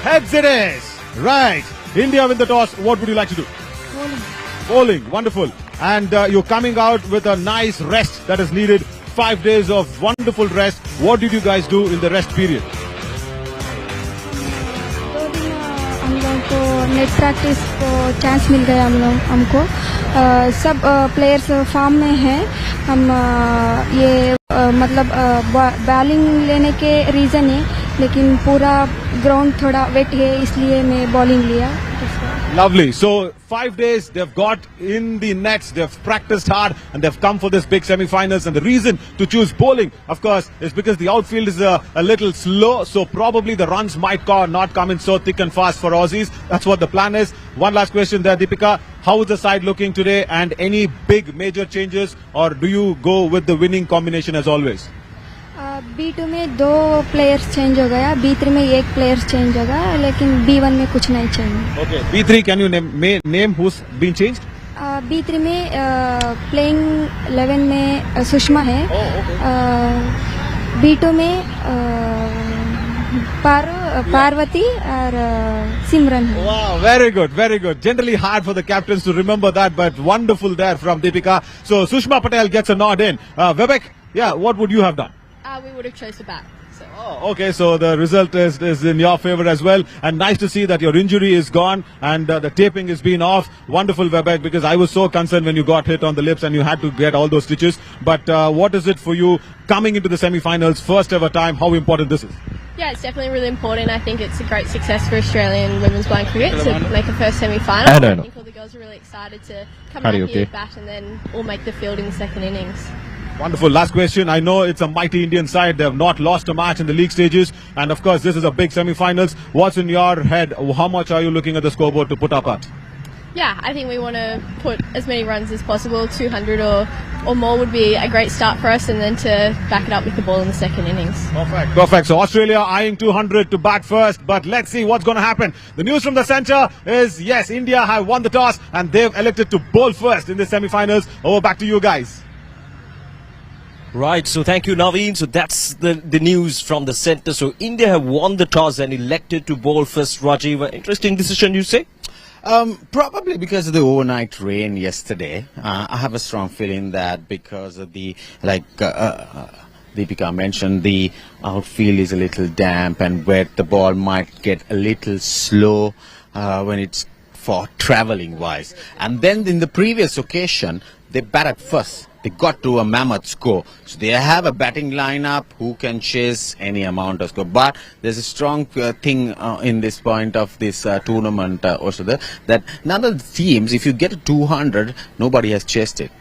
Heads it is. Right. India win the toss. What would you like to do? Bowling. Bowling. Wonderful. And you're coming out with a nice rest that is needed. 5 days of wonderful rest. What did you guys do in the rest period? 2 दिन हम लोगों को net practice को chance मिल गया हमको सब players form में हैं हम ये मतलब बॉलिंग लेने के रीज़न है लेकिन पूरा ग्राउंड थोड़ा वेट है इसलिए मैं बॉलिंग लिया. Lovely. So 5 days they've got in the nets, they've practiced hard and they've come for this big semi-finals. And the reason to choose bowling, of course, is because the outfield is a little slow. So probably the runs might not come in so thick and fast for Aussies. That's what the plan is. One last question there, Deepika. How is the side looking today and any big major changes or do you go with the winning combination as always? B2 में 2 players change हो गया, B3 में 1 player change होगा, लेकिन B1 में कुछ नहीं change. Okay, B3 can you name who's been changed? B3 में प्लेइंग 11 में सुषमा है. B2 में पार्वती और सिमरन है. Wow, very good, very good. Generally hard for the captains to remember that, but wonderful there from Deepika. So Sushma Patel gets a nod in. Vivek, yeah, what would you have done? We would have chose to bat. So. Oh, okay, so the result is in your favor as well. And nice to see that your injury is gone and the taping is been off. Wonderful, Vivek, because I was so concerned when you got hit on the lips and you had to get all those stitches. But what is it for you coming into the semi-finals, first ever time, how important this is? Yeah, it's definitely really important. I think it's a great success for Australian women's blind cricket to make a first semi-final. I think all the girls are really excited to come out here, bat and then all make the field in the second innings. Wonderful. Last question. I know it's a mighty Indian side. They have not lost a match in the league stages. And of course, this is a big semi-finals. What's in your head? How much are you looking at the scoreboard to put up at? Yeah, I think we want to put as many runs as possible. 200 or more would be a great start for us, and then to back it up with the ball in the second innings. Perfect. Perfect. So Australia eyeing 200 to bat first, but let's see what's going to happen. The news from the centre is, yes, India have won the toss and they've elected to bowl first in the semi-finals. Over back to you guys. Right, so thank you, Naveen. So that's the news from the centre. So India have won the toss and elected to bowl first. Rajiv, interesting decision, you say? Probably because of the overnight rain yesterday. I have a strong feeling that because of the, Deepika mentioned, the outfield is a little damp and wet. The ball might get a little slow when it's for travelling wise. And then in the previous occasion, they batted first. They got to a mammoth score. So they have a batting lineup who can chase any amount of score. But there's a strong thing in this point of this tournament also that none of the teams, if you get a 200, nobody has chased it.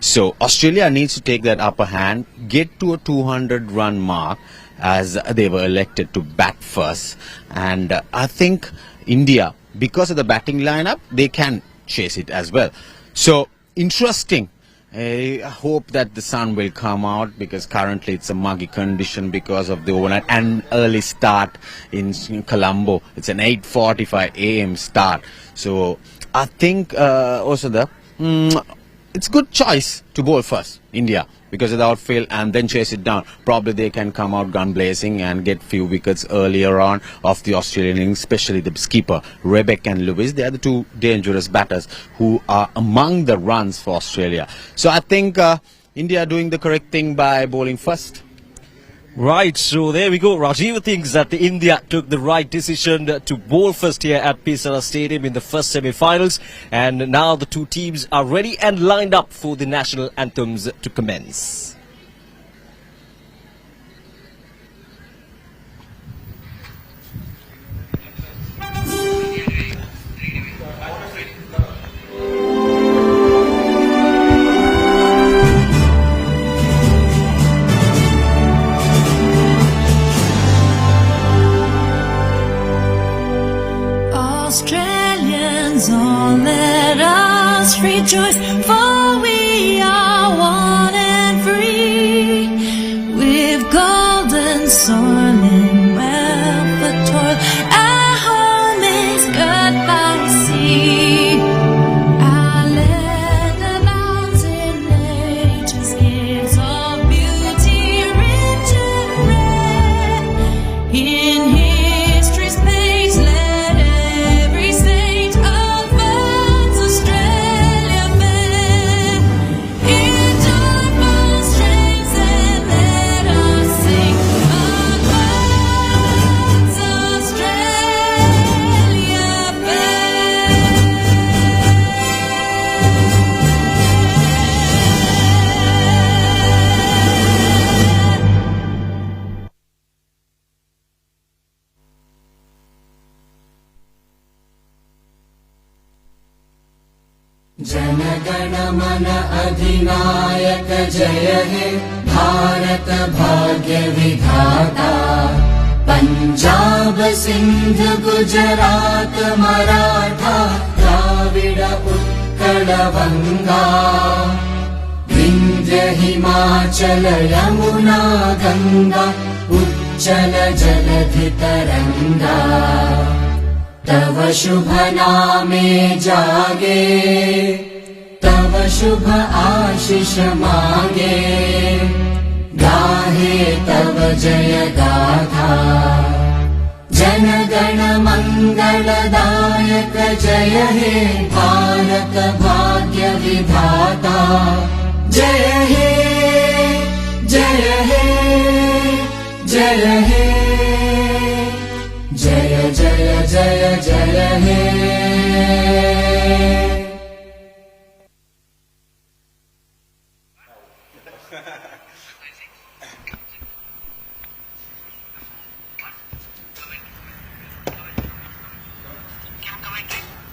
So Australia needs to take that upper hand, get to a 200 run mark as they were elected to bat first. And I think India, because of the batting lineup, they can chase it as well. So interesting. I hope that the sun will come out because currently it's a muggy condition because of the overnight and early start in Colombo. It's an 8:45 a.m. start. So I think also it's good choice to bowl first, India, because of the outfield and then chase it down. Probably they can come out gun blazing and get few wickets earlier on of the Australian innings, especially the skipper, Rebecca and Lewis. They are the two dangerous batters who are among the runs for Australia. So I think India are doing the correct thing by bowling first. Right, so there we go. Rajiv thinks that India took the right decision to bowl first here at Pisara Stadium in the first semi-finals. And now the two teams are ready and lined up for the national anthems to commence. Australians, all let us rejoice, for we are one and free, with golden soil and wealth of toil. Our home is good by sea. Our land abounds in nature's gifts of beauty, rich and rare. In history's page, जनगण मन अधिनायक जय हे भारत भाग्य विधाता पंजाब सिंध गुजरात मराठा द्राविड उत्कल गंगा विंध्य हिमाचल यमुना गंगा उच्चल जलधि तरंगा तव शुभ नामे जागे तव शुभ आशीष मांगे गाहे तव जय गाथा जनगण मंगलदायक जय हे भारत भाग्य विधाता जय हे जय हे जय हे जय जय जय जय हे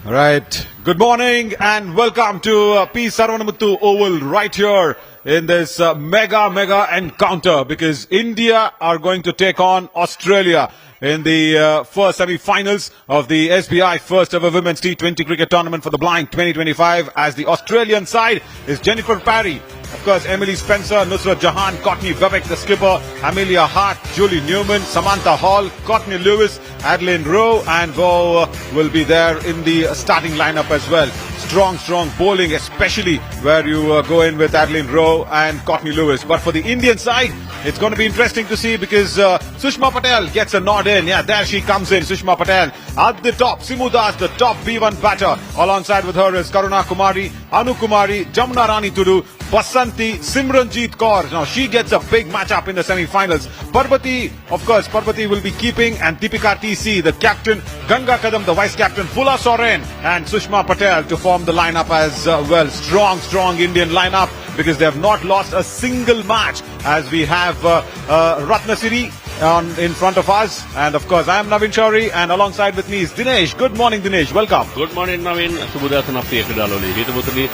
All right. Good morning and welcome to P. Sarvanamuthu Oval right here in this mega encounter, because India are going to take on Australia in the first semi-finals of the SBI first ever women's T20 cricket tournament for the blind 2025. As the Australian side is Jennifer Parry, of course Emily Spencer, Nusrat Jahan, Courtney Vivek the skipper, Amelia Hart, Julie Newman, Samantha Hall, Courtney Lewis, Adeline Rowe and Vo will be there in the starting lineup as well. Strong bowling, especially where you go in with Adeline Rowe and Courtney Lewis. But for the Indian side, it's going to be interesting to see, because Sushma Patel gets a nod in. Yeah, there she comes in, Sushma Patel. At the top, Simu Das, the top B1 batter. Alongside with her is Karuna Kumari, Anu Kumari, Jamuna Rani Tudu, Basanti, Simranjeet Kaur. Now she gets a big matchup in the semi-finals. Parbati, of course, Parbati will be keeping, and Deepika TC, the captain, Ganga Kadam, the vice-captain, Phula Soren and Sushma Patel to form the lineup as well. Strong Indian lineup, because they have not lost a single match, as we have Ratnasiri in front of us, and of course I am Navin Chauri, and alongside with me is Dinesh. Good morning Dinesh, welcome. Good morning Navin. සුබදසන අපේ ක්‍රීඩාලෝලී හිතමුතුනි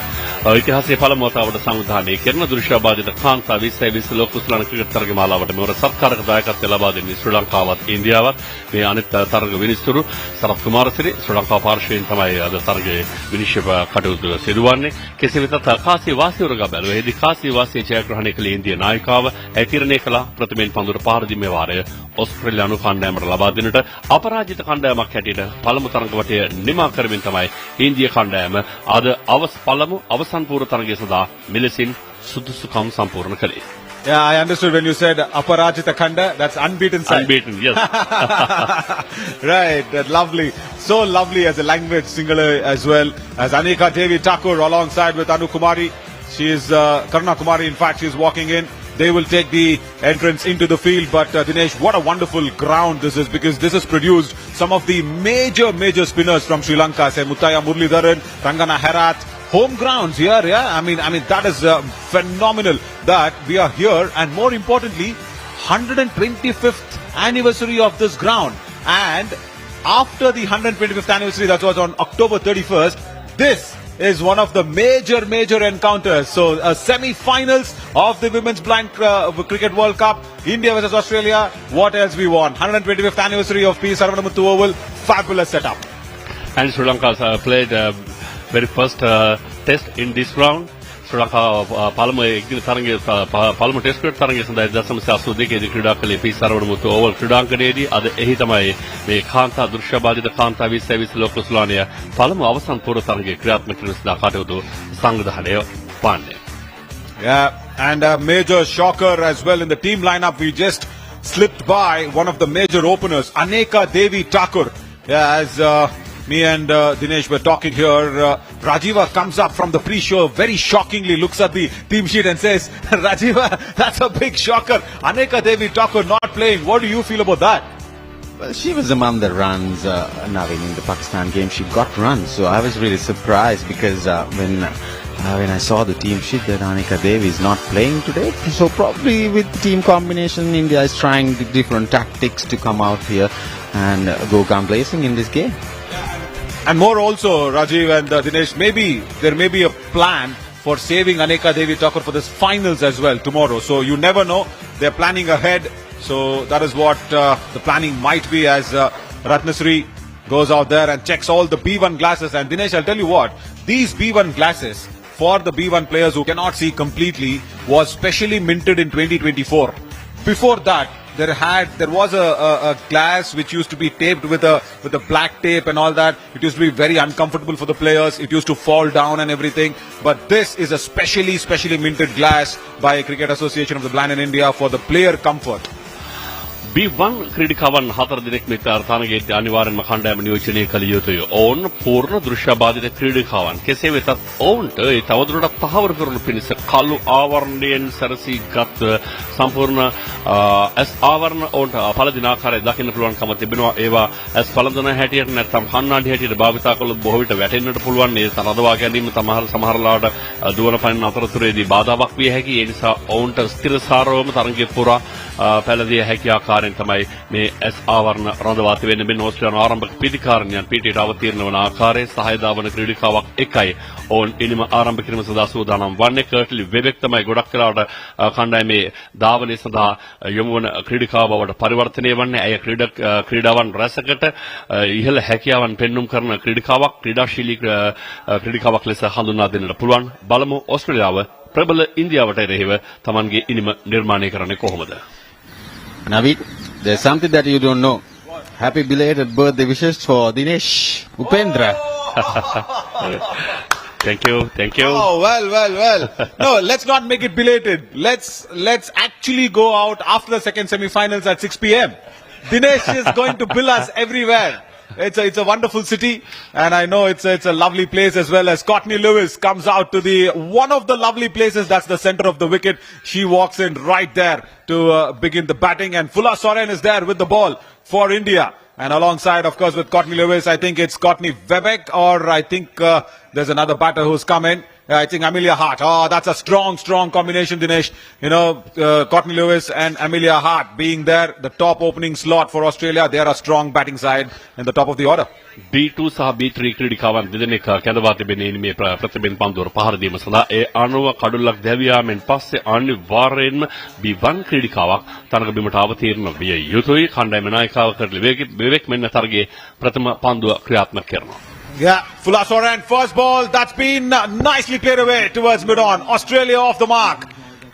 ඉතිහාසයේ පළමු වතාවට සංවිධානය කරන දෘශ්‍යබාධිත කාන්තා 2020 ලෝක කුසලාන cricket තරග මාලාවට මෙවර සත්කාරක දායකත්වය ලබා දෙන්නේ ශ්‍රී ලංකාවත් ඉන්දියාවත්. මේ අනිත් තරග විනිශ්චය සරත් කුමාරසිරි ශ්‍රී ලංකා පාර්ශවයෙන් තමයි අද තරගයේ විනිශ්චය කටයුතු සිදුවන්නේ. කෙසේ වෙතත් කාසී වාසිය උරගා බැලුවේදී කාසී වාසිය ජයග්‍රහණය කළ ඉන්දියා නායිකාව ඇතිරණය කළ ප්‍රථමයෙන් පන්දුර පාර දීමේ වාරය ඔස්ට්‍රේලියානු කණ්ඩායමට ලබා දෙන්නට අපරාජිත කණ්ඩායමක් හැටියට පළමු තරග වටය නිමා කරමින් තමයි ඉන්දියා කණ්ඩායම අද පළමු අවසන් පූර්ව තරගය සඳහා මෙලෙසින් සුදුසුකම් සම්පූර්ණ කළේ. Yeah, I understood when you said Aparajita Khanda, that's unbeaten side. Unbeaten, yes. Right, lovely. So lovely as a language singular as well. As Anika Devi Thakur alongside with Anu Kumari. She is, Karuna Kumari in fact, she is walking in. They will take the entrance into the field. But Dinesh, what a wonderful ground this is, because this has produced some of the major spinners from Sri Lanka. Say Muthaiya Muralidharan, Rangana Herat. Home grounds here, yeah. I mean that is phenomenal that we are here, and more importantly, 125th anniversary of this ground. And after the 125th anniversary, that was on October 31st, this is one of the major encounters. So semi-finals of the Women's Blind Cricket World Cup, India versus Australia. What else we want? 125th anniversary of P. Sarvanamuthu Oval. Fabulous setup. And Sri Lanka played very first test in this round. Sri Lanka පළමු test cricket තරගය සඳහා 1.82 දී ක්‍රීඩා කළේ P. Sarvanamuthu Oval ක්‍රීඩාංගණයේදී. අද එහි තමයි මේ කාන්තා දෘශ්‍යබාධිත කාන්තා 2020 ලෝක කුසලානය පළමු අවසන් පූර්ව තරගයේ ක්‍රියාත්මක කරන සඳහා කටයුතු සංවිධානය වන්නේ. Yeah, and a major shocker as well in the team lineup. We just slipped by one of the major openers, Aneka Devi Thakur. Yeah, as me and Dinesh were talking here, Rajiva comes up from the pre-show, very shockingly looks at the team sheet and says, Rajiva, that's a big shocker. Aneka Devi Thakur not playing. What do you feel about that? Well, she was among the runs, Navin, in the Pakistan game. She got runs, so I was really surprised, because when I saw the team sheet that Aneka Devi is not playing today, so probably with team combination, India is trying different tactics to come out here and go gun blazing in this game. And more also, Rajiv and Dinesh, maybe there may be a plan for saving Aneka Devi Thakur for this finals as well tomorrow. So you never know. They're planning ahead. So that is what the planning might be as Ratnasri goes out there and checks all the B1 glasses. And Dinesh, I'll tell you what, these B1 glasses for the B1 players who cannot see completely was specially minted in 2024. Before that, there was a glass which used to be taped with a black tape and all that. It used to be very uncomfortable for the players. It used to fall down and everything. But this is a specially minted glass by Cricket Association of the Blind in India for the player comfort. B1 ක්‍රීඩිකාවන් 4 දිනක් මෙත අර්ථානගේට අනිවාර්යෙන්ම කණ්ඩායම නියෝජනය කළ යුතුය. ඔවුන් පූර්ණ දෘශ්‍යබාධිත ක්‍රීඩිකාවන්. කෙසේ වෙතත් ඔවුන්ට ඒ තවදුරටත් තහවුරු කරනු පිණිස කළු ආවරණයෙන් සැරසීගත් සම්පූර්ණ ඇස් ආවරණ ඔවුන්ට පළදින ආකාරයෙන් දකින්න පුළුවන්කම තිබෙනවා. ඒවා ඇස් පළඳන හැටියට නැත්නම් කණ්ණාඩි හැටියට භාවිතා කළොත් බොහෝ විට වැටෙන්නට පුළුවන්. ඒ තරදවා ගැනීම සමහරලාට දුවන පනින අතරතුරේදී බාධාවක් විය හැකියි. ඒ නිසා ඔවුන්ට ස්ථිරසාරවම තරඟය පුරා පැලදිය හැකි ආකාරයෙන් තමයි මේ ඇස් ආවරණ රඳවා තිබෙන්නේ. මෙන්න ඕස්ට්‍රේලියානු ආරම්භක පිටිකාරණියන් පිටියට අවතීර්ණ වන ආකාරයේ සහාය දාවන ක්‍රීඩිකාවක් එකයි ඔවුන් ඉනිම ආරම්භ කිරීම සඳහා සූදානම් වන්නේ. කර්ට්ලි වෙබෙක් තමයි ගොඩක් වෙලාවට කණ්ඩායමේ ධාවනය සඳහා යොමු වන ක්‍රීඩිකාව බවට පරිවර්තනය වන්නේ. ඇය ක්‍රීඩාවන් රැසකට ඉහළ හැකියාවන් පෙන්눔 කරන ක්‍රීඩිකාවක්, ක්‍රීඩාශීලී ක්‍රීඩිකාවක් ලෙස හඳුන්වා දෙන්නට පුළුවන්. බලමු ඕස්ට්‍රේලියාව ප්‍රබල ඉන්දියාවට එරෙහිව තමන්ගේ ඉනිම නිර්මාණය කරන්නේ කොහොමද? Navid, there's something that you don't know. Happy belated birthday wishes for Dinesh Upendra. Thank you. Oh, well. No, let's not make it belated. Let's actually go out after the second semi-finals at 6 p.m. Dinesh is going to bill us everywhere. It's a wonderful city, and I know it's a lovely place as well. As Courtney Lewis comes out to the one of the lovely places, that's the center of the wicket. She walks in right there to begin the batting, and Fulla Soren is there with the ball for India. And alongside, of course, with Courtney Lewis, I think it's Courtney Webeck, or I think there's another batter who's come in. I think Amelia Hart. Oh, that's a strong combination, Dinesh. You know, Courtney Lewis and Amelia Hart being there, the top opening slot for Australia. They are a strong batting side in the top of the order. B2 සහ B3 ක්‍රීඩිකාවන් දෙදෙනෙක් කැඳවා තිබෙන මේ ප්‍රතිබිම්බ පන්දුවර පහර දීම සඳහා ඒ අනුව කඩුල්ලක් දැවියාමෙන් පස්සේ අනිවාර්යයෙන්ම B1 ක්‍රීඩිකාවක් තරග බිමට අවතීර්ණ විය යුතුයි. කණ්ඩායම නායකව කරලි වෙබෙක් මෙන්න තරගයේ ප්‍රථම පන්දුව ක්‍රියාත්මක කරනවා. Yeah, Fulla Soren, first ball, that's been nicely played away towards mid-on. Australia off the mark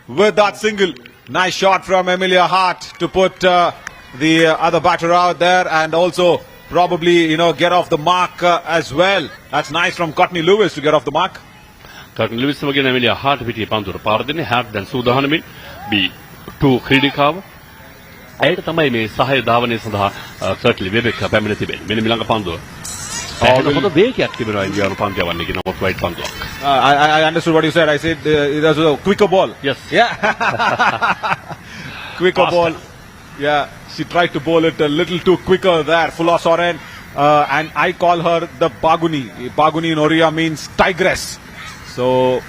with that single. Nice shot from Amelia Hart to put the other batter out there, and also probably, get off the mark as well. That's nice from Courtney Lewis to get off the mark. Courtney Lewis වගේ Amelia Hart පිටියේ පන්දුර පාර දෙන්නේ. Hart දැන් සූදානමින් B2 ක්‍රීඩිකාව. ඇයට තමයි මේ සහාය ධාවනය සඳහා කර්ට්ලි වෙබෙක් පැමිණ තිබෙන්නේ. මෙන්න ඊළඟ පන්දුව. හොඳ වේගයක් තිබෙනවා ඉන්දියානු පන්දුවන්නේ කියන මොකක් white පන්දුවක්. I understood what you said. I said it was a quicker ball. Yes. Yeah. Quicker Faster. ball. Yeah. She tried to bowl it a little too quicker there. Fulla Soren. And I call her the Baguni. Baguni in Oriya means tigress. So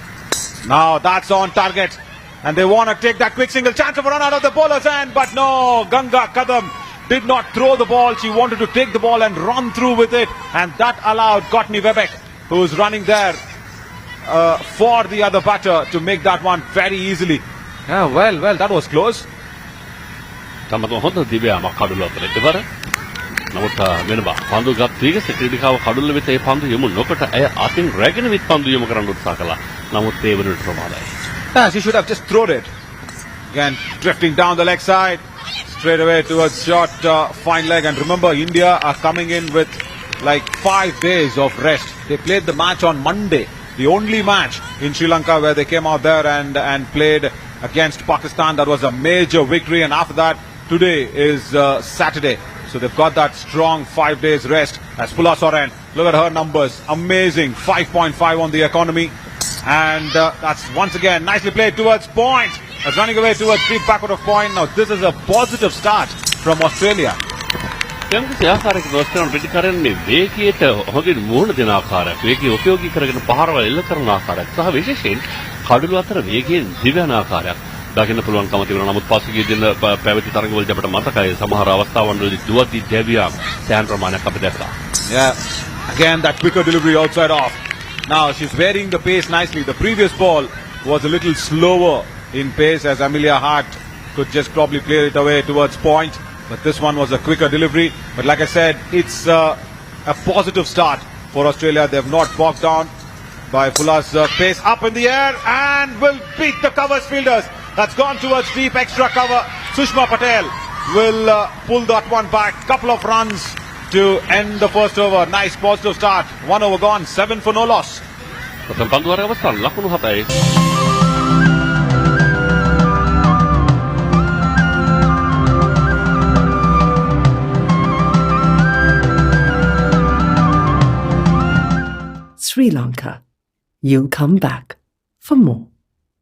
now that's on target. And they want to take that quick single. Chance of a run out of the bowler's hand. But no, Ganga Kadam did not throw the ball. She wanted to take the ball and run through with it. And that allowed Courtney Webeck, who's running there for the other batter, to make that one very easily. Yeah, well, that was close. තමතු හොඳ දිව්‍යාමක් කඩුල්ල අතර ඉවර. නමුත් වෙනවා පන්දු ගත් ත්‍රිගස ක්‍රීඩිකාව කඩුල්ල වෙත ඒ පන්දු යොමු නොකොට ඇය අතින් රැගෙන විත් පන්දු යොමු කරන්න උත්සාහ කළා. නමුත් ඒ වෙනුවට ප්‍රමාදයි. Yeah, she should have just thrown it. Again, drifting down the leg side, straight away towards short fine leg. And remember, India are coming in with like 5 days of rest. They played the match on Monday, the only match in Sri Lanka where they came out there and played against Pakistan. That was a major victory. And after that, today is Saturday. So they've got that strong 5 days rest. As Fulla Soren, look at her numbers. Amazing. 5.5 on the economy. And that's once again nicely played towards point. That's running away towards deep backward of point. Now this is a positive start from Australia. යම්කිසි ආකාරයක ඔස්ට්‍රේලියානු පිටිකරන්නේ වේගයට හොඳින් මුහුණ දෙන ආකාරයක්, වේගය උපයෝගී කරගෙන පහරවල් එල්ල කරන ආකාරයක් සහ විශේෂයෙන් කඩළු අතර වේගයෙන් දිවන ආකාරයක් දකින්න පුළුවන්කම තිබුණා. නමුත් පසුගිය දින පැවති තරඟවලදී අපිට මතකයි සමහර අවස්ථාවන්වලදී දුවති දෙවියන් සෑහෙන ප්‍රමාණයක් අපි දැක්කා. Yeah. Again, that quicker delivery outside off. Now she's varying the pace nicely. The previous ball was a little slower in pace as Amelia Hart could just probably play it away towards point. But this one was a quicker delivery. But like I said, it's a positive start for Australia. They have not bogged down by Fulla's pace up in the air and will beat the covers fielders. That's gone towards deep extra cover. Sushma Patel will pull that one back. Couple of runs to end the first over. Nice positive start. 1 over gone. 7 for no loss. Sri Lanka. You'll come back for more.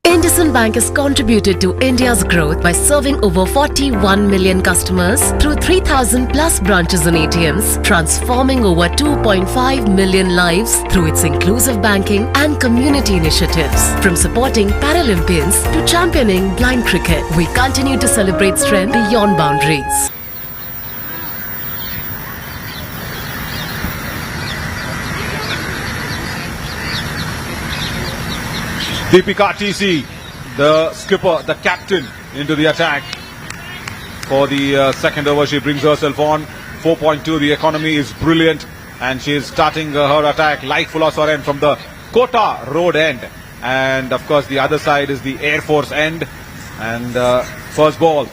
IndusInd Bank has contributed to India's growth by serving over 41 million customers through 3,000 plus branches and ATMs, transforming over 2.5 million lives through its inclusive banking and community initiatives. From supporting Paralympians to championing blind cricket, we continue to celebrate strength beyond boundaries. Deepika TC, the skipper, the captain, into the attack. For the second over, she brings herself on. 4.2, the economy is brilliant. And she is starting her attack like Fulla Soren from the Kota Road end. And of course, the other side is the Air Force end. And first ball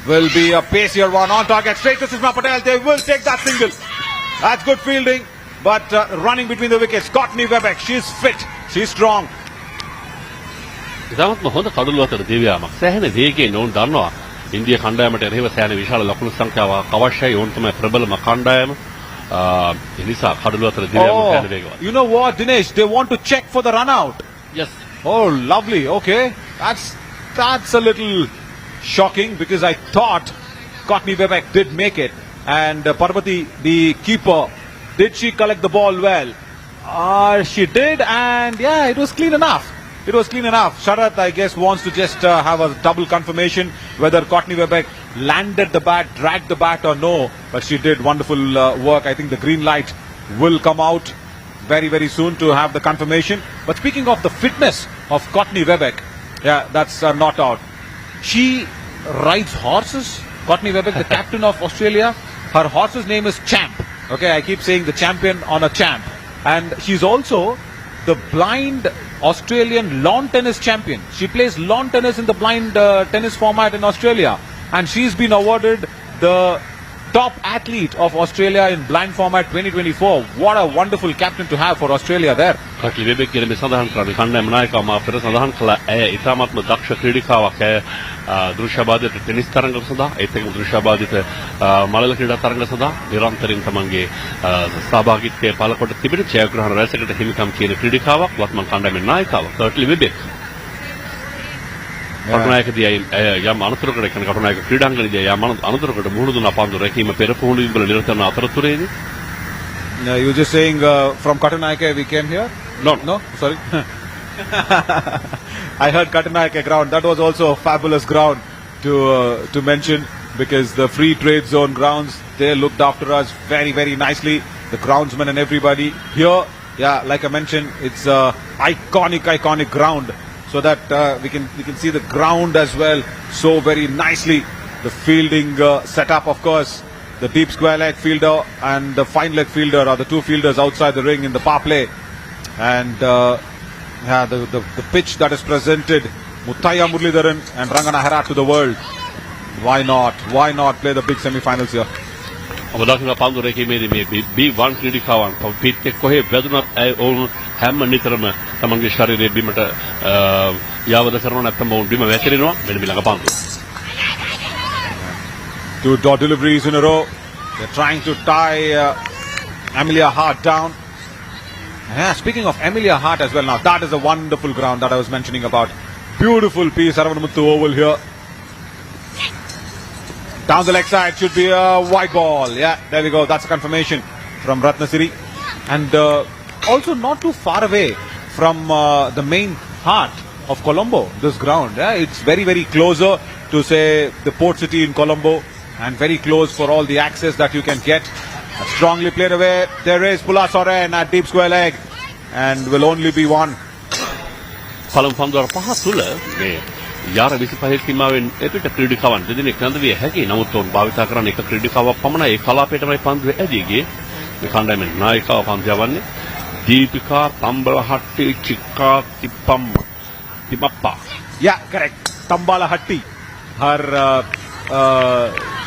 will be a pacier one on target. Straight to Sushma Patel. They will take that single. That's good fielding. But running between the wickets, Courtney Webeck, she's fit, she's strong. ඉතාමත්ම හොඳ කඩළු අතර දෙවියාමක්. සෑහෙන වේගයෙන් ඕන් දන්නවා. ඉන්දිය කණ්ඩායමට එරෙහිව සෑහෙන විශාල ලකුණු සංඛ්‍යාවක් අවශ්‍යයි. ඕන් තමයි ප්‍රබලම කණ්ඩායම. ඒ නිසා කඩළු අතර දෙවියාමක් යන වේගවත්. You know what, Dinesh? They want to check for the run out. Yes. Oh, lovely. Okay. That's a little shocking because I thought Courtney Webeck did make it. And Parvati, the keeper, did she collect the ball well? She did, and yeah, it was clean enough. It was clean enough. Sharath, I guess, wants to just have a double confirmation whether Courtney Webeck landed the bat, dragged the bat or no. But she did wonderful work. I think the green light will come out very, very soon to have the confirmation. But speaking of the fitness of Courtney Webeck, yeah, that's not out. She rides horses. Courtney Webeck, the captain of Australia, her horse's name is Champ. Okay, I keep saying the champion on a champ. And she's also the blind Australian lawn tennis champion. She plays lawn tennis in the blind tennis format in Australia. And she's been awarded the top athlete of Australia in blind format 2024. What a wonderful captain to have for Australia there. කට්ලි වෙබෙක් කියන මේ සඳහන් කරන්නේ කණ්ඩායම නායකව මා පෙර සඳහන් කළා. ඇය ඉතාමත්ම දක්ෂ ක්‍රීඩිකාවක්. ඇය දෘශ්‍යබාධිත ටෙනිස් තරඟ සඳහා ඒත් එක්කම දෘශ්‍යබාධිත මලල ක්‍රීඩා තරඟ සඳහා නිරන්තරයෙන් තමන්ගේ සහභාගීත්වය පළ කොට තිබෙන ජයග්‍රහණ රැසකට හිමිකම් කියන ක්‍රීඩිකාවක් වත්මන් කණ්ඩායමේ නායකව කට්ලි වෙබෙක්. කටුනායකදී යම් අනතුරකට කියන කටුනායක ක්‍රීඩාංගණයේදී යම් අනතුරකට මුහුණ දුන අපන්දු රැකීම පෙර පුහුණුවීම් වල නිරත වන අතරතුරේදී. You were just saying from Katunayake we came here? No, sorry. I heard Katunayake ground. That was also a fabulous ground to mention because the free trade zone grounds, they looked after us very, very nicely. The groundsmen and everybody here, yeah, like I mentioned, it's a iconic ground. So that we can see the ground as well so very nicely. The fielding setup, of course, the deep square leg fielder and the fine leg fielder are the two fielders outside the ring in the power play. And yeah, the pitch that is presented, Muthaiya Muralidharan and Rangana Hera to the world. Why not play the big semi-finals here? අවදාකන පන්දු රැකීමේදී මේ B1 ක්‍රීඩිකාවන් pit එක කොහේ වැදුනත් ඒ ඕන හැම නිතරම තමන්ගේ ශරීරයේ බිමට යාවද කරනවා නැත්නම් වුන් බිම වැතිරෙනවා මෙන්න මේ ළඟ පන්දු. Two dot deliveries in a row. They're trying to tie Amelia Hart down. Yeah, speaking of Amelia Hart as well, now that is a wonderful ground that I was mentioning about. Beautiful piece, Aravanamuthu Oval here. Down the leg side should be a wide ball. Yeah, there we go. That's a confirmation from Ratnasiri. And also not too far away from the main heart of Colombo, this ground. Yeah, it's very, very closer to, say, the port city in Colombo and very close for all the access that you can get. Strongly played away. There is Pula Soren at deep square leg, and will only be one. පළමු පන්දුවර පහ තුල මේ යාර 25 සීමාවෙන් එපිට ක්‍රීඩිකාවන් දෙදෙනෙක් නැඳ විය හැකි. නමුත් උන් භාවිතා කරන එක ක්‍රීඩිකාවක් පමණයි. ඒ කලාපයටමයි පන්දුව ඇදී ගියේ. මේ කණ්ඩායමේ නායිකාව පන්දු යවන්නේ Deepika තම්බලහට්ටි චික්කා තිපම්මා. Yeah, correct. Tambalahatti. Her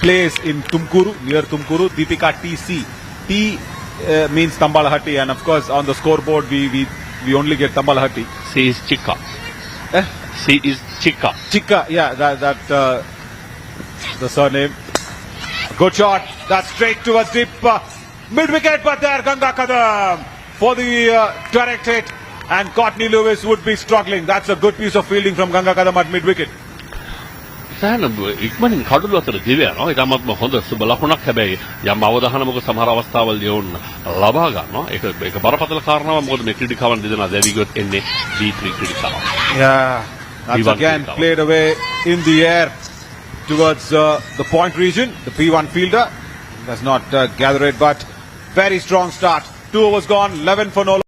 place in Tumkuru, near Tumkuru. Deepika TC. T means Tambalahatti, and of course on the scoreboard we only get Tambalahatti. She is Chikka. She is Chikka. Chikka, yeah, that the surname. Good shot. That's straight towards deep mid-wicket, but there Ganga Kadam for the direct hit, and Courtney Lewis would be struggling. That's a good piece of fielding from Ganga Kadam at mid-wicket. සෑහන ඉක්මනින් කඩළු අතර දිව යනවා. ඊටමත්ම හොඳ සුබ ලකුණක්. හැබැයි යම් අවධානමක සමහර අවස්ථාවලදී වුණ ලබා ගන්නවා. ඒක බරපතල කාරණාවක්. මොකද මේ ක්‍රීඩිකාවන් දෙදෙනා දැවි ගොත් එන්නේ B3 ක්‍රීඩිකාව. Yeah, that's again played away in the air towards the point region. The P1 fielder does not gather it, but very strong start. 2 overs gone, 11 for no.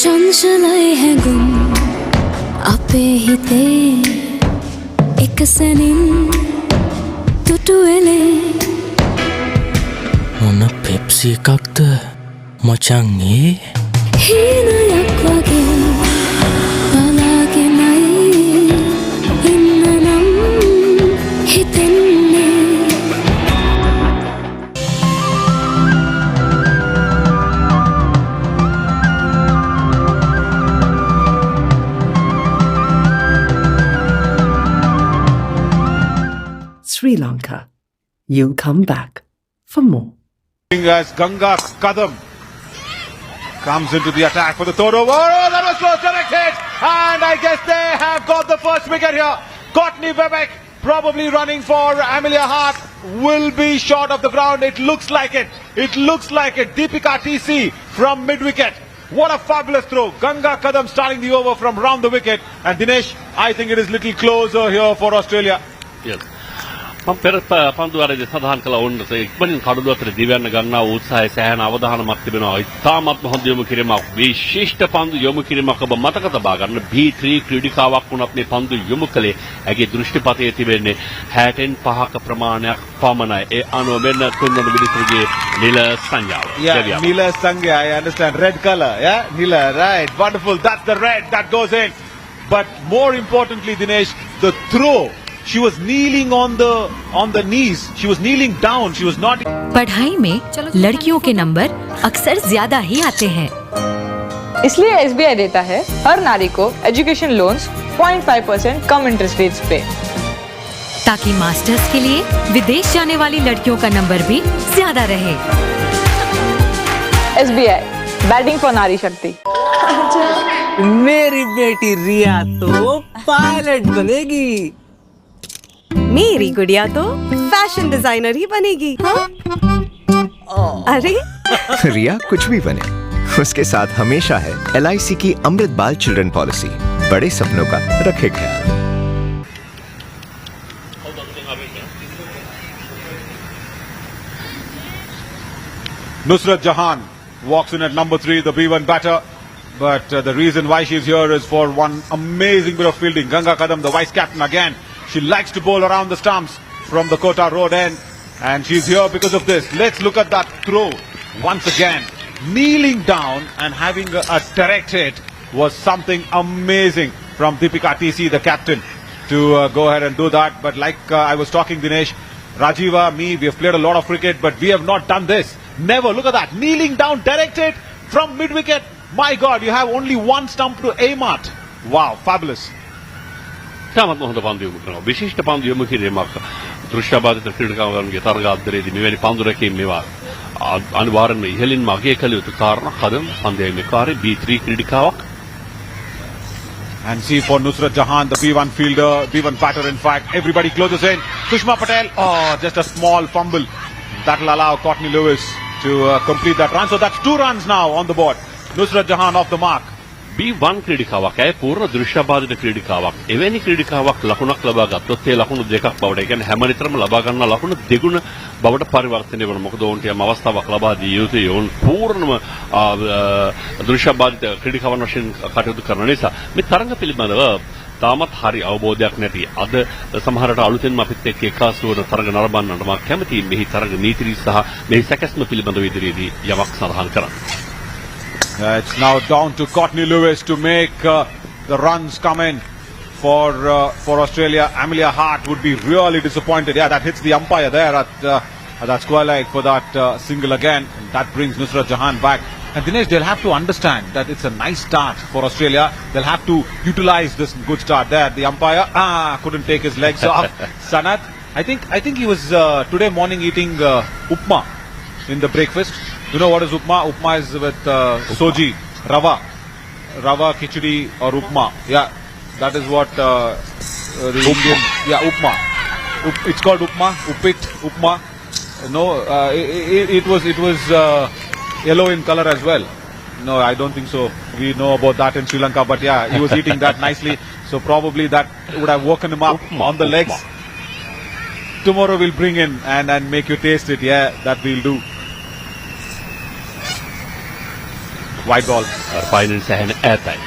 चंचलाए है गुम आपे हिते एक सनिन तुटुएले මොන පෙප්සි එකක්ද මචං ඒ හීනයක් වගේ බලාගෙනයි ඉන්නනම් හිතෙන්නේ Sri Lanka. You'll come back for more. As Ganga Kadam comes into the attack for the third over. Oh, that was close, direct hit, and I guess they have got the first wicket here. Courtney Bebek probably running for Amelia Hart will be short of the ground. It looks like it. It looks like it. Deepika TC from mid-wicket. What a fabulous throw. Ganga Kadam starting the over from round the wicket. And Dinesh, I think it is little closer here for Australia. Yes. මම පෙර පන්දුවරදී සඳහන් කළා වුණ ඉක්මනින් කඩළු අතර දිව යන ගන්නා උත්සාහය සෑහෙන අවධානමක් තිබෙනවා. ඉතාමත් හොඳ යොමු කිරීමක්, විශිෂ්ට පන්දු යොමු කිරීමක් ඔබ මතක තබා ගන්න. B3 ක්‍රීඩිකාවක් වුණත් මේ පන්දු යොමු කළේ ඇගේ දෘෂ්ටිපතයේ තිබෙන්නේ 65ක ප්‍රමාණයක් පමණයි. ඒ අනුව මෙන්න තුන්වන මිනිසුගේ නිල සංඥාව. Yeah, Nila Sangya, I understand. Red color, yeah? Nila, right. Wonderful. That's the red that goes in. But more importantly, Dinesh, the throw. She was kneeling on the knees. She was kneeling down. She was not. पढ़ाई में लड़कियों के number अक्सर ज्यादा ही आते हैं, इसलिए SBI देता है हर नारी को एजुकेशन लोन्स 0.5% कम इंटरेस्ट रेट्स पे, ताकि मास्टर्स के लिए विदेश जाने वाली लड़कियों का नंबर भी ज्यादा रहे। SBI बैटिंग फॉर नारी शक्ति। मेरी बेटी रिया तो पायलट बनेगी, मेरी गुड़िया तो फैशन डिजाइनर ही बनेगी। हाँ? अरे रिया कुछ भी बने, उसके साथ हमेशा है LIC की अमृत बाल चिल्ड्रन पॉलिसी। बड़े सपनों का रखे ख्याल। Nusrat Jahan walks in at number 3, the B1 batter. But the reason why she's here is for one amazing bit of fielding. Ganga Kadam, the vice captain again. She likes to bowl around the stumps from the Kota Road end. And she's here because of this. Let's look at that throw once again. Kneeling down and having a direct hit was something amazing from Deepika TC, the captain, to go ahead and do that. But like I was talking, Dinesh, Rajiva, me, we have played a lot of cricket, but we have not done this. Never. Look at that. Kneeling down, direct hit from mid-wicket. My God, you have only one stump to aim at. Wow, fabulous. ඉතාමත් හොඳ පන්දු යොමු කරනවා. විශිෂ්ට පන්දු යොමු කිරීමක්. දෘශ්‍යබාධිත ක්‍රීඩකයන්ගේ තරග අද්දරේදී මෙවැනි පන්දු රැකීම මේවා අනිවාර්යෙන්ම ඉහළින්ම අගය කළ යුතු කාරණා. කදම් පන්දයේ කාර්ය B3 ක්‍රීඩිකාවක්. And see for Nusrat Jahan, the B1 fielder, B1 batter in fact. Everybody closes in. Sushma Patel, oh, just a small fumble. That will allow Courtney Lewis to complete that run. So that's 2 runs now on the board. Nusrat Jahan off the mark. B1 ක්‍රීඩිකාවක් ඇය පූර්ණ දෘශ්‍යබාධිත ක්‍රීඩිකාවක්. එවැනි ක්‍රීඩිකාවක් ලකුණක් ලබා ගත්තොත් ඒ ලකුණු දෙකක් බවට, ඒ කියන්නේ හැම නිතරම ලබා ගන්න ලකුණු දෙගුණ බවට පරිවර්තනය වෙනවා. මොකද ඔවුන්ට යම් අවස්ථාවක් ලබා දී යුතුයි. ඔවුන් පූර්ණම දෘශ්‍යබාධිත ක්‍රීඩිකාවන් වශයෙන් කටයුතු කරන නිසා මේ තරඟ පිළිබඳව තාමත් හරි අවබෝධයක් නැති. අද සමහරට අලුතෙන්ම අපිත් එක්ක එකාසු වන තරඟ නරඹන්නට මම කැමතියි. මෙහි තරඟ නීති සහ මෙහි සැකැස්ම පිළිබඳව ඉදිරියේදී යමක් සඳහන් කරන්න. It's now down to Courtney Lewis to make the runs come in for Australia. Amelia Hart would be really disappointed. Yeah, that hits the umpire there at that square leg for that single again. And that brings Nusrat Jahan back. And Dinesh, they'll have to understand that it's a nice start for Australia. They'll have to utilize this good start there. The umpire couldn't take his legs off. Sanat, I think he was today morning eating upma in the breakfast. You know what is upma? Upma is with soji, rava khichdi or upma. Yeah, that is what the Indian. Yeah, upma. It's called upma, upit, upma. No, it was yellow in color as well. No, I don't think so. We know about that in Sri Lanka, but yeah, he was eating that nicely. So probably that would have woken him up on the legs. Tomorrow we'll bring in and make you taste it. Yeah, that we'll do. White ball. Final සැහැණ ඈතයි.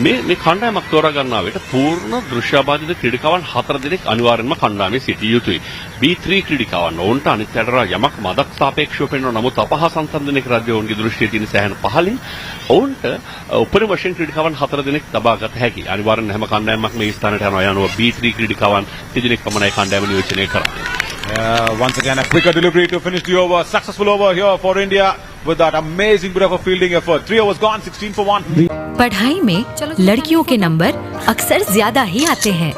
මේ කණ්ඩායමක් තෝරා ගන්නා විට පූර්ණ දෘශ්‍යබාධිත ක්‍රීඩිකාවන් 4 දෙනෙක් අනිවාර්යෙන්ම කණ්ඩායමේ සිටිය යුතුයි. B3 ක්‍රීඩිකාවන් ඔවුන්ට අනිත් පැත්තට යමක් මදක් සාපේක්ෂව පෙන්වන නමුත් අපහා සංසන්දනය කරද්දී ඔවුන්ගේ දෘෂ්ටියේ තියෙන සැහැණ පහලින් ඔවුන්ට උපරිම වශයෙන් ක්‍රීඩිකාවන් 4 දෙනෙක් තබා ගත හැකියි. අනිවාර්යෙන් හැම කණ්ඩායමක් මේ ස්ථානයට යනවා. යනවා B3 ක්‍රීඩිකාවන් 3 දෙනෙක් පමණයි කණ්ඩායම නියෝජනය කරන්නේ. Once again, a quicker delivery to finish the over. Successful over here for India with that amazing bit of a fielding effort. 3 overs gone, 16 for 1. पढ़ाई में लड़कियों के नंबर अक्सर ज्यादा ही आते हैं,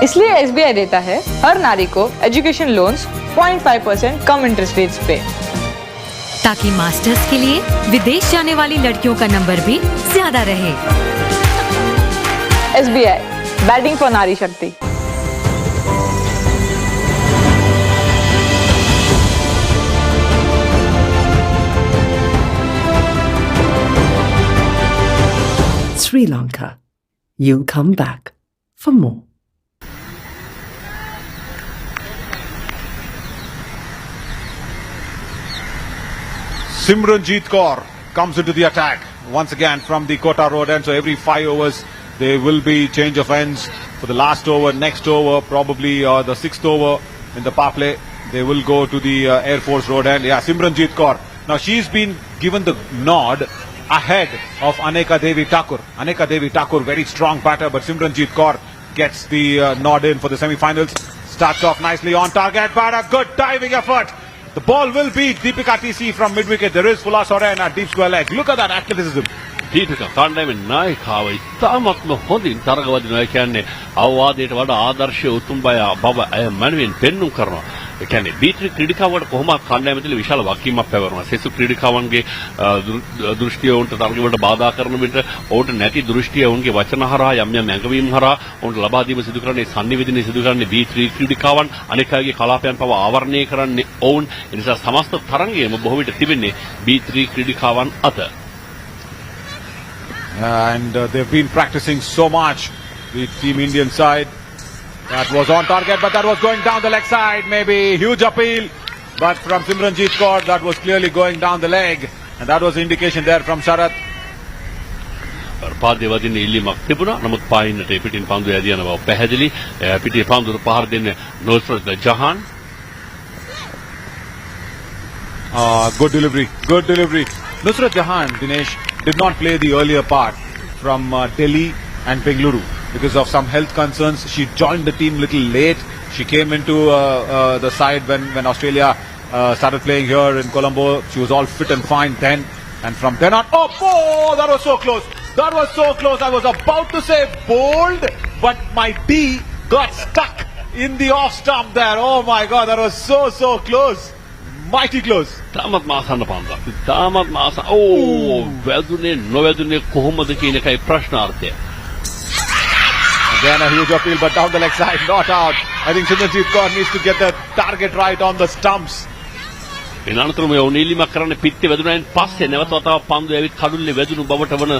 इसलिए SBI देता है हर नारी को एजुकेशन लोन्स 0.5% कम इंटरेस्ट रेट्स पे, ताकि मास्टर्स के लिए विदेश जाने वाली लड़कियों का नंबर भी ज्यादा रहे। SBI, बैटिंग फॉर नारी शक्ति। Sri Lanka. You'll come back for more. Simranjeet Kaur comes into the attack once again from the Kota Road end. So every 5 overs there will be change of ends. For the last over, next over, probably the 6th over in the power play, they will go to the Air Force Road end. Yeah, Simranjeet Kaur. Now she's been given the nod ahead of Aneka Devi Thakur. Aneka Devi Thakur, very strong batter, but Simranjeet Kaur gets the nod in for the semi-finals. Starts off nicely on target, but a good diving effort. The ball will beat Deepika TC from mid-wicket. There is Fula Soren at deep square leg. Look at that athleticism. Deepika කණ්ඩායමේ නායිකාව ඉතාමත්ම හොඳින් තරගවදිනවා. ඒ කියන්නේ අවවාදයට වඩා ආදර්ශය උතුම් බව ඇය මනමින් පෙන්නුම් කරනවා. ඒ කියන්නේ B3 ක්‍රීඩිකාවට කොහොමද කණ්ඩායම තුළ විශාල වගකීමක් පැවරෙනවා. සෙසු ක්‍රීඩිකාවන්ගේ දෘෂ්ටිය උන්ට තරගවලට බාධා කරන විට ඔවුන්ට නැති දෘෂ්ටිය උන්ගේ වචන හරහා යම් යම් ඇඟවීම් හරහා ඔවුන්ට ලබා දීම සිදු කරන්නේ සංනිවේදනය සිදු කරන්නේ B3 ක්‍රීඩිකාවන් අනෙක් අයගේ කලාපයන් පවා ආවරණය කරන්නේ ඔවුන්. ඒ නිසා සමස්ත තරගයේම බොහෝ විට තිබෙන්නේ B3 ක්‍රීඩිකාවන් අත. And they've been practicing so much, the Team Indian side. That was on target, but that was going down the leg side. Maybe huge appeal, but from Simranjeet Kaur, that was clearly going down the leg. And that was indication there from Sharat. පාදේ වදින ඉල්ලීමක් තිබුණා. නමුත් පායින්නට පිටින් පන්දු ඇදී යන බව පැහැදිලි. පිටේ පන්දුට පහර දෙන්නේ නුස්රත් ජහාන්. Good delivery, good delivery. Nusrat Jahan, Dinesh, did not play the earlier part from Delhi and Bengaluru because of some health concerns. She joined the team a little late. She came into the side when Australia started playing here in Colombo. She was all fit and fine then. And from then on, oh, that was so close. That was so close. I was about to say bold, but my D got stuck in the off stump there. Oh my God, that was so close. Mighty close. තාමත් මාසන්න පන්දා. තාමත් මාස. වැදුනේ නොවැදුනේ කොහොමද කියන එකයි ප්‍රශ්නාර්ථය. Again a huge appeal, but down the leg side, not out. I think Simranjeet Kaur needs to get the target right on the stumps. එනනතුරු මේ උනීලිමක් කරන්නේ පිටේ වැදුනයින් පස්සේ නැවත වතාවක් පන්දු ඇවිත් කඩුල්ලේ වැදුණු බවට වන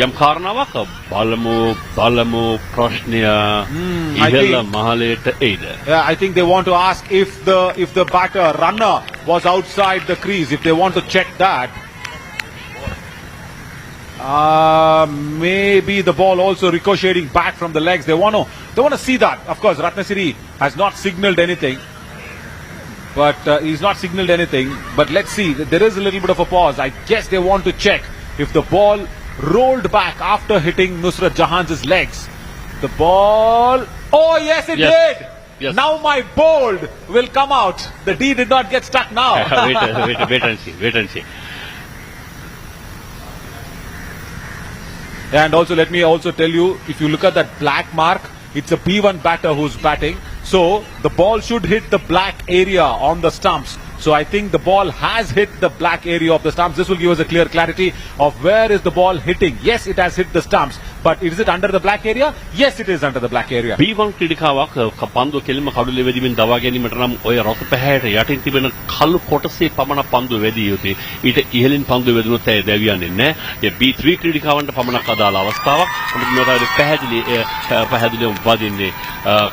යම් කාරණාවක් බලමු ප්‍රශ්නය ඉහළ මහලයට එයිද? Yeah, I think they want to ask if the batter runner was outside the crease, if they want to check that. Maybe the ball also ricocheting back from the legs. They want to see that. Of course, Ratnasiri has not signalled anything. But he's not signalled anything. But let's see. There is a little bit of a pause. I guess they want to check if the ball rolled back after hitting Nusrat Jahan's legs. The ball. Oh yes, it did. Yes. Now my bold will come out. The D did not get stuck now. wait and see. Wait and see. And also, let me also tell you, if you look at that black mark, it's a P1 batter who's batting. So the ball should hit the black area on the stumps. So I think the ball has hit the black area of the stumps. This will give us a clear clarity of where is the ball hitting. Yes, it has hit the stumps. But is it under the black area? Yes, it is under the black area. B1 ක්‍රීඩිකාවක් පන්දුව කෙලින්ම කඩුල්ලේ වැදීමෙන් දවා ගැනීමට නම් ඔය රස පැහැයට යටින් තිබෙන කළු කොටසේ පමණ පන්දුව වැදිය යුතුයි. ඊට ඉහළින් පන්දුව වැදුනොත් ඇය දැවියන්නේ නැහැ. ඒ B3 ක්‍රීඩිකාවන්ට පමණක් අදාළ අවස්ථාවක්. මොකද මේකට පැහැදිලිව වදින්නේ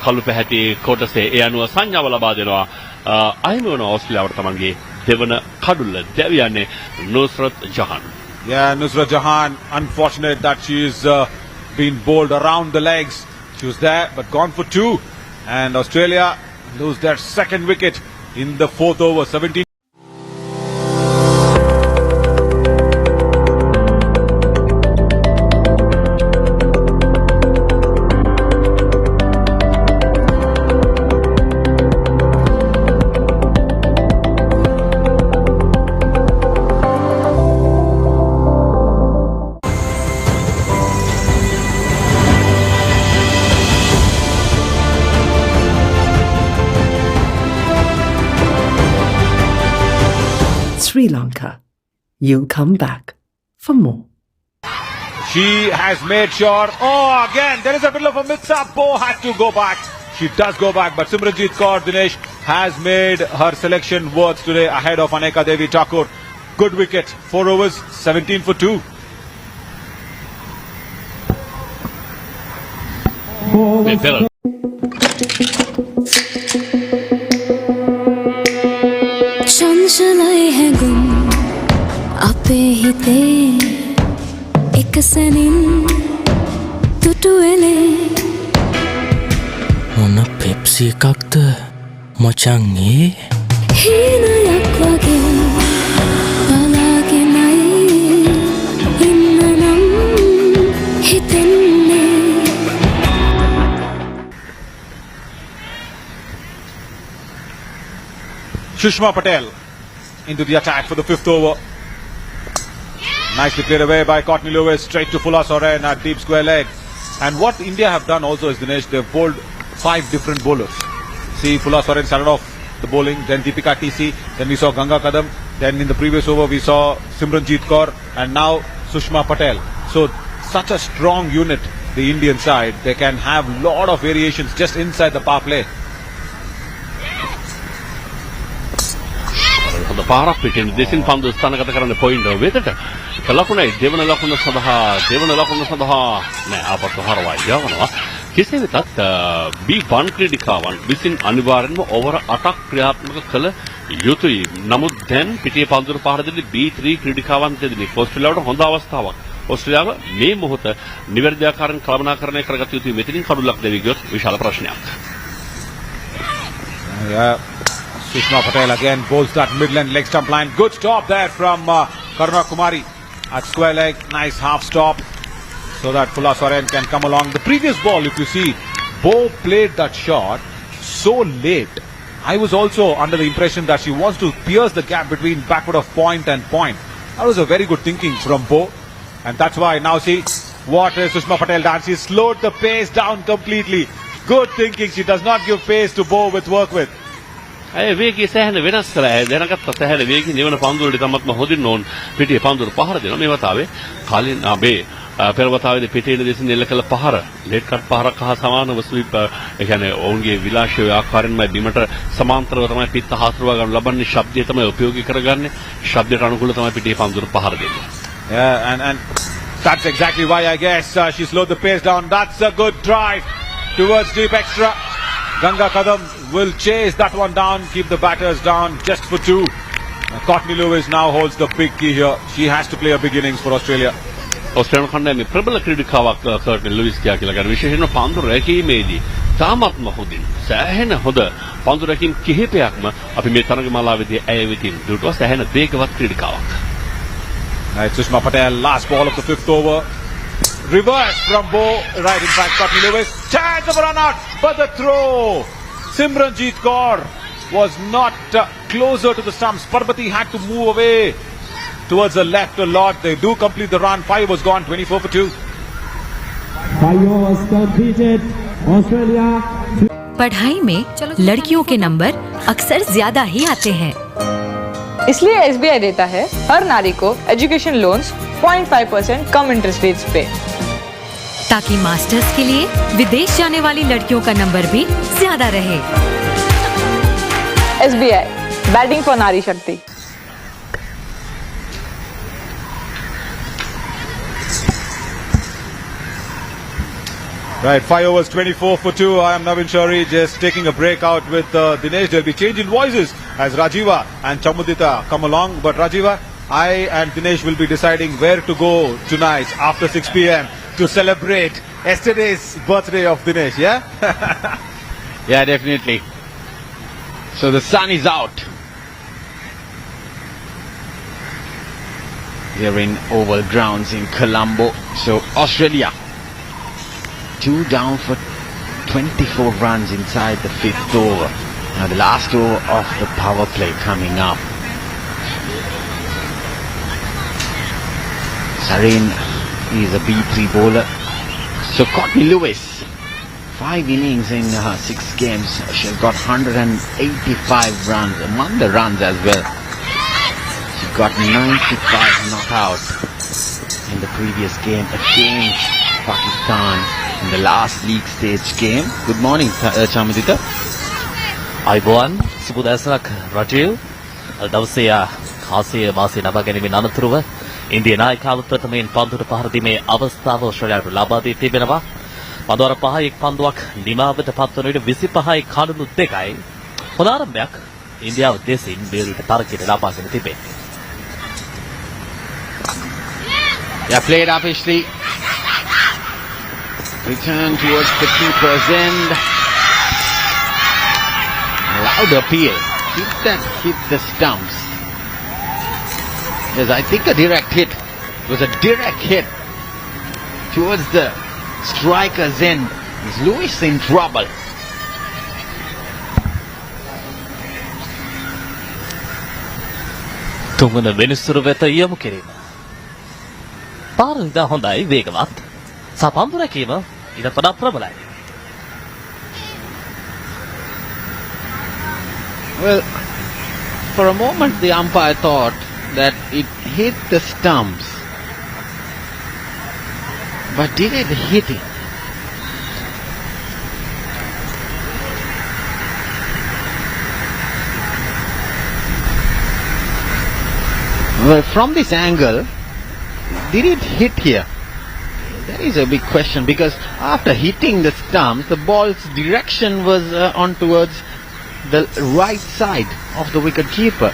කළු පැහැති කොටසේ. ඒ අනුව සංඥාව ලබා දෙනවා. අහිමි වන ඕස්ට්‍රේලියාවට තමන්ගේ දෙවන කඩුල්ල දැවියන්නේ නුස්රත් ජහන්. Yeah, Nusrat Jahan, unfortunate that she's been bowled around the legs. She was there, but gone for 2. And Australia lose their second wicket in the 4th over, 17. Sri Lanka. You'll come back for more. She has made sure. Oh, again, there is a bit of a mix-up. Bo has to go back. She does go back, but Simranjeet Kaur Dinesh has made her selection worth today ahead of Aneka Devi Thakur. Good wicket. 4 overs, 17 for 2. चंचलයි හැඟුම් අපේ හිතේ එකසනින් තුටුවෙලේ මොන Pepsi එකක්ද මචං ඒ හීනයක් වගේ බලාගෙනයි ඉන්නනම් හිතෙන්නේ Sushma Patel into the attack for the 5th over. Nicely played away by Courtney Lewis, straight to Fulla Soren at deep square leg. And what India have done also is, Dinesh, they've bowled 5 different bowlers. See, Fulla Soren started off the bowling, then Deepika TC, then we saw Ganga Kadam, then in the previous over we saw Simranjeet Kaur, and now Sushma Patel. So such a strong unit, the Indian side. They can have lot of variations just inside the power play. හොඳ පාරක් පිටින් දෙසින් පන්දු ස්ථානගත කරන්න point වෙතට ලකුණයි දෙවන ලකුණ සඳහා නෑ ආපසු හරවා යවනවා. කෙසේ වෙතත් B1 ක්‍රීඩිකාවන් විසින් අනිවාර්යෙන්ම ඕවර් 8ක් ක්‍රියාත්මක කළ යුතුයි. නමුත් දැන් පිටියේ පන්දුර පාර දෙන්නේ B3 ක්‍රීඩිකාවන් දෙදෙනෙක්. ඕස්ට්‍රේලියාවට හොඳ අවස්ථාවක්. ඕස්ට්‍රේලියාව මේ මොහොත නිවැරදි ආකාරයෙන් කළමනාකරණය කරගත යුතුයි. මෙතනින් කඩුල්ලක් දෙවි ගියොත් විශාල ප්‍රශ්නයක්. Sushma Patel again bowls that mid-length leg stump line. Good stop there from Karuna Kumari at square leg. Nice half stop so that Fulla Soren can come along. The previous ball, if you see, Bo played that shot so late. I was also under the impression that she wants to pierce the gap between backward of point and point. That was a very good thinking from Bo. And that's why now see what is Sushma Patel done. She slowed the pace down completely. Good thinking. She does not give pace to Bo with work with. ඇය වේගය සෑහෙන වෙනස් කළා. ඇය දැනගත්ත සෑහෙන වේගයෙන් නිවන පන්දුවලට තමත්ම හොදින්න ඕන පිටියේ පන්දුවල පහර දෙනවා. මේ වතාවේ කලින් මේ පෙරවතාවේදී පිටේන දෙසින් එල්ල කළ පහර ලේට් කට් පහරක් හා සමානව ස්වීප් ඒ කියන්නේ ඔවුන්ගේ විලාශයේ ආකාරයෙන්ම බිමට සමාන්තරව තමයි පිට හසුරුවා ගන්න ලබන්නේ ශබ්දය තමයි උපයෝගී කරගන්නේ ශබ්දයට අනුකූල තමයි පිටේ පන්දුර පහර දෙන්නේ. Yeah, and that's exactly why I guess she slowed the pace down. That's a good drive towards deep extra. Ganga Kadam will chase that one down, keep the batters down just for 2. Courtney Lewis now holds the big key here. She has to play a big innings for Australia. ඔස්ට්‍රේලියානු කණ්ඩායමේ ප්‍රබල ක්‍රීඩිකාවක් කර්ට්නි Lewis කියලා ගන්න විශේෂයෙන්ම පන්දු රැකීමේදී තාමත්ම හොඳින් සෑහෙන හොඳ පන්දු රැකීම් කිහිපයක්ම අපි මේ තරගමාලාවේදී ඇය වෙතින් දුටුවා සෑහෙන වේගවත් ක්‍රීඩිකාවක්. Right, Sushma Patel, last ball of the 5th over. Reverse from Bo, right in fact, Courtney Lewis. Chance of a run out, but the throw. Simranjeet Kaur was not closer to the stumps. Parbati had to move away towards the left a lot. They do complete the run. 5 was gone, 24 for 2. 5 overs completed. Australia. पढ़ाई में लड़कियों के number अक्सर ज्यादा ही आते हैं, इसलिए SBI देता है हर नारी को एजुकेशन लोन्स 0.5% कम इंटरेस्ट रेट्स पे, ताकि मास्टर्स के लिए विदेश जाने वाली लड़कियों का नंबर भी ज्यादा रहे। SBI बैटिंग फॉर नारी शक्ति। Right, 5 overs, 24 for 2. I am Navin Shari, just taking a break out with Dinesh. There'll be change in voices as Rajiva and Chamudita come along. But Rajiva, I and Dinesh will be deciding where to go tonight after 6 p.m. to celebrate yesterday's birthday of Dinesh, yeah? Yeah, definitely. So the sun is out. We're in oval grounds in Colombo. So Australia 2 down for 24 runs inside the 5th over. Now the last over of the power play coming up. Sarin is a B3 bowler. So Courtney Lewis, 5 innings in 6 games. She's got 185 runs, among the runs as well. She got 95 knockout in the previous game against Pakistan in the last league stage game. Good morning, Chamudita. අයිබෝන් සුබ දැසක් රජීව් දවසේ කාසිය මාසේ නබා ගැනීමේ අනතුරුව India නායකව ප්‍රථමයෙන් පන්දුට පහර දීමේ අවස්ථාව ඔස්ට්‍රේලියාවට ලබා දී තිබෙනවා. පන්දුවර 5යි පන්දුවක් නිමාවට පත්වන විට 25යි කඩලු 2යි. හොඳ ආරම්භයක් ඉන්දියාව දෙසින් බේරුවට තරකයට ලබාගෙන තිබෙනවා. Yeah, played up Ashley. Return towards the keeper's end. Loud appeal. Hit the stumps. Yes, I think a direct hit. It was a direct hit towards the striker's end. Is Lewis in trouble? තුන්වන වෙනස්තර වෙත යමු කිරීම. පාරිදා හොඳයි වේගවත්. සපන්දු රැකීම ඊට වඩා ප්‍රබලයි. Well, for a moment the umpire thought that it hit the stumps. But did it hit it? Well, from this angle, did it hit here? That is a big question, because after hitting the stumps, the ball's direction was on towards the right side of the wicket keeper.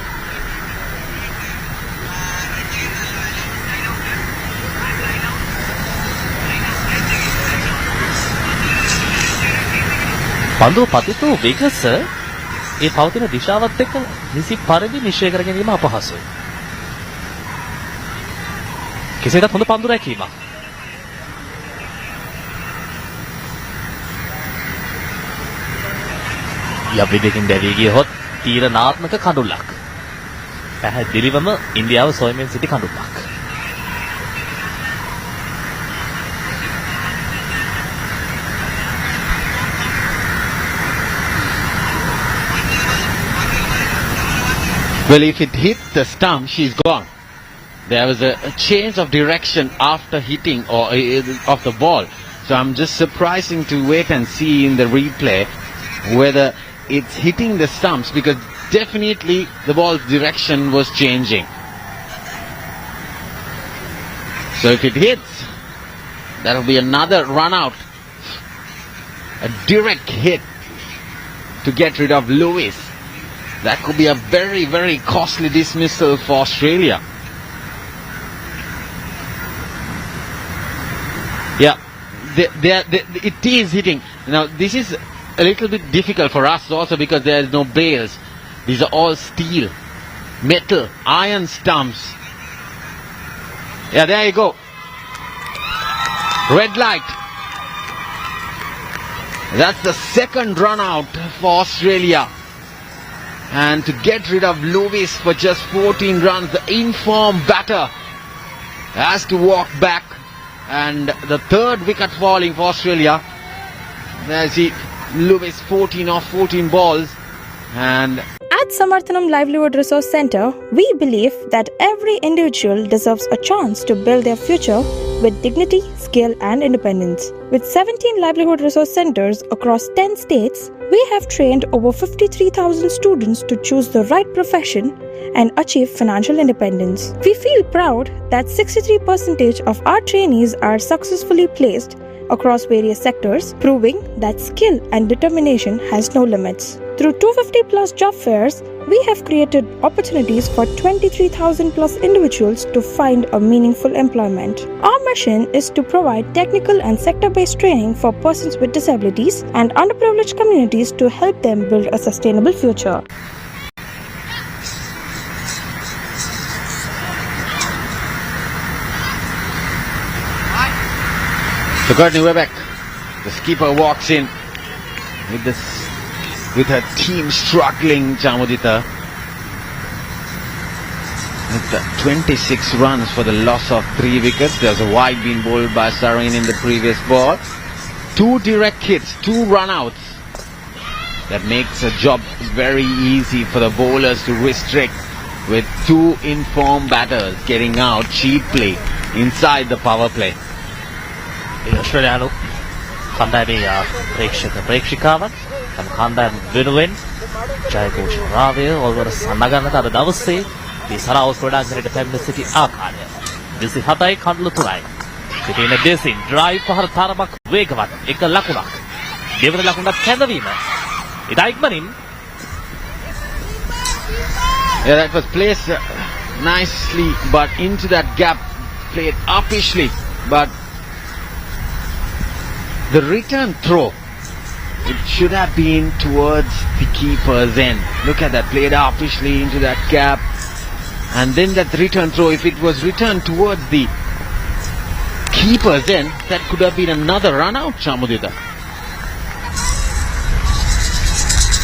පන්දුව පතිතෝ වෙගස ඒ පවතින දිශාවත් එක්ක නිසි පරිදි නිශ්චය කර ගැනීම අපහසුයි. කෙසේදත් හොඳ පන්දු රැකීමක්. යවිදකින් දැවී ගියහොත් තීරණාත්මක කඩුල්ලක්. පැහැදිලිවම ඉන්දියාව සොයමින් සිටි කඩුල්ලක්. Well, if it hit the stump, she's gone. there was a change of direction after hitting or of the ball. So I'm just surprising to wait and see in the replay whether it's hitting the stumps, because definitely the ball's direction was changing. So if it hits, that'll be another run out. A direct hit to get rid of Lewis. That could be a very, very costly dismissal for Australia. Yeah, it is hitting. Now this is a little bit difficult for us also because there is no bails. These are all steel, metal, iron stumps. Yeah, there you go. Red light. That's the second run out for Australia. And to get rid of Lewis for just 14 runs, the informed batter has to walk back. And the third wicket falling for Australia. There you see Lewis 14 off 14 balls. And at Samarthanam Livelihood Resource Centre, we believe that every individual deserves a chance to build their future with dignity, skill and independence. With 17 livelihood resource centres across 10 states, we have trained over 53,000 students to choose the right profession and achieve financial independence. We feel proud that 63% of our trainees are successfully placed across various sectors, proving that skill and determination has no limits. Through 250 plus job fairs, we have created opportunities for 23,000 plus individuals to find a meaningful employment. Our mission is to provide technical and sector-based training for persons with disabilities and underprivileged communities to help them build a sustainable future. So Courtney Webeck, the skipper, walks in with her team struggling, Chamudita. With 26 runs for the loss of 3 wickets. There's a wide being bowled by Sarin in the previous ball. 2 direct hits, 2 run-outs. That makes a job very easy for the bowlers to restrict, with 2 informed batters getting out cheaply inside the power play. Australia කණ්ඩායමේ ප්‍රේක්ෂකාවන් තම කණ්ඩායම වෙනුවෙන් ජයഘോഷ රාවය ඔල්වර සන්නගන්නට අද දවසේ මේ සරාව ක්‍රීඩාංගණයට පැමිණ සිටි ආකාරය 27යි කඩලු 3යි. සිටින දෙසින් ඩ්‍රයිව් පහර තරමක් වේගවත් එක ලකුණක්. දෙවන ලකුණක් කැඳවීම. ඉතා ඉක්මනින්. Yeah, that was placed nicely, but into that gap, played uppishly, but the return throw, it should have been towards the keeper's end. Look at that, played uppishly into that gap. And then that return throw, if it was returned towards the keeper's end, that could have been another run out, Chamudita.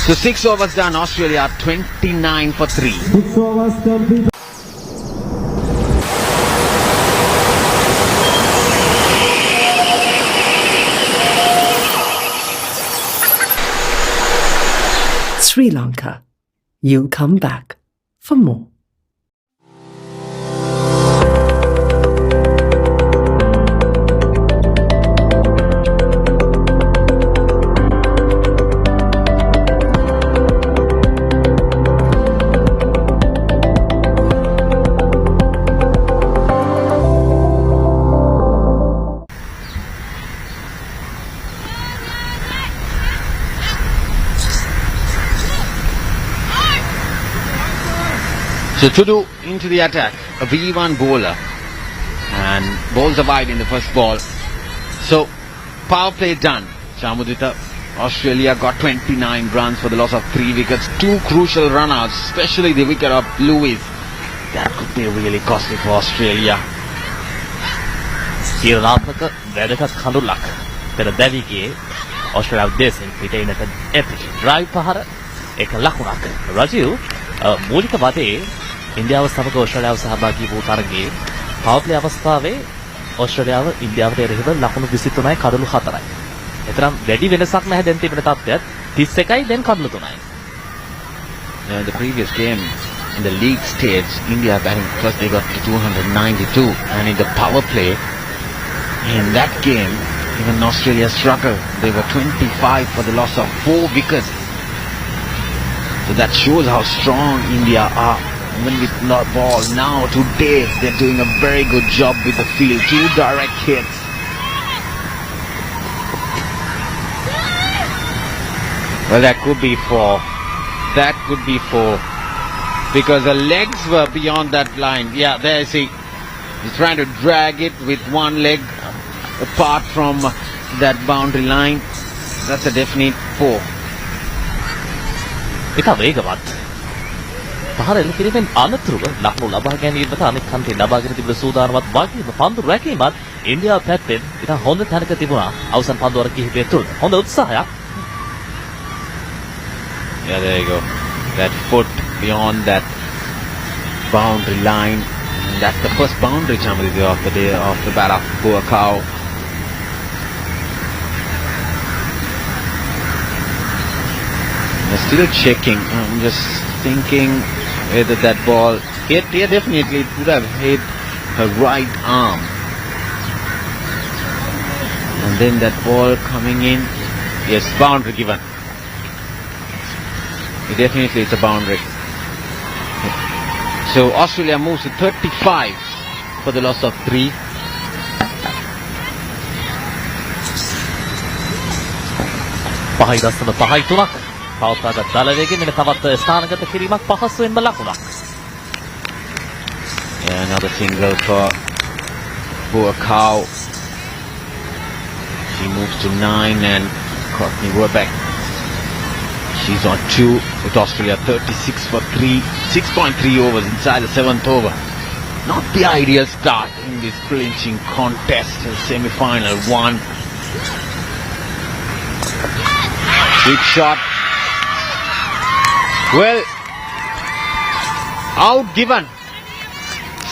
So 6 overs done, Australia 29 for 3. 6 overs complete. Sri Lanka. You'll come back for more. So Tudu into the attack, a V1 bowler, and bowls are wide in the first ball. So power play done. Chamudita, Australia got 29 runs for the loss of 3 wickets. 2 crucial run-outs, especially the wicket of Lewis. That could be really costly for Australia. තීරණාත්මක වැදගත් කඳුලක් පෙර දැවිගේ ඔස්ට්‍රේලියාව දෙසින් පිටිනට epic drive පහර එක ලකුණක්. රජීව් මූලික වතේ ඉන්දියාව සමග ඔස්ට්‍රේලියාව සහභාගී වූ තරගයේ පවර් ප්ලේ අවස්ථාවේ ඔස්ට්‍රේලියාව ඉන්දියාවට එරෙහිව ලකුණු 23යි කඩලු 4යි. එතරම් වැඩි වෙනසක් නැහැ දැන් තිබෙන තත්ත්වයක් 31යි දැන් කඩලු 3යි. In the previous game, in the league stage, India batting first, they got to 292, and in the power play, in that game, even Australia struggled. They were 25 for the loss of 4 wickets. So that shows how strong India are. Even with no ball now, today, they're doing a very good job with the field. 2 direct hits. Well, that could be 4. That could be 4. Because the legs were beyond that line. Yeah, there you see. He's trying to drag it with one leg apart from that boundary line. That's a definite 4. ඉතා වේගවත්. පහර එල්ල කිරීමෙන් අනතුරුව ලකුණු ලබා ගැනීමට අනෙක් කන්ටේ ලබාගෙන තිබුණු සූදානමත් වගේම පන්දු රැකීමත් ඉන්දියාව පැත්තෙන් ඉතා හොඳ තැනක තිබුණා. අවසන් පන්දු වර කිහිපය තුළ හොඳ උත්සාහයක්. Yeah, there you go. That foot beyond that boundary line. And that's the first boundary Chamaridi of the day of the bat of Poor Cow. They're still checking. I'm just thinking whether that ball hit. Yeah, definitely it would have hit her right arm. And then that ball coming in. Yes, boundary given. Definitely it's a boundary. So Australia moves to 35 for the loss of 3. පහයි දස්සන පහයි 3ක් පවත්වාගත් දලවේගෙන් මෙන්න තවත් ස්ථානගත කිරීමක් පහසුවෙන්ම ලකුණක්. Yeah, another single for Poor Cow. She moves to 9 and Courtney Warbeck. She's on 2 with Australia 36 for 3. 6.3 overs inside the 7th over. Not the ideal start in this clinching contest. Semi-final 1. Big shot. Well, out given.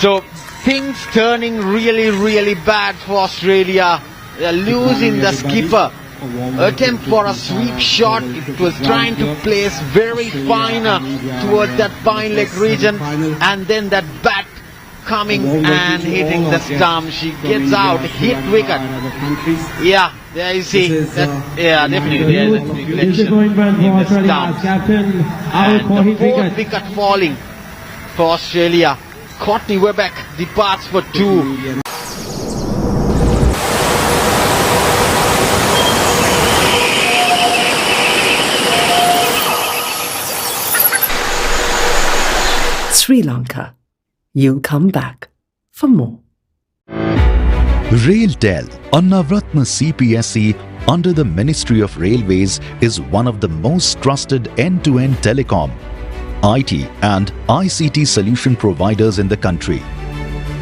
So things turning really, really bad for Australia. They're losing the skipper. Attempt for a sweep shot. It was trying to place very fine towards that fine leg region, and then that bat coming and hitting the stump. She gets out, hit wicket. Yeah, there you see. That, yeah, definitely there is a deflection in the stump. And the 4th wicket falling for Australia. Courtney Warbeck departs for 2. Sri Lanka. You'll come back for more. RailTel, a Navratna CPSE under the Ministry of Railways, is one of the most trusted end-to-end telecom, IT and ICT solution providers in the country.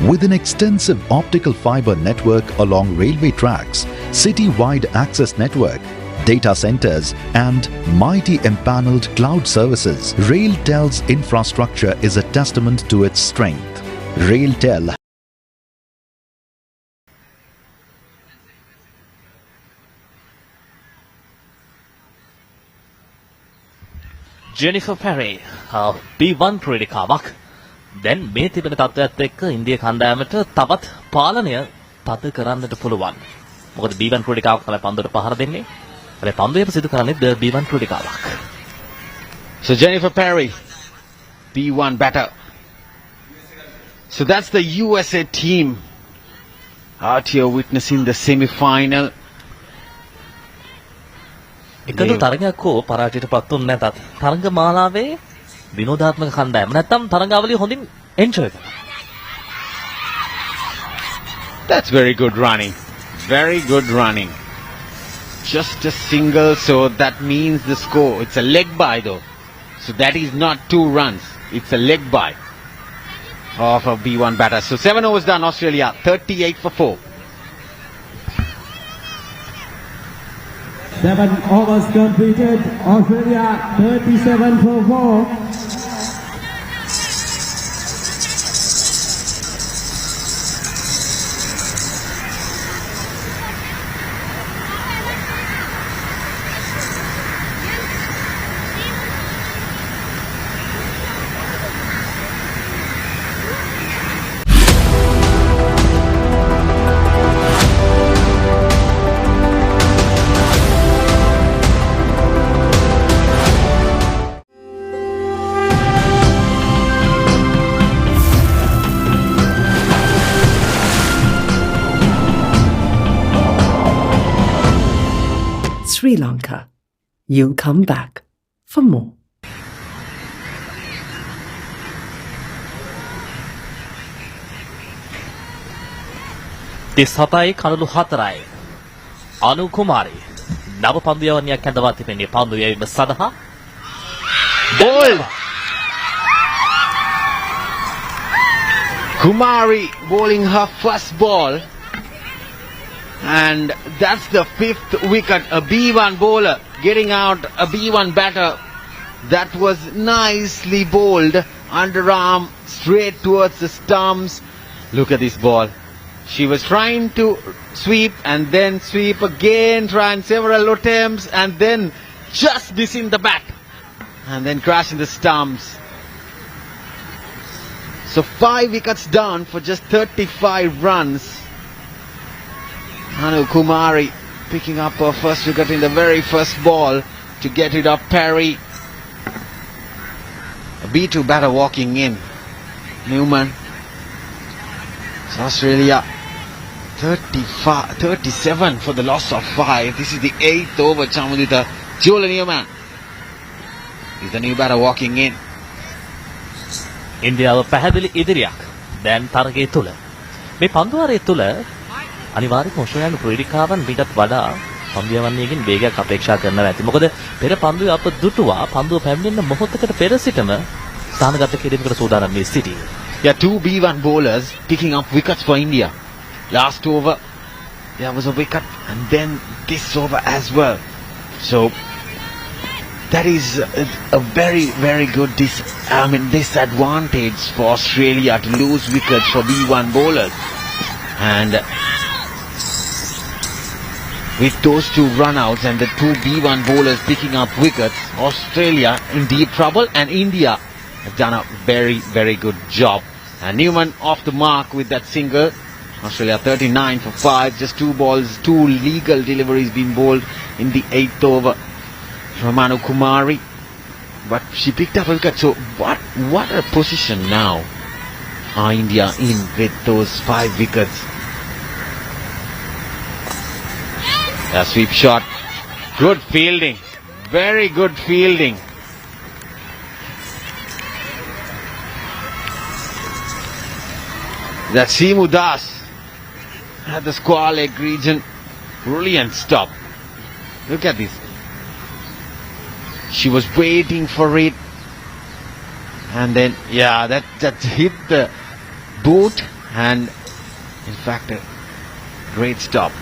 With an extensive optical fiber network along railway tracks, city-wide access network, data centers and mighty empaneled cloud services, RailTel's infrastructure is a testament to its strength. RailTel Jennifer Perry B1 ක්‍රීඩිකාවක්. දැන් මේ තිබෙන තත්ත්වයත් එක්ක ඉන්දිය කණ්ඩායමට තවත් පාලනය තද කරන්නට පුළුවන්. මොකද B1 ක්‍රීඩිකාවක් තමයි පන්දුවට පහර දෙන්නේ. So Jennifer Perry, B1 batter. So that's the USA team out here witnessing the semi-final. එකදු තරගයක් හෝ පරාජයට පත් වුනේ නැතත් තරග මාලාවේ විනෝදාත්මක කණ්ඩායම නැත්තම් තරගාවලිය හොඳින් එන්ජොයි කරනවා. That's very good running. Very good running. Just a single, so that means the score. It's a leg bye though. So that is not 2 runs. It's a leg bye of a B1 batter. So 7 overs done, Australia 38 for 4. 7 overs completed, Australia 37 for 4. Sri Lanka. You'll come back for more. Tishatai Kanulu Hatarai Anu Kumari Nava Pandiavania Kandavati Penny Panduya Masadaha Ball! Kumari bowling her first ball, and that's the 5th wicket. A B1 bowler getting out a B1 batter. That was nicely bowled, underarm straight towards the stumps. Look at this ball. She was trying to sweep and then sweep again, trying several attempts, and then just missing the bat and then crashing the stumps. So 5 wickets down for just 35 runs. Anu Kumari picking up her first wicket in the very first ball to get it up parry. A B2 batter walking in. Newman. So Australia 37 for the loss of 5. This is the 8th over. Chamudita Joel Newman is the new batter walking in. ඉන්දියාව පැහැදිලි ඉදිරියක් දැන් තරගයේ තුල මේ පන්දුවාරයේ තුල අනිවාර්යයෙන්ම ඔස්ට්‍රේලියානු ක්‍රීඩිකාවන් ඊටත් වඩා පන්දුවන්නේකින් වේගයක් අපේක්ෂා කරනවා ඇති. මොකද පෙර පන්දුවේ අප දුටුවා පන්දුව පැමිණෙන මොහොතකට පෙර සිටම ස්ථානගත කිරීමකට සූදානම් වී සිටී. Yeah, 2 B1 bowlers picking up wickets for India. Last over there was a wicket, and then this over as well. So that is a very, very good disadvantage for Australia to lose wickets for B1 bowlers. And with those 2 run-outs and the 2 B1 bowlers picking up wickets, Australia in deep trouble, and India have done a very, very good job. And Newman off the mark with that single. Australia 39 for 5, just 2 balls, 2 legal deliveries being bowled in the 8th over from Anu Kumari, but she picked up a wicket. So what a position now are India in with those 5 wickets. A sweep shot, good fielding, very good fielding. That Seamu Das at the square leg region, brilliant stop. Look at this. She was waiting for it, and then that hit the boot, and in fact a great stop.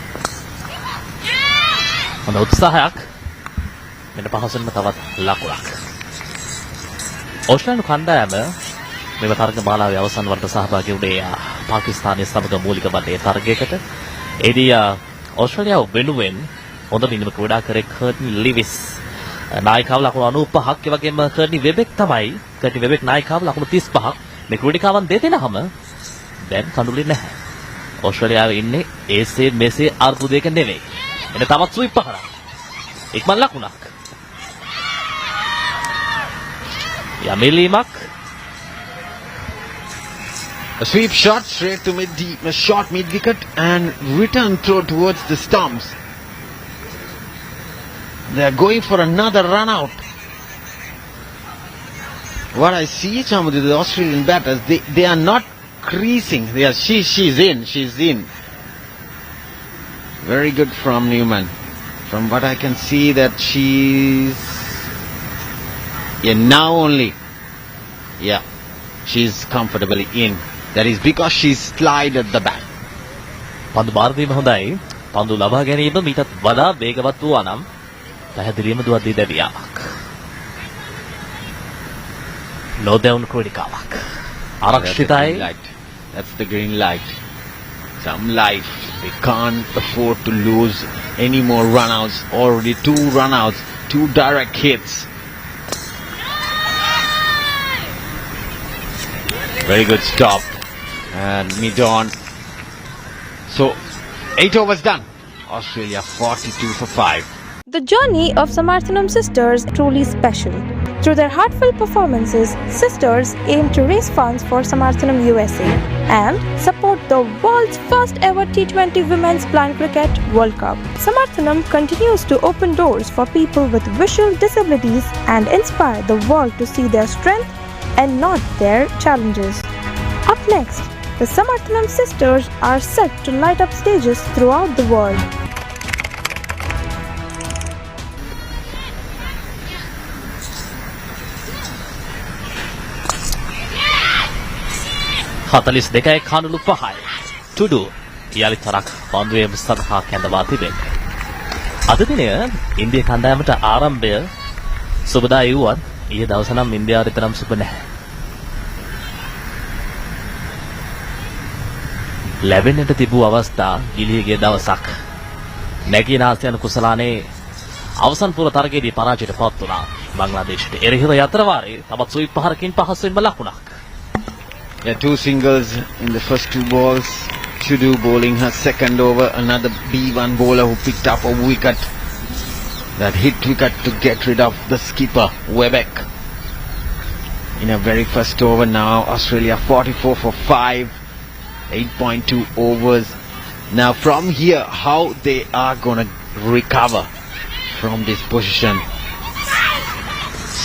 හොඳ උත්සාහයක් මෙන්න පහසුවෙන්ම තවත් ලකුණක්. ඕස්ට්‍රේලියානු කණ්ඩායම මෙම තරග මාලාවේ අවසන් වරට සහභාගී වුණේ පාකිස්තානයේ සමග මූලික වටේ තරගයකට. එදී ඕස්ට්‍රේලියාව වෙනුවෙන් හොඳ මිනිම ක්‍රීඩාකරෙක් කර්ටනි ලිවිස් නායිකාව ලකුණු 95ක් ඒ වගේම කර්ටනි වෙබෙක් තමයි. කර්ටනි වෙබෙක් නායිකාව ලකුණු 35ක්. මේ ක්‍රීඩිකාවන් දෙදෙනාම දැන් කඳුලේ නැහැ. ඕස්ට්‍රේලියාව ඉන්නේ ඒසේ මෙසේ අර්බුදයක නෙවෙයි. එන තවත් ස්වීප් පහරක්. ඉක්මන් ලකුණක්. යමිලීමක්. A sweep shot straight to short mid wicket and return throw towards the stumps. They are going for another run out. What I see, Chamudi, the Australian batters, they are not creasing. She's in. Very good from Newman. From what I can see, that she's now only. Yeah, she's comfortably in. That is because she's slided the bat. පන්දු මාර්ගයේම හොඳයි. පන්දු ලබා ගැනීම මීටත් වඩා වේගවත් වූවා නම් පැහැදිලිවම දුවද්දී දැවියාවක්. නොදැවුණු ක්‍රීඩිකාවක්. ආරක්ෂිතයි. That's the green light. Some life. They can't afford to lose any more run-outs. Already 2 run-outs, 2 direct hits. Very good stop. And mid-on. So 8 overs done. Australia 42 for 5. The journey of Samarthanam sisters is truly special. Through their heartfelt performances, sisters aim to raise funds for Samarthanam USA and support the world's first ever T20 Women's Blind Cricket World Cup. Samarthanam continues to open doors for people with visual disabilities and inspire the world to see their strength and not their challenges. Up next, the Samarthanam sisters are set to light up stages throughout the world. Hatalis dekai khanulu pahai. Tudu yali tarak පන්දුවේ සඳහා කැඳවා තිබෙන්නේ. අද දිනය ඉන්දිය කණ්ඩායමට ආරම්භය සුබදායි වුවත් ඊයේ දවස නම් ඉන්දියාවට තරම් සුබ නැහැ. ලැබෙන්නට තිබූ අවස්ථා ගිලිහි ගිය දවසක්. නැගී නාස්තියන කුසලානේ අවසන් පුර තරගයේදී පරාජයට පත් වුණා. බංග්ලාදේශයට එරෙහිව යතර වාරේ තවත් සුයි පහරකින් පහසුවෙන්ම ලකුණක්. Yeah, 2 singles in the first 2 balls. Tudu bowling her second over. Another B1 bowler who picked up a wicket. That hit wicket to get rid of the skipper, Webeck. In her very first over now, Australia 44 for 5. 8.2 overs. Now from here, how they are going to recover from this position.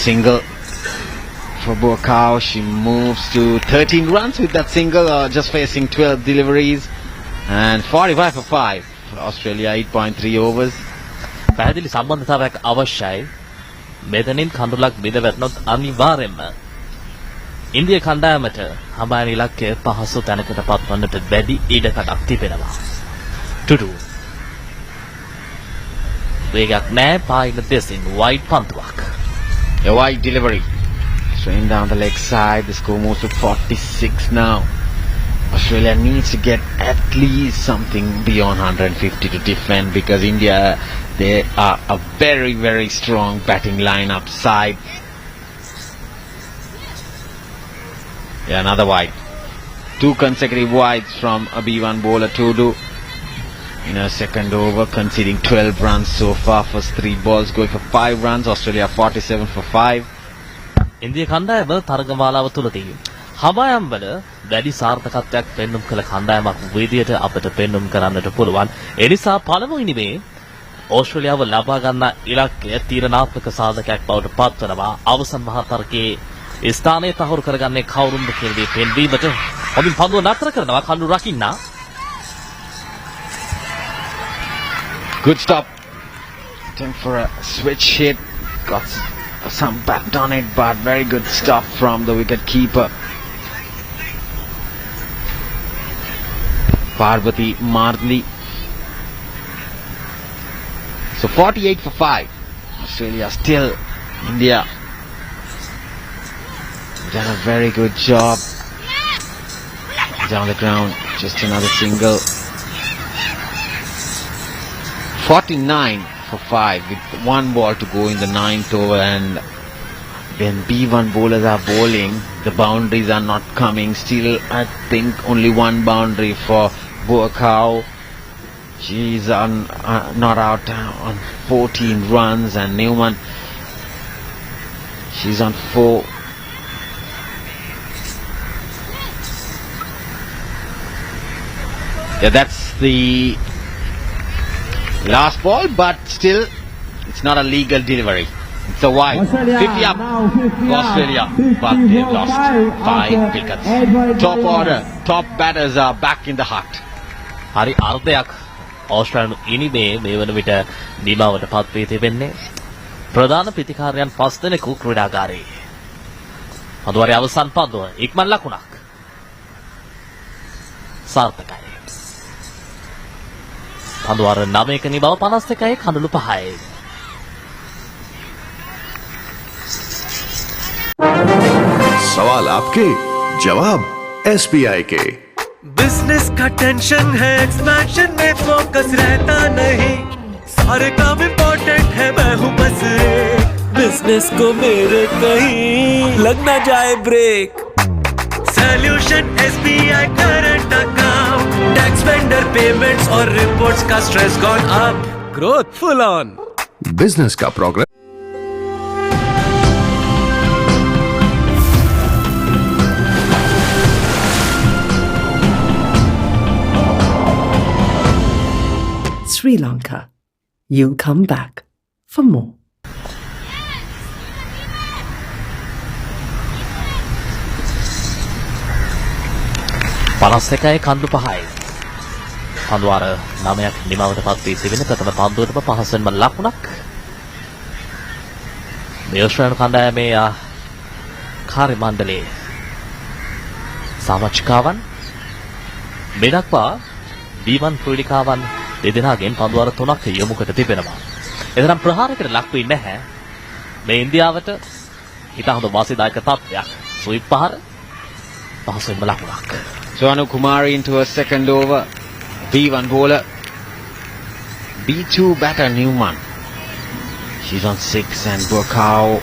Single for Buakau, she moves to 13 runs with that single, just facing 12 deliveries, and 45 for 5 for Australia, 8.3 overs. පැහැදිලි සම්බන්ධතාවයක් අවශ්‍යයි. මෙතනින් කඳුලක් බිඳ වැටුනොත් අනිවාර්යයෙන්ම ඉන්දිය කණ්ඩායමට හඹායන ඉලක්කය පහසු තැනකට පත්වන්නට වැඩි ඉඩකඩක් තිබෙනවා. ටුඩු වේගයක් නැහැ, පායින දෙසින් wide පන්තුවක්. A wide delivery. Straight down the leg side. The score moves to 46 now. Australia needs to get at least something beyond 150 to defend, because India, they are a very, very strong batting lineup side. Yeah, another wide. 2 consecutive wides from a B1 bowler, Tudu. In her second over, conceding 12 runs so far. First 3 balls going for 5 runs. Australia 47 for 5. ඉන්දිය කණ්ඩායම තරගමාලාව තුලදී හබායම් වල වැඩි සාර්ථකත්වයක් පෙන්눔 කළ කණ්ඩායමක් විදියට අපිට පෙන්눔 කරන්නට පුළුවන්. ඒ නිසා පළමු ඉනිමේ ඕස්ට්‍රේලියාව ලබා ගන්න ඉලක්කය තීරණාත්මක සාධකයක් බවට පත්වනවා. අවසන් මහා තරගයේ ස්ථානය තහවුරු කරගන්නේ කවුරුන්ද කියන දේ පෙන්වීමට හොඳින් පන්දුව නතර කරනවා කඳු රකින්න. Good stop. Attempt for a switch hit. Got some bat on it, but very good stop from the wicket keeper. Parvati Mardli. So 48 for 5. Australia still. India done a very good job. Down the ground, just another single. 49 for 5 with 1 ball to go in the 9th over, and when B1 bowlers are bowling, the boundaries are not coming. Still, I think only 1 boundary for Buakau. She's not out on 14 runs, and Newman, she's on 4. Yeah, that's the last ball, but still, it's not a legal delivery. It's a wide. 50 up for Australia, but they've lost 5 wickets. Top order, top batters are back in the hut. හරි අර්ධයක් ඕස්ට්‍රේලියානු ඉනිමේ මේ වන විට නිමාවට පත් වී තිබෙන්නේ. ප්‍රධාන ප්‍රතිකාරයන් 5 දෙනෙකු ක්‍රීඩාගාරයේ. පන්දුවරේ අවසන් පන්දුව ඉක්මන් ලකුණක්. සාර්ථකයි. පන්දුවර 9ක නිබව 51යි කඳුළු 5යි. सवाल आपके, जवाब SBI के। बिजनेस का टेंशन है, एक्सपेंशन में फोकस रहता नहीं, सारे काम इम्पोर्टेंट है, मैं हूँ बस बिजनेस को मेरे कहीं लग ना जाए break. Solution SBI current account, tax vendor payments और रिपोर्ट्स का stress gone up, growth full on. Business का progress Sri Lanka. You'll come back for more. පනස්සකයි කන්දු පහයි. පන්දුවාර 9ක් නිමවට පත් වී තිබෙන ප්‍රථම පන්දුවටම පහසෙන්ම ලකුණක්. මේ ඔස්ට්‍රේලියානු කණ්ඩායමේ කාර්ය මණ්ඩලයේ සාමච්චිකාවන් මෙදක්වා D1 ක්‍රීඩිකාවන් දෙදෙනාගෙන් පන්දුවාර 3ක් යොමුකට තිබෙනවා. එතරම් ප්‍රහාරයකට ලක් වෙන්නේ නැහැ. මේ ඉන්දියාවට හිතා හොඳ වාසිදායක තත්ත්වයක්. ස්විප් පහර පහසෙන්ම ලකුණක්. So Anu Kumari into a second over. B1 bowler. B2 batter Newman. She's on 6 and Burkau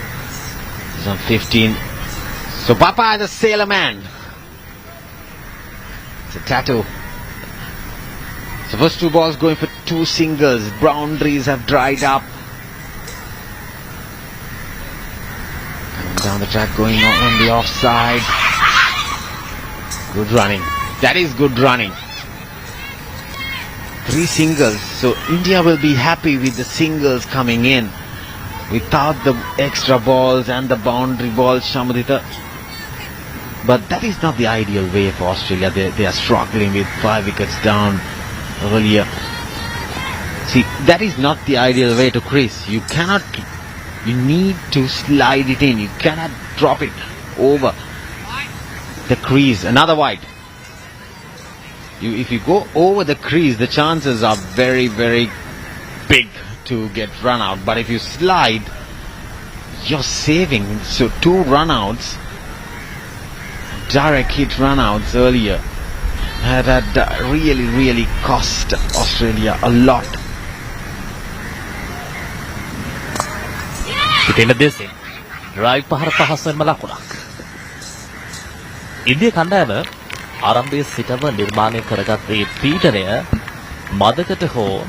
is on 15. So Papa the sailor man. It's a tattoo. So first 2 balls going for 2 singles. Boundaries have dried up. Coming down the track, going on the offside. Good running. That is good running. 3 singles. So India will be happy with the singles coming in. Without the extra balls and the boundary balls, Shamadita. But that is not the ideal way for Australia. They are struggling with 5 wickets down earlier. See, that is not the ideal way to crease. You cannot, you need to slide it in. You cannot drop it over the crease. Another wide. If you go over the crease, the chances are very, very big to get run out. But if you slide, you're saving. So 2 run outs, direct hit run outs earlier, had really, really cost Australia a lot. පිටින දෙසින් drive පහර පහසෙන්ම ලකුණක්. India කණ්ඩායම ආරම්භයේ සිටම නිර්මාණය කරගත් මේ පීඩනය මදකට හෝ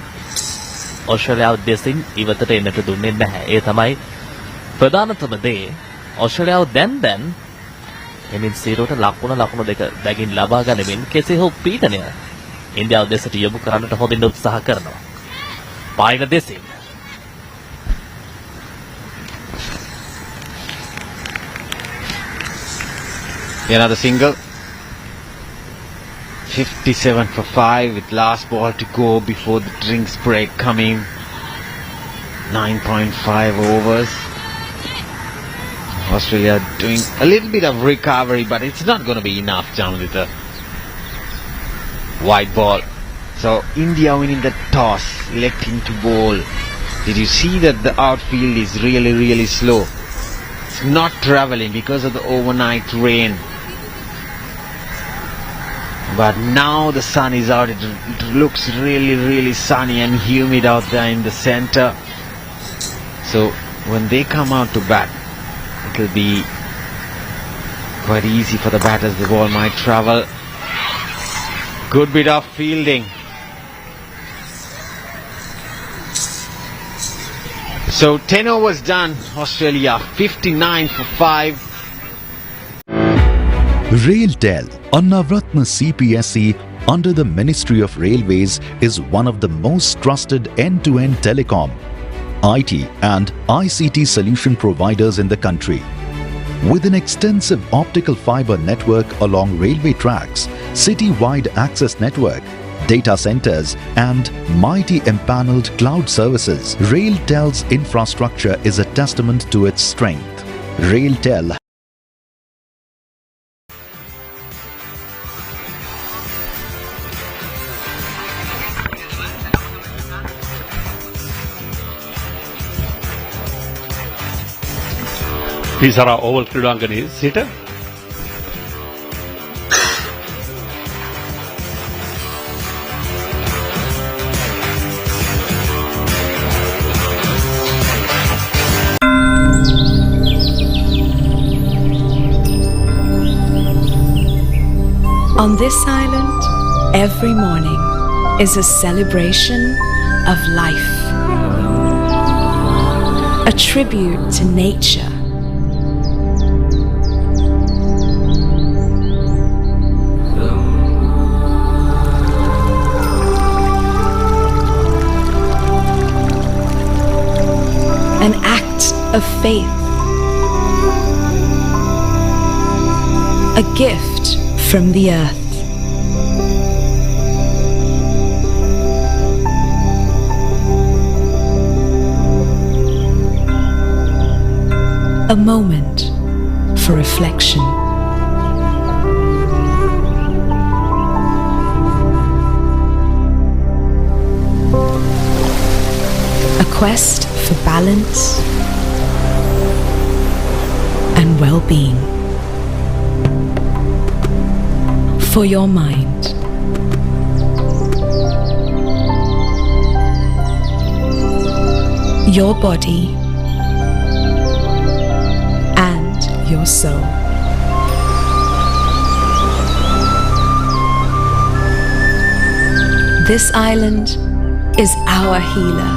ඔස්ට්‍රේලියාව දෙසින් ඉවතට එන්නට දුන්නේ නැහැ. ඒ තමයි ප්‍රධානතම දේ. ඔස්ට්‍රේලියාව දැන් එමින් 0ට ලකුණු දෙක බැගින් ලබා ගනිමින් කෙසේ හෝ පීඩනය ඉන්දියාව දෙසට යොමු කරන්නට හොඳින් උත්සාහ කරනවා. පායින දෙසින් another single. 57 for 5 with last ball to go before the drinks break coming. 9.5 overs. Australia doing a little bit of recovery, but it's not going to be enough, Jamlita. White ball. So India winning the toss, electing to bowl. Did you see that the outfield is really, really slow? It's not travelling because of the overnight rain. But now the sun is out. It looks really, really sunny and humid out there in the center. So when they come out to bat, it will be quite easy for the batters. The ball might travel. Good bit of fielding. So 10 overs done. Australia 59 for 5. RailTel, a Navratna CPSE under the Ministry of Railways, is one of the most trusted end-to-end telecom, IT and ICT solution providers in the country. With an extensive optical fiber network along railway tracks, city-wide access network, data centers and mighty empaneled cloud services, RailTel's infrastructure is a testament to its strength. RailTel පිසාරා oval ක්‍රීඩාංගණයේ සිට On this island, every morning is a celebration of life, a tribute to nature. of faith, a gift from the earth. A moment for reflection. A quest for balance and well-being. For your mind. Your body and your soul. This island is our healer,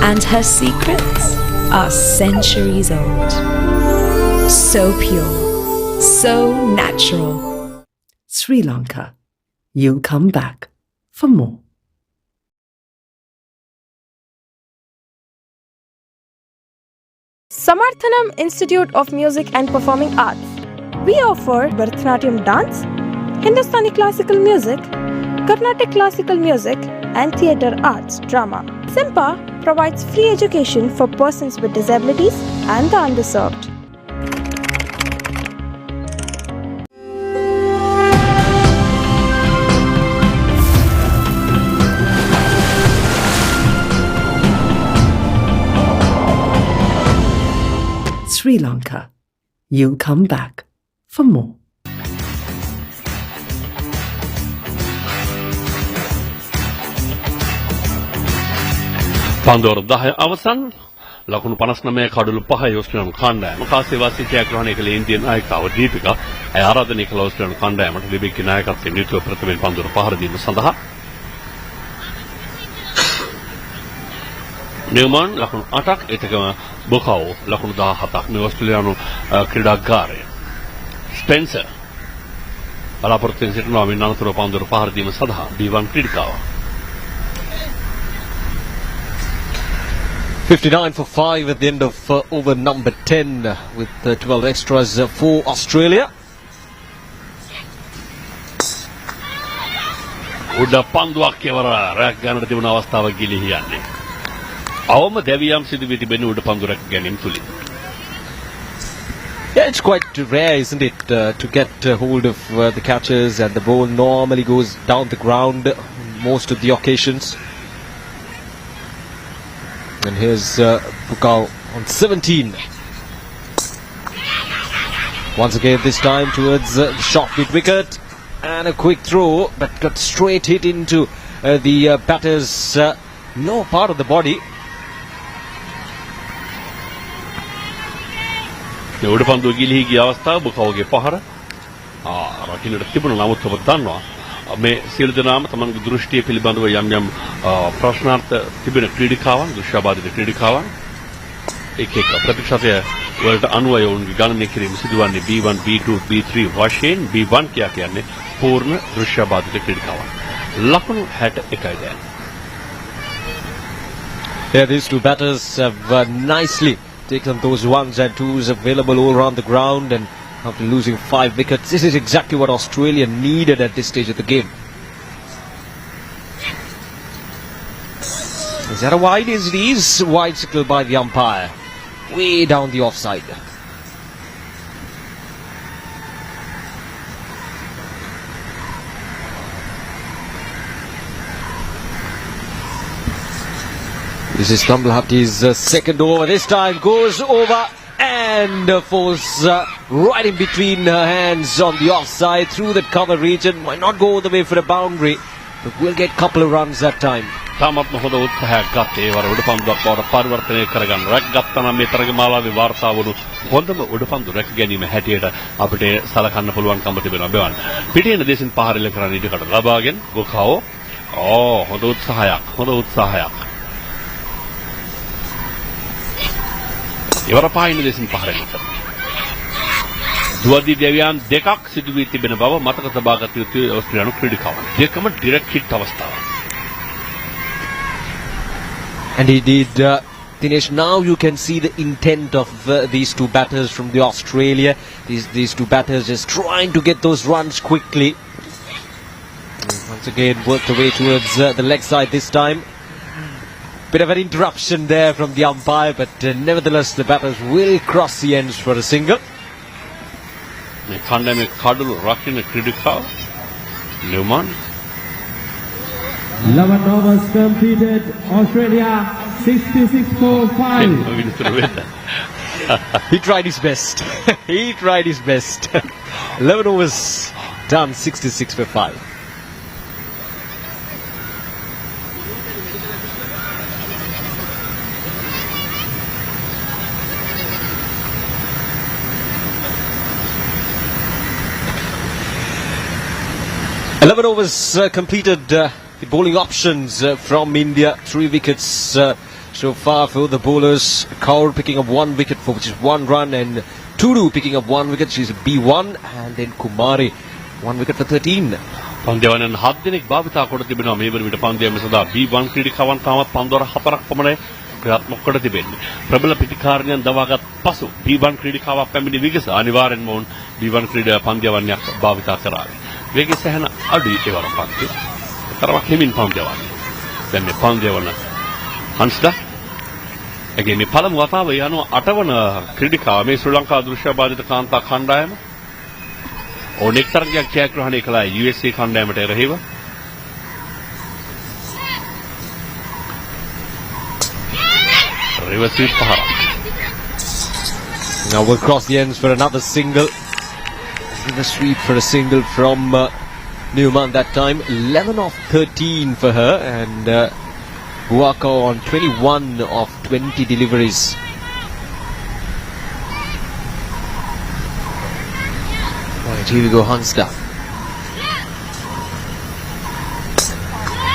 and her secrets are centuries old. So pure, so natural. Sri Lanka. You'll come back for more. Samarthanam Institute of Music and Performing Arts. We offer Bharatanatyam dance, Hindustani classical music, Carnatic classical music, and theatre arts drama. SIMPA provides free education for persons with disabilities and the underserved. Sri Lanka. You'll come back for more. පන්දුවර 10 අවසන් ලකුණු 59 කඩලු 5 ඔස්ට්‍රේලියානු කණ්ඩායම කාසේ වාසී ජයග්‍රහණය කළ Indian නායිකාව Deepika ආරාධනය කළ ඔස්ට්‍රේලියානු කණ්ඩායමට ලිබෙක්ගේ නායකත්වයෙන් යුතුව ප්‍රථමයෙන් පන්දුවර පහර දීම සඳහා නියමන් ලකුණු 8ක් එතකම බොකාවෝ ලකුණු 17ක් මේ ඔස්ට්‍රේලියානු ක්‍රීඩාගාරය ස්පෙන්සර් බලාපොරොත්තු වෙන සිටිනවා මේ අනතුරු පන්දුවර පහර දීම සඳහා B1 ක්‍රීඩිකාව 59 for 5 at the end of over number 10 with 12 extras for Australia. උඩ පන්දුවක් කෙවර රැක් ගන්නට තිබුණ අවස්ථාවක් ගිලිහි යන්නේ. අවම දෙවියම් සිදු වී තිබෙන උඩ පන්දු රැක් ගැනීම තුලින්. Yeah, it's quite rare, isn't it, to get hold of the catches, and the ball normally goes down the ground most of the occasions. And here's Bukau on 17. Once again, this time towards the short mid wicket. And a quick throw, but got straight hit into the batter's no part of the body. උඩ පන්දුව ගිලිහි ගිය අවස්ථාව බුකවගේ පහර රකින්නට තිබුණා නමුත් ඔබ දන්නවා මේ සියලු දෙනාම තමන්ගේ දෘෂ්ටිය පිළිබඳව යම් යම් ප්‍රශ්නාර්ථ තිබෙන ක්‍රීඩිකාවන් දෘශ්‍යබාධිත ක්‍රීඩිකාවන් එක එක ප්‍රතිශතය වලට අනුව යොවුන්ගේ ගණනය කිරීම සිදුවන්නේ B1 B2 B3 වශයෙන් B1 කියන්නේ පූර්ණ දෘශ්‍යබාධිත ක්‍රීඩිකාවන් ලකුණු 61යි දැන්. Yeah, these two batters have nicely taken those ones and twos available all around the ground, and after losing 5 wickets, this is exactly what Australia needed at this stage of the game. Is that a wide? It is wide signal by the umpire. Way down the offside. This is Tamblahati's second over. This time goes over and falls right in between her hands on the offside through that cover region. Might not go all the way for a boundary, but we'll get a couple of runs that time. තාමත් හොඳ උත්සාහයක් ගත්තේ වර උඩපන්දුවක් බවට පරිවර්තනය කරගන්න rack ගත්තා නම් මේ තරගමාලාවේ වාර්තා වුණු හොඳම උඩපන්දු රැක ගැනීම හැටියට අපිට සලකන්න පුළුවන්කම තිබෙනවා බෙවන්. පිටින් දෙසින් පහරෙල කරන්න ඉඩකට ලබාගෙන ගොකාවෝ හොඳ උත්සාහයක්. ඉවර පායින් දෙසින් පහරෙල කරනවා. දුවදී දෙවියන් දෙකක් සිදු වී තිබෙන බව මතක තබා ගත යුතුයි ඔස්ට්‍රේලියානු ක්‍රීඩිකාවන්. දෙකම ඩිරෙක්ට් හිට් අවස්ථාවක්. And he did Dinesh, now you can see the intent of these two batters from the Australia. These two batters just trying to get those runs quickly. Once again, worked away towards the leg side this time. Bit of an interruption there from the umpire, but nevertheless the batters will cross the ends for a single. Newman. 11 overs completed. Australia 66 for 5. He tried his best. He tried his best. 11 overs done, 66 for 5. Overs completed. The bowling options from India. 3 wickets so far for the bowlers. Kaur picking up 1 wicket for which is 1 run, and Tudu picking up 1 wicket. She's a B1, and then Kumari 1 wicket for 13. පන්දයවන 7 දිනක් භාවිතා කොට තිබෙනවා මේ වන විට පන්දයම සඳහා B1 ක්‍රීඩිකාවන් තාමත් පන්දවර 4ක් පමණ ක්‍රියාත්මක කොට තිබෙන්නේ. ප්‍රබල පිටිකාරණයන් දවාගත් පසු B1 ක්‍රීඩිකාවක් පැමිණි විගස අනිවාර්යෙන්ම වුන් B1 ක්‍රීඩා පන්දයවන්නයක් භාවිතා කරාවි. වේගය සැහැණ අඩුයි ඒ වර පන්දය. තරමක් හිමින් පන්දයවන්නේ. දැන් මේ පන්දයවන හංස්දා එගේ මේ පළමු වතාව යනවා 8 වන ක්‍රීඩිකාව මේ ශ්‍රී ලංකා දෘශ්‍ය බාධිත කාන්තා කණ්ඩායම ඕනෙක් තරගයක් ජයග්‍රහණය කළා USA කණ්ඩායමට එරෙහිව. Reverse sweep පහරක්. Now we'll cross the ends for another single. Reverse sweep for a single from Newman that time. 11 of 13 for her, and Buako on 21 of 20 deliveries. Right, here we go, Hansta.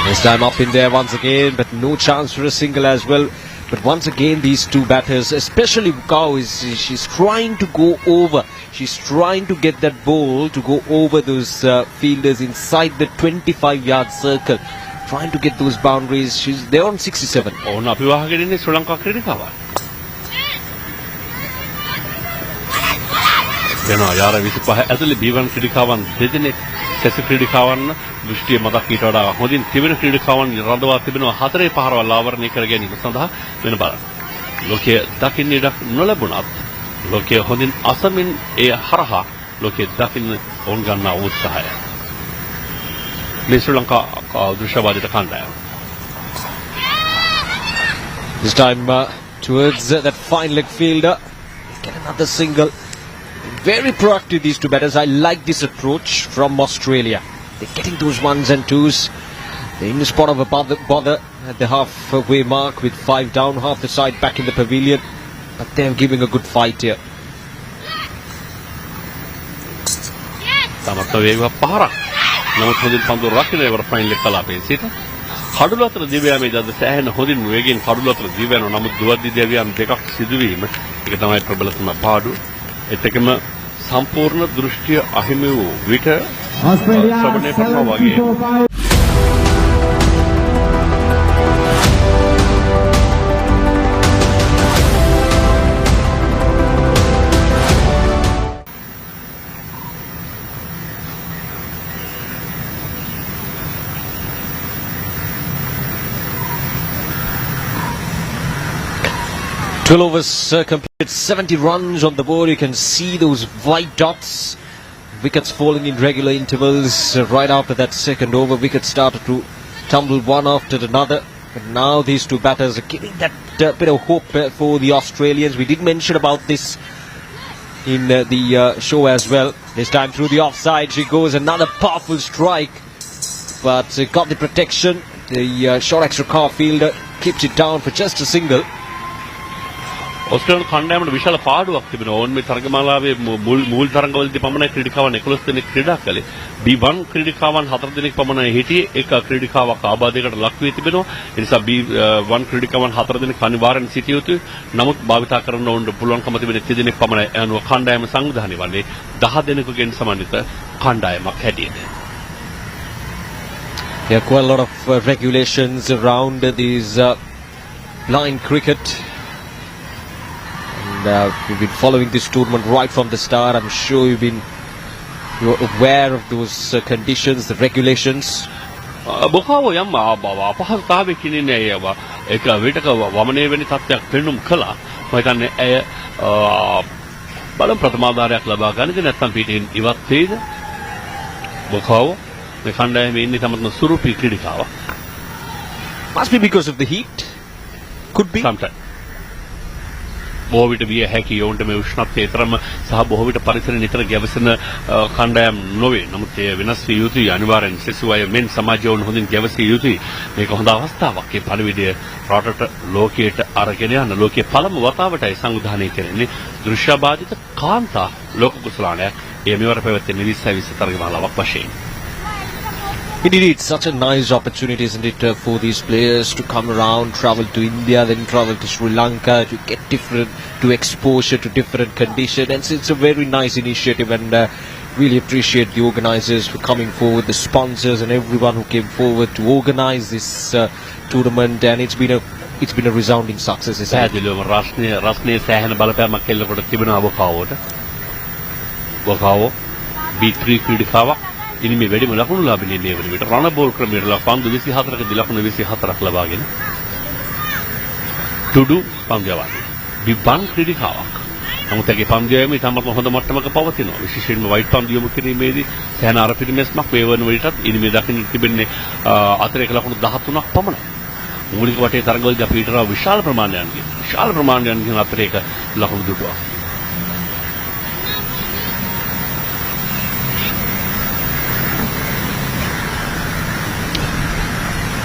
This time up in there once again, but no chance for a single as well. But once again, these two batters, especially Buako, she's trying to go over. She's trying to get that ball to go over those fielders inside the 25-yard circle. Trying to get those boundaries. They're on 67. ඕන අපි වහගෙන ඉන්නේ ශ්‍රී ලංකා ක්‍රීඩිකාවන්. වෙනවා යාර 25 ඇතුළේ B1 ක්‍රීඩිකාවන් දෙදෙනෙක් සැසි ක්‍රීඩිකාවන් දෘෂ්ටිය මතක් ඊට වඩා හොඳින් තිබෙන ක්‍රීඩිකාවන් රඳවා තිබෙනවා 4 පහරවල් ආවරණය කර ගැනීම සඳහා වෙන බලන්න. ලෝකයේ දකින්න ඉඩක් නොලැබුණත් ලෝකයේ හොඳින් අසමින් ඒ හරහා ලෝකයේ දකින්න ඕන් ගන්නා උත්සාහය. මේ ශ්‍රී ලංකා දෘශ්‍ය බාධිත කණ්ඩායම. This time towards that fine leg fielder. Get another single. Very proactive, these two batters. I like this approach from Australia. They're getting those ones and twos. They're in the spot of a bother at the halfway mark with 5 down, half the side back in the pavilion. But they're giving a good fight here. තමත් වේගව පහරක්. නමුත් හොඳින් පන්දු රකින්න ඒවර final එක කලාපේ සිට. කඩුල අතර දිව්‍යා මේ දද සෑහෙන හොඳින් වේගෙන් කඩුල අතර දිව්‍යා යනවා. නමුත් දුවද්දි දිව්‍යාන් දෙකක් සිදුවීම ඒක තමයි ප්‍රබලතම පාඩුව. එතකම සම්පූර්ණ දෘෂ්ටිය අහිමි වූ විට ශ්‍රවණය කරනවා වගේ. Twelve overs completed, 70 runs on the board. You can see those white dots. Wickets falling in regular intervals. Right after that second over, wickets started to tumble one after another. But now these two batters are giving that bit of hope for the Australians. We did mention about this in the show as well. This time through the offside, she goes. Another powerful strike. But got the protection. The short extra car fielder keeps it down for just a single. ඔස්ට්‍රේලියානු කණ්ඩායමට විශාල පාඩුවක් තිබෙනවා. ඕන් මේ තරගමාලාවේ මූල් තරඟවලදී පමණයි ක්‍රීඩිකාවන් 11 දෙනෙක් ක්‍රීඩා කළේ. B1 ක්‍රීඩිකාවන් 4 දෙනෙක් පමණයි හිටියේ. එක ක්‍රීඩිකාවක් ආබාධයකට ලක් වී තිබෙනවා. ඒ නිසා B1 ක්‍රීඩිකාවන් 4 දෙනෙක් අනිවාර්යෙන් සිටිය යුතුයි. නමුත් භාවිතා කරන්න ඕන පුළුවන්කම තිබෙන 30 දෙනෙක් පමණයි අනුව කණ්ඩායම සංවිධානය වන්නේ 10 දෙනෙකුගෙන් සමන්විත කණ්ඩායමක් හැටියට. There are quite a lot of regulations around these blind cricket. we've been following this tournament right from the start. I'm sure you're aware of those conditions, the regulations. බොකාව යම් අපහසුතාවයකින් ඉන්නේ අයව ඒක විතක වමනේ වෙන තත්ත්වයක් පෙන්නුම් කළා. මම හිතන්නේ ඇය බලම් ප්‍රථමාධාරයක් ලබා ගන්නද නැත්නම් පිටින් ඉවත් වෙයිද? බොකාව මේ කණ්ඩායමේ ඉන්නේ තමත්ම සුරුපි ක්‍රීඩිකාවක්. Must be because of the heat. Could be. Sometimes. බොහෝ විට විය හැකි යොන්ට මේ උෂ්ණත්වය තරම සහ බොහෝ විට පරිසරය නිතර ගැවසෙන කණ්ඩායම් නොවේ. නමුත් ඒ වෙනස් විය යුතුයි අනිවාර්යෙන් සෙසුවය මෙන් සමාජය හොඳින් ගැවසිය යුතුයි. මේක හොඳ අවස්ථාවක්. මේ පරිවිඩය රටට ලෝකයට අරගෙන යන ලෝකයේ පළමු වතාවටයි සංවිධානය කරන්නේ දෘශ්‍යබාධිත කාන්තා ලෝක කුසලානයක්. ඒ මෙවර පැවැත්වෙන 2020 තරගමාලාවක් වශයෙන්. Indeed, it's such a nice opportunity, isn't it, for these players to come around, travel to India, then travel to Sri Lanka to get exposure to different conditions. And it's a very nice initiative, and really appreciate the organisers for coming forward, the sponsors, and everyone who came forward to organise this tournament. And it's been a resounding success. පැහැදිලිවම රස්නේ සෑහෙන බලපෑමක් කෙල්ලකොට තිබෙනවා බොකාවෝ B3 ක්‍රීඩිකාවක්. ඉනිමේ වැඩිම ලකුණු ලාභිනිය මේ වන විට රණ ball ක්‍රමයට පන්දු 24කදී ලකුණු 24ක් ලබාගෙන තුඩු පන්දුවාදී විබන් ක්‍රීඩිකාවක්. නමුත් ඒකේ පන්දුවේම ඉතාමත් හොඳ මට්ටමක පවතිනවා. විශේෂයෙන්ම වයිට් පන්දු යොමු කිරීමේදී සෑහෙන අරපිරිමැස්මක් වේවන විටත් ඉනිමේ දකින්න තිබෙන්නේ අතරේක ලකුණු 13ක් පමණයි. මූලික වටේ තරගවලදී අපි ඊටර විශාල ප්‍රමාණයන්ගෙන් අතරේක ලකුණු දුටුවා.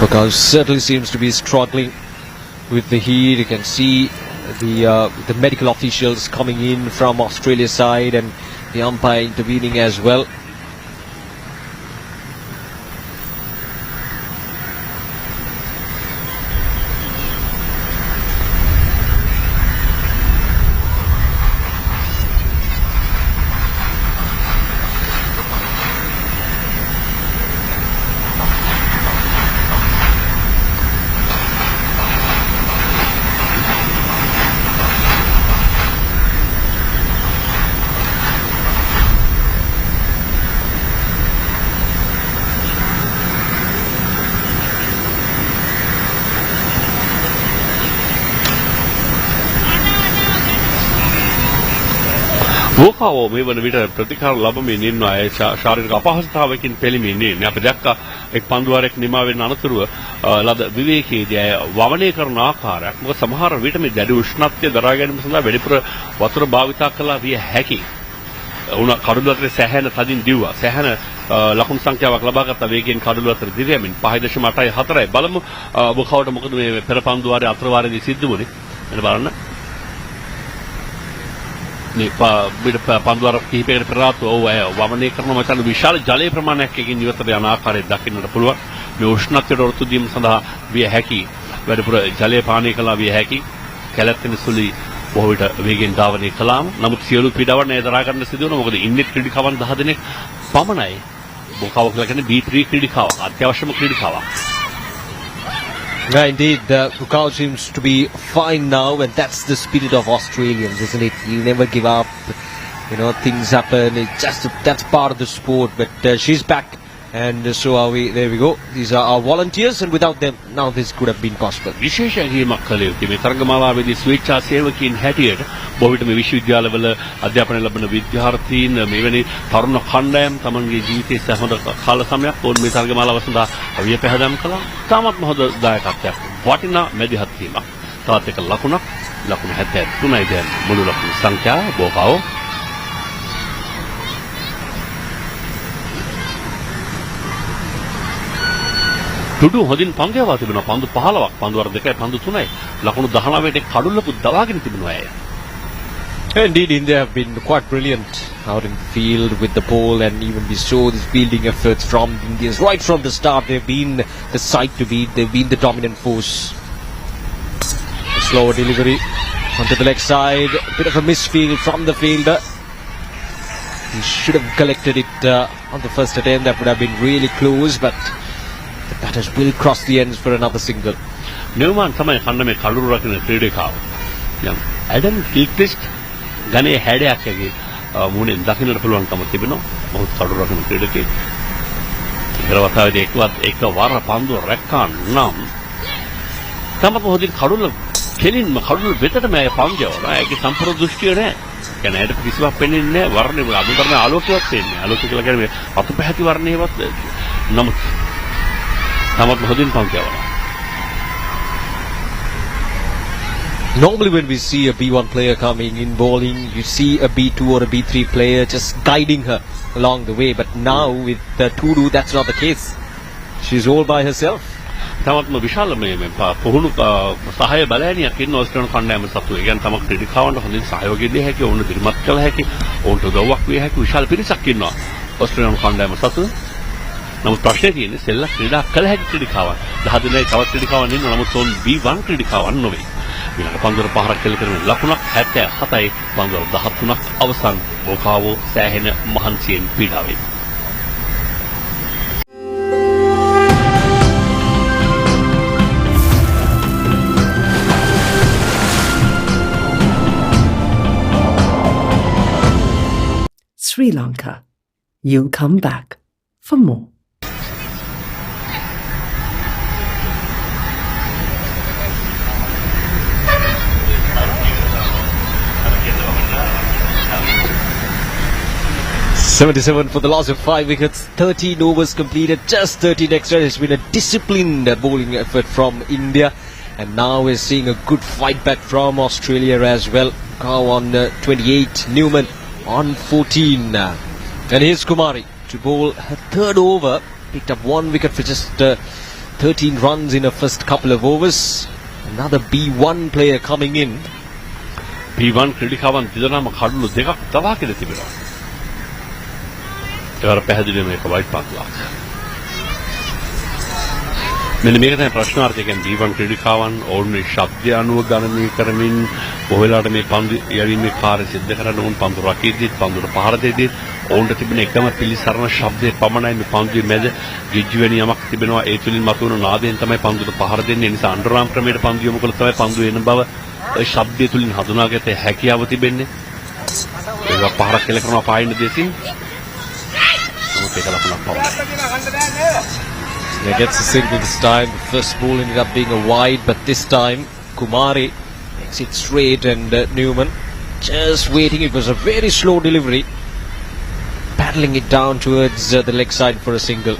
Because certainly seems to be struggling with the heat. You can see the medical officials coming in from Australia side and the umpire intervening as well. බොකාව මේ වන විට ප්‍රතිකාර ලැබෙමින් ඉන්නවා. ඒ ශාරීරික අපහසුතාවයකින් පෙළෙමින් ඉන්නේ. අපි දැක්කා එක් පන්දුවාරයක් නිමා වෙන අනතුරුව ලද විවේකයේදී අය වමනය කරන ආකාරයක්. මොකද සමහර විට මේ දැඩි උෂ්ණත්වය දරා ගැනීම සඳහා වැඩිපුර වතුර භාවිතා කළා විය හැකි. උණ කඩළු අතරේ සැහැණ තදින් දිව්වා. සැහැණ ලකුණු සංඛ්‍යාවක් ලබාගත්ත වේගයෙන් කඩළු අතර දිව්‍යමින් 5.84යි. බලමු බොකාවට මොකද මේ පෙර පන්දුවාරයේ අතරවාරයේදී සිද්ධ වුණේ. එන්න බලන්න. මේ පන්දුවාර කිහිපයකට පෙර ආතු වමනය කරන මචන් විශාල ජලයේ ප්‍රමාණයක් එකකින් ඉවතට යන ආකාරය දකින්නට පුළුවන්. මේ උෂ්ණත්වයට ඔරොත්තු දීම සඳහා විය හැකි වැඩිපුර ජලය පානය කළා විය හැකි කැලැත්තෙන සුළි බොහෝ විට වේගෙන් ධාවනය කළාම නමුත් සියලු පීඩාවන් ඒ දරා ගන්න සිදු වෙනවා. මොකද ඉන්නේ ක්‍රීඩිකාවන් 10 දෙනෙක් පමණයි. බොකාව කියලා කියන්නේ B3 ක්‍රීඩිකාවක් අත්‍යවශ්‍යම ක්‍රීඩිකාවක්. Yeah, indeed, Bukau seems to be fine now, and that's the spirit of Australians, isn't it? You never give up. You know, things happen. It's just that's part of the sport. But she's back, and so are we. There we go. These are our volunteers, and without them, none of this could have been possible. විශේෂ ගීමක් කළ යුතුයි. මේ තරගමාලාවේදී ස්වේච්ඡා සේවකීන් හැටියට බොහෝ විට මේ විශ්වවිද්‍යාලවල අධ්‍යාපනය ලබන විද්‍යාර්ථීන් මෙවැනි තරුණ කණ්ඩායම් තමන්ගේ ජීවිතයේ සෑහෙන කාල සමයක් ඕන මේ තරගමාලාව සඳහා අවිය පැහැදම් කළා. තාමත් හොඳ දායකත්වයක්. වටිනා මැදිහත් වීමක්. තවත් එක ලකුණක්. ලකුණු 73යි දැන් මුළු ලකුණු සංඛ්‍යාව බොකාව. තුඩු හොඳින් පන්දුවා තිබෙනවා. පන්දු 15ක්, පන්දුවර 2යි, පන්දු 3යි. ලකුණු 19ට කඩුල්ලකුත් දවාගෙන තිබෙනවා අය. Indeed, India have been quite brilliant out in the field with the ball, and even we saw these fielding efforts from the Indians right from the start. They've been the side to beat. They've been the dominant force. A slower delivery onto the leg side. A bit of a misfield from the fielder. He should have collected it on the first attempt. That would have been really close, but the batters will cross the ends for another single. නිර්මාණ තමයි කන්න මේ කඩුරු රකින්න ක්‍රීඩිකාව. යම් ඇඩන් ගිල්ක්‍රිස්ට් ගනේ හැඩයක් ඇගේ මුණෙන් දකින්නට පුළුවන්කම තිබෙනවා. මොහොත් කඩු රකින්න ක්‍රීඩකයෙක්. ඉතරවතාවේදී එක වර පන්දුව රැක්කා නම් තමයි මොහොතින් කඩුල කෙලින්ම කඩුල වෙතටම ආය පන්ජවනවා. ඒකේ සම්පූර්ණ දෘෂ්ටිය නැහැ. කියන්නේ ඇයට කිසිවක් පෙනෙන්නේ නැහැ. වර්ණේ අනුතරන ආලෝකයක් පෙන්නේ. ආලෝකය කියලා කියන්නේ අතු පැහැති වර්ණේවත් නමුත් තමයි මොහොතින් පන්ජවනවා. Normally when we see a B1 player coming in bowling, you see a B2 or a B3 player just guiding her along the way. But now with Tudu, that's not the case. She's all by herself. තමත්ම විශාල මේ පුහුණු සහාය බලයනියක් ඉන්න ඕස්ට්‍රේලියානු කණ්ඩායම සතු. ඒ කියන්නේ තම ක්‍රීඩිකාවන්ට හොඳින් සහයෝගය දෙන්න හැකි, ඕන දිරිමත් කළ හැකි, ඕන්ට උදව්වක් විය හැකි විශාල පිරිසක් ඉන්නවා ඕස්ට්‍රේලියානු කණ්ඩායම සතු. නමුත් ප්‍රශ්නේ තියෙන්නේ සෙල්ලම් ක්‍රීඩා කළ හැකි ක්‍රීඩිකාවන් 10 දිනයි තවත් ක්‍රීඩිකාවන් ඉන්නවා. නමුත් ඔවුන් B1 ක්‍රීඩිකාවන් නොවේ. ඊළඟ පන්දුර පහරක් කෙල කරන ලකුණක් 77යි පන්දුර 13ක් අවසන්. බෝකාවෝ සෑහෙන මහන්සියෙන් පීඩා වේ. Sri Lanka. You'll come back for more. .77 for the loss of 5 wickets, 13 overs completed, just 13 extra. It's been a disciplined bowling effort from India, and now we're seeing a good fight back from Australia as well. Cow on 28, Newman on 14, and here's Kumari to bowl her third over. Picked up 1 wicket for just 13 runs in her first couple of overs. Another B1 player coming in. B1 ක්‍රීඩිකාවන් දෙදෙනාම කඩළු දෙකක් තබා කියලා තිබෙනවා. ඒවර පැහැදිලිවම එක white පාත්ලක්. මෙන්න මේක තමයි ප්‍රශ්නාර්ථය. කියන්නේ B1 ක්‍රීඩිකාවන් ඕන්නේ ශබ්ද අනුව ගණනය කරමින් කොහෙලාට මේ පන්දු යැවීමේ කාර්ය සිද්ධ කරන්න ඕන පන්දු රකීද්දීත් පන්දුර පහර දෙද්දීත් ඕන්ට තිබෙන එකම පිළිසරණ ශබ්දයේ පමණයි මේ පන්දුවේ මැද ගිජ්ජු වෙන යමක් තිබෙනවා. ඒ තුලින් මතුවන නාදයෙන් තමයි පන්දුර පහර දෙන්නේ. ඒ නිසා අන්ඩර්ආම් ක්‍රමයට පන්දු යොමු කළොත් තමයි පන්දු එන බව ඒ ශබ්දය තුලින් හඳුනාගත හැකියාව තිබෙන්නේ. ඒක පහරක් කෙල කරනවා පායින් දෙසින්. He gets a single this time. The first ball ended up being a wide, but this time Kumari makes it straight, and Newman just waiting. It was a very slow delivery, paddling it down towards the leg side for a single.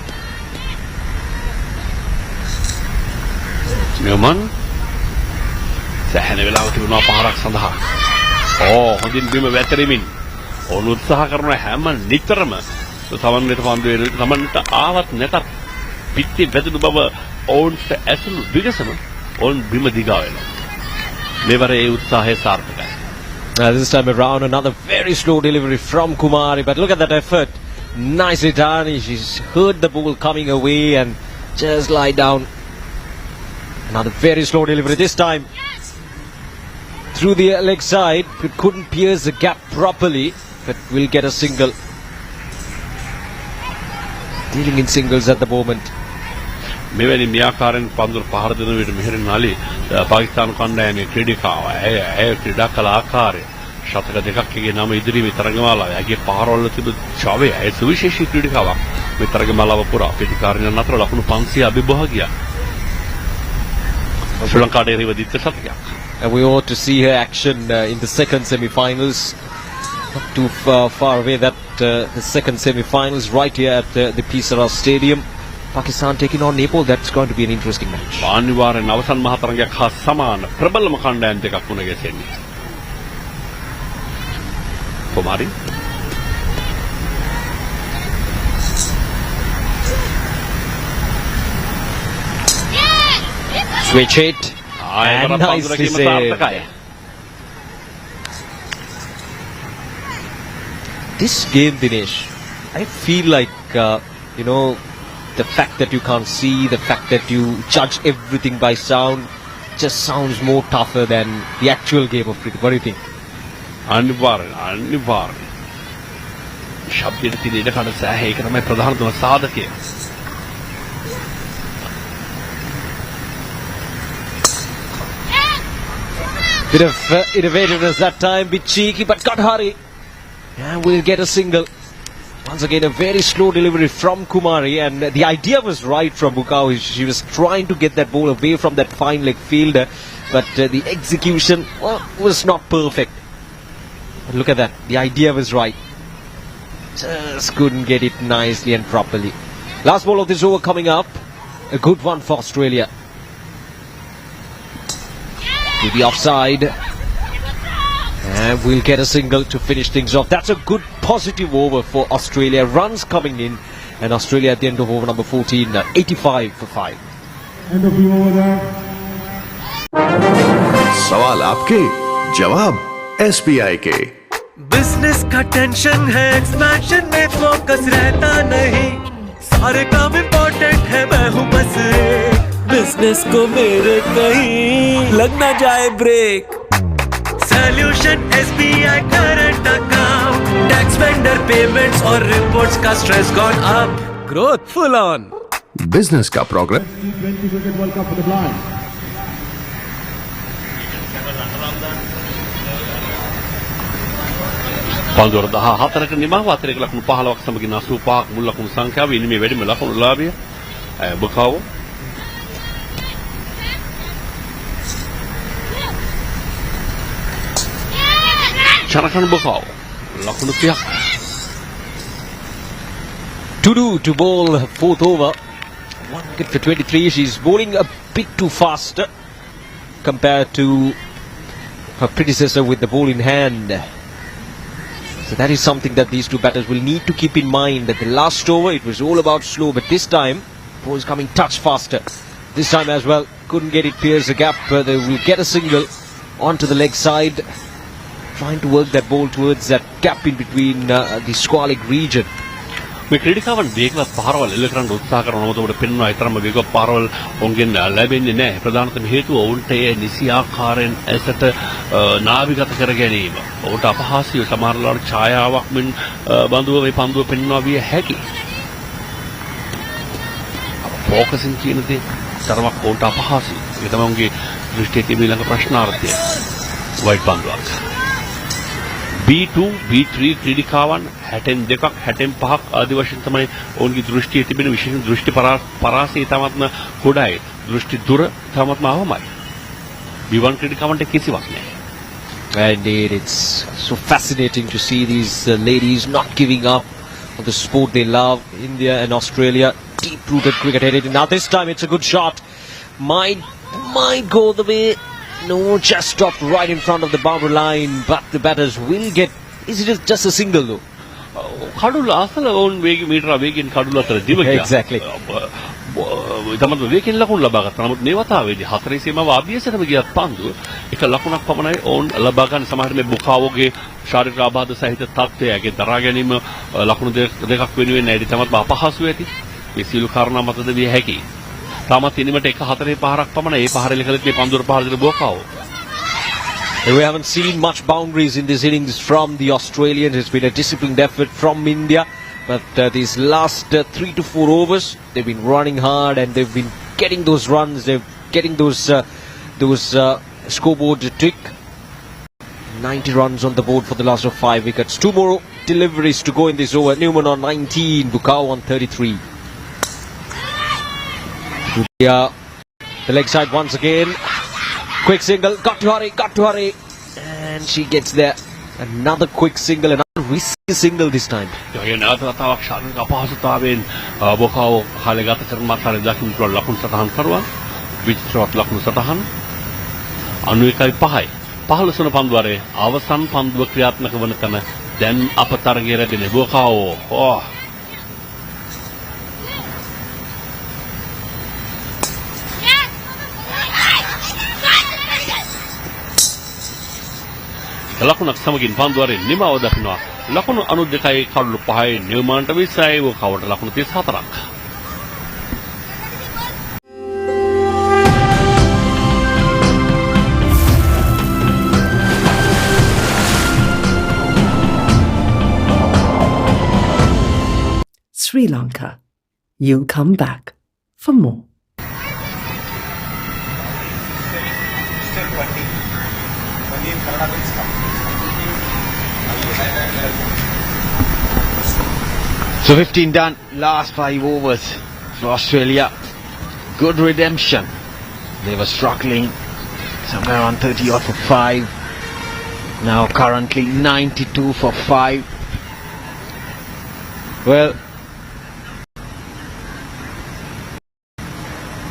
Newman සෑහෙන වෙලාවක තිබුණා පහරක් සඳහා. හොඳින් බිම වැතෙමින් ඕන උත්සාහ කරන හැම නිතරම තමන්ට පන්දුවේ තමන්ට ආවත් නැතත් පිටි වැදුණු බව ඕන්ට ඇසුණු විගසම ඕන් බිම දිගා වෙනවා. මෙවර ඒ උත්සාහය සාර්ථකයි. This time around another very slow delivery from Kumari, but look at that effort. Nicely done. She's heard the ball coming away and just lie down. Another very slow delivery this time. Through the leg side, it couldn't pierce the gap properly, but will get a single. Dealing in singles at the moment. මෙවැනි මියාකාරෙන් පන්දුර පහර දෙන විට මෙහෙරින් අලි පාකිස්තාන කණ්ඩායමේ ක්‍රීඩිකාව ඇය ක්‍රීඩා කළ ආකාරය ශතක දෙකක්ගේ නම ඉදිරියේ තරගමාලාවේ ඇගේ පහරවල තිබු ජවය ඒ සුවිශේෂී ක්‍රීඩිකාවක් මේ තරගමාලාව පුරා ප්‍රතිකාරින අතර ලකුණු 500 අභිභවා ගියා. ශ්‍රී ලංකාවේ එරෙහිව දිත්ත සතකයක්. And we ought to see her action in the second semi-finals. Not too far away, that the second semi-finals right here at the Pisara Stadium. Pakistan taking on Nepal. That's going to be an interesting match. අනිවාර්යෙන් අවසන් මහ තරගයක් හා සමාන ප්‍රබලම කණ්ඩායම් දෙකක් වුණ ගැසෙන්නේ. කුමාරි switch it and nicely saved. This game, Dinesh, I feel like the fact that you can't see, the fact that you judge everything by sound, just sounds more tougher than the actual game of cricket. What do you think? අනිවාර්යෙන් ශබ්දයේ තියෙන ඉඩකඩ සෑහේ ඒක තමයි ප්‍රධානතම සාධකය. Bit of innovativeness that time, bit cheeky, but got hurry. And we'll get a single. Once again, a very slow delivery from Kumari, and the idea was right from Bukau. She was trying to get that ball away from that fine leg fielder, but the execution, well, was not perfect. But look at that, the idea was right. Just couldn't get it nicely and properly. Last ball of this over coming up. A good one for Australia. To the offside. And we'll get a single to finish things off. That's a good positive over for Australia. Runs coming in. And Australia at the end of over number 14, 85 for 5. End of the over there. सवाल आपके, जवाब SBI के। Business का tension है, expansion में focus रहता नहीं, सारे काम इम्पोर्टेंट है, मैं हूँ बस एक, बिजनेस को मेरे कहीं लग ना जाए break. Solution SBI current account, tax vendor payments और रिपोर्ट्स का stress gone up, growth full on. Business का program. T20 Cricket World Cup for the blind. පන්දුවර 14ක නිමාව අතරේක ලකුණු 15ක් සමගින් 85ක් මුල් ලකුණු සංඛ්‍යාව ඉන්නේ මේ වැඩිම ලකුණු ලාභය බුකාවෝ චරකන් බුකාවෝ ලකුණු 30ක් to bowl fourth over. 1 wicket for 23. She's bowling a bit too fast compared to her predecessor with the ball in hand. So that is something that these two batters will need to keep in mind. That the last over it was all about slow, but this time ball is coming touch faster. This time as well, couldn't get it, pierce the gap. They will get a single onto the leg side, trying to work that ball towards that gap in between the squalic region. මේ ක්‍රීඩිකාවන් වේගවත් පාරවල් එල්ල කරන්න උත්සාහ කරනවා. මොකද උඩ පෙන්වනවා ඊතරම්ම වේගවත් පාරවල් ඔවුන්ගෙන් ලැබෙන්නේ නැහැ. ප්‍රධානතම හේතුව ඔවුන්ට ඒ නිසි ආකාරයෙන් ඇසට නාභිගත කර ගැනීම. ඔවුන්ට අපහාසී සමහරවල් ඡායාවක් මෙන් බඳුව මේ පන්දුව පෙන්වනවා විය හැකි. ෆෝකසින් කියන දේ තරමක් ඔවුන්ට අපහාසී. ඒ තමයි ඔවුන්ගේ දෘෂ්ටියේ තිබෙන ළඟ ප්‍රශ්නාර්ථය. වයිට් පන්දුවක්. B2, B3 ක්‍රීඩිකාවන් 62ක් 65ක් ආදී වශයෙන් තමයි ඔවුන්ගේ දෘෂ්ටියේ තිබෙන විශේෂ දෘෂ්ටි පරාසය තමත්ම ගොඩයි. දෘෂ්ටි දුර තමත්ම අවමයි. B1 ක්‍රීඩිකාවන්ට කිසිවක් නැහැ. Indeed, it's so fascinating to see these ladies not giving up on the sport they love. India and Australia, deep-rooted cricket heritage. Now this time it's a good shot. Might go the way. No, just stopped right in front of the boundary line, but the batters will get. Is it just a single though? කඩුල අසල වුන් වේග මීටර වේගයෙන් කඩුල අතර දිව ගියා. Exactly. තමත් වේගයෙන් ලකුණු ලබා ගත්තා. නමුත් මේ වතාවේදී හතරේ සීමාව අභියසටම ගියත් පන්දුව එක ලකුණක් පමණයි ඔවුන් ලබා ගන්න. සමහර මේ බුකාවෝගේ ශාරීරික ආබාධ සහිත තත්ත්වයගේ දරා ගැනීම ලකුණු දෙකක් වෙනුවෙන් නැති තමත් අපහසු ඇති. මේ සියලු කාරණා මතද විය හැකියි. තාමත් ඉනිමට එක හතරේ පහරක් පමණ ඒ පහර ලෙකලත් මේ පන්දුර පහර දෙන බෝකාව. We haven't seen much boundaries in this innings from the Australians. It's been a disciplined effort from India, but these last 3 to 4 overs they've been running hard and they've been getting those runs. They're getting those scoreboard tick. 90 runs on the board for the last of 5 wickets. 2 more deliveries to go in this over. Newman on 19, Bukau on 33. The leg side once again. Quick single, got to hurry, and she gets there. Another quick single, another risky single this time. ඒ නාතතාවක් ශාරීරික අපහසුතාවයෙන් බොකාව කාලේ ගත කරන මාතර දකින්න පුළුවන් ලකුණු සටහන් කරුවා. විචිත්‍රවත් ලකුණු සටහන් 91.5යි. 15 වන පන්දුවරේ අවසන් පන්දුව ක්‍රියාත්මක වන තැන දැන් අප තරගයේ රැඳෙන බොකාව. ලකුණක් සමගින් පන්දුවරේ නිමාව දක්වනවා. ලකුණු 92යි කඩලු 5යි නිර්මාණට 20යි වකවට ලකුණු 34ක්. Sri Lanka. You'll come back for more. So 15 done, last 5 overs for Australia. Good redemption. They were struggling somewhere around 30 odd for 5. Now currently 92 for 5. Well,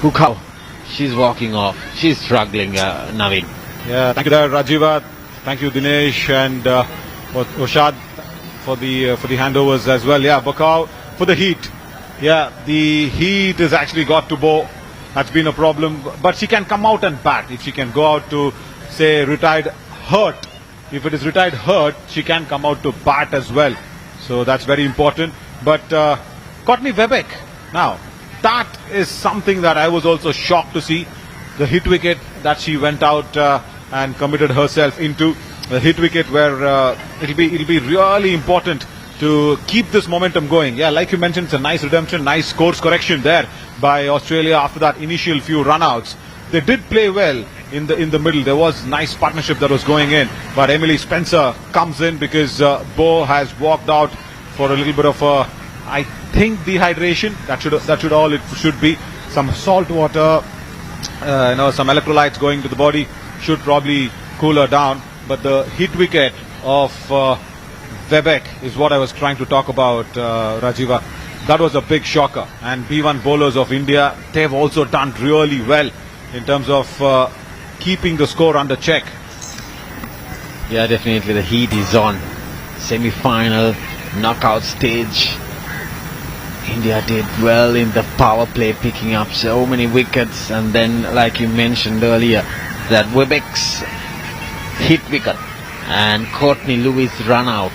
Hukau, she's walking off. She's struggling, Naveen. Yeah, thank you there, Rajiva. Thank you, Dinesh, and Oshad for the handovers as well. Yeah, Bakau for the heat. Yeah, the heat has actually got to Bo. That's been a problem. But she can come out and bat. If she can go out to, say, retired hurt. If it is retired hurt, she can come out to bat as well. So that's very important. But Courtney Webbeck, now, that is something that I was also shocked to see. The hit wicket that she went out and committed herself into. The hit wicket where it'll be really important to keep this momentum going. Yeah, like you mentioned, it's a nice redemption, nice course correction there by Australia after that initial few runouts. They did play well in the middle. There was nice partnership that was going in, but Emily Spencer comes in because Bo has walked out for a little bit of I think dehydration. That should all it should be. Some salt water, some electrolytes going to the body should probably cool her down. But the hit wicket of Webbeck is what I was trying to talk about, Rajiva. That was a big shocker. And B1 bowlers of India, they've also done really well in terms of keeping the score under check. Yeah, definitely the heat is on. Semi-final, knockout stage. India did well in the power play, picking up so many wickets. And then, like you mentioned earlier, that Webbeck's hit wicket and Courtney Lewis run out.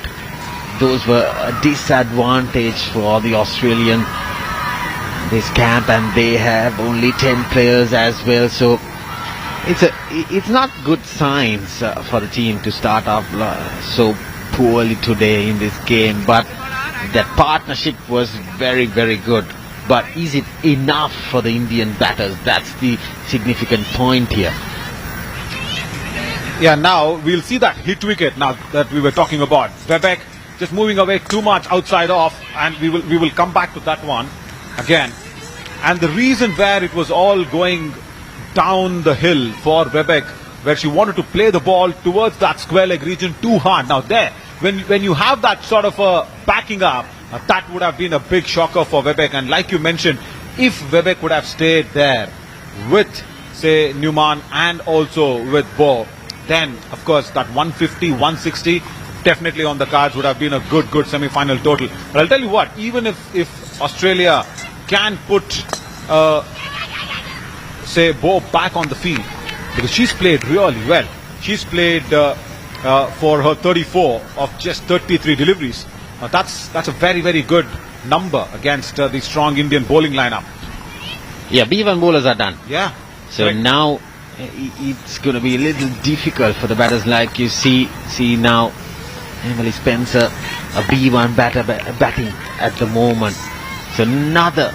Those were a disadvantage for the Australian this camp, and they have only 10 players as well. So it's not good signs for the team to start off so poorly today in this game. But that partnership was very, very good. But is it enough for the Indian batters? That's the significant point here. Yeah, now we'll see that hit wicket now that we were talking about. Webbeck just moving away too much outside off, and we will come back to that one again. And the reason where it was all going down the hill for Webbeck, where she wanted to play the ball towards that square leg region too hard. Now there, when you have that sort of a backing up, that would have been a big shocker for Webbeck. And like you mentioned, if Webbeck would have stayed there with, say, Newman and also with Bo, then of course that 150, 160 definitely on the cards would have been a good semi-final total. But I'll tell you what, even if Australia can put say Bo back on the field, because she's played really well. She's played for her 34 of just 33 deliveries. That's a very, very good number against the strong Indian bowling lineup. Yeah, B1 bowlers are done. Yeah. So correct. Now it's going to be a little difficult for the batters. Like you see now, Emily Spencer, a B1 batter batting at the moment. So another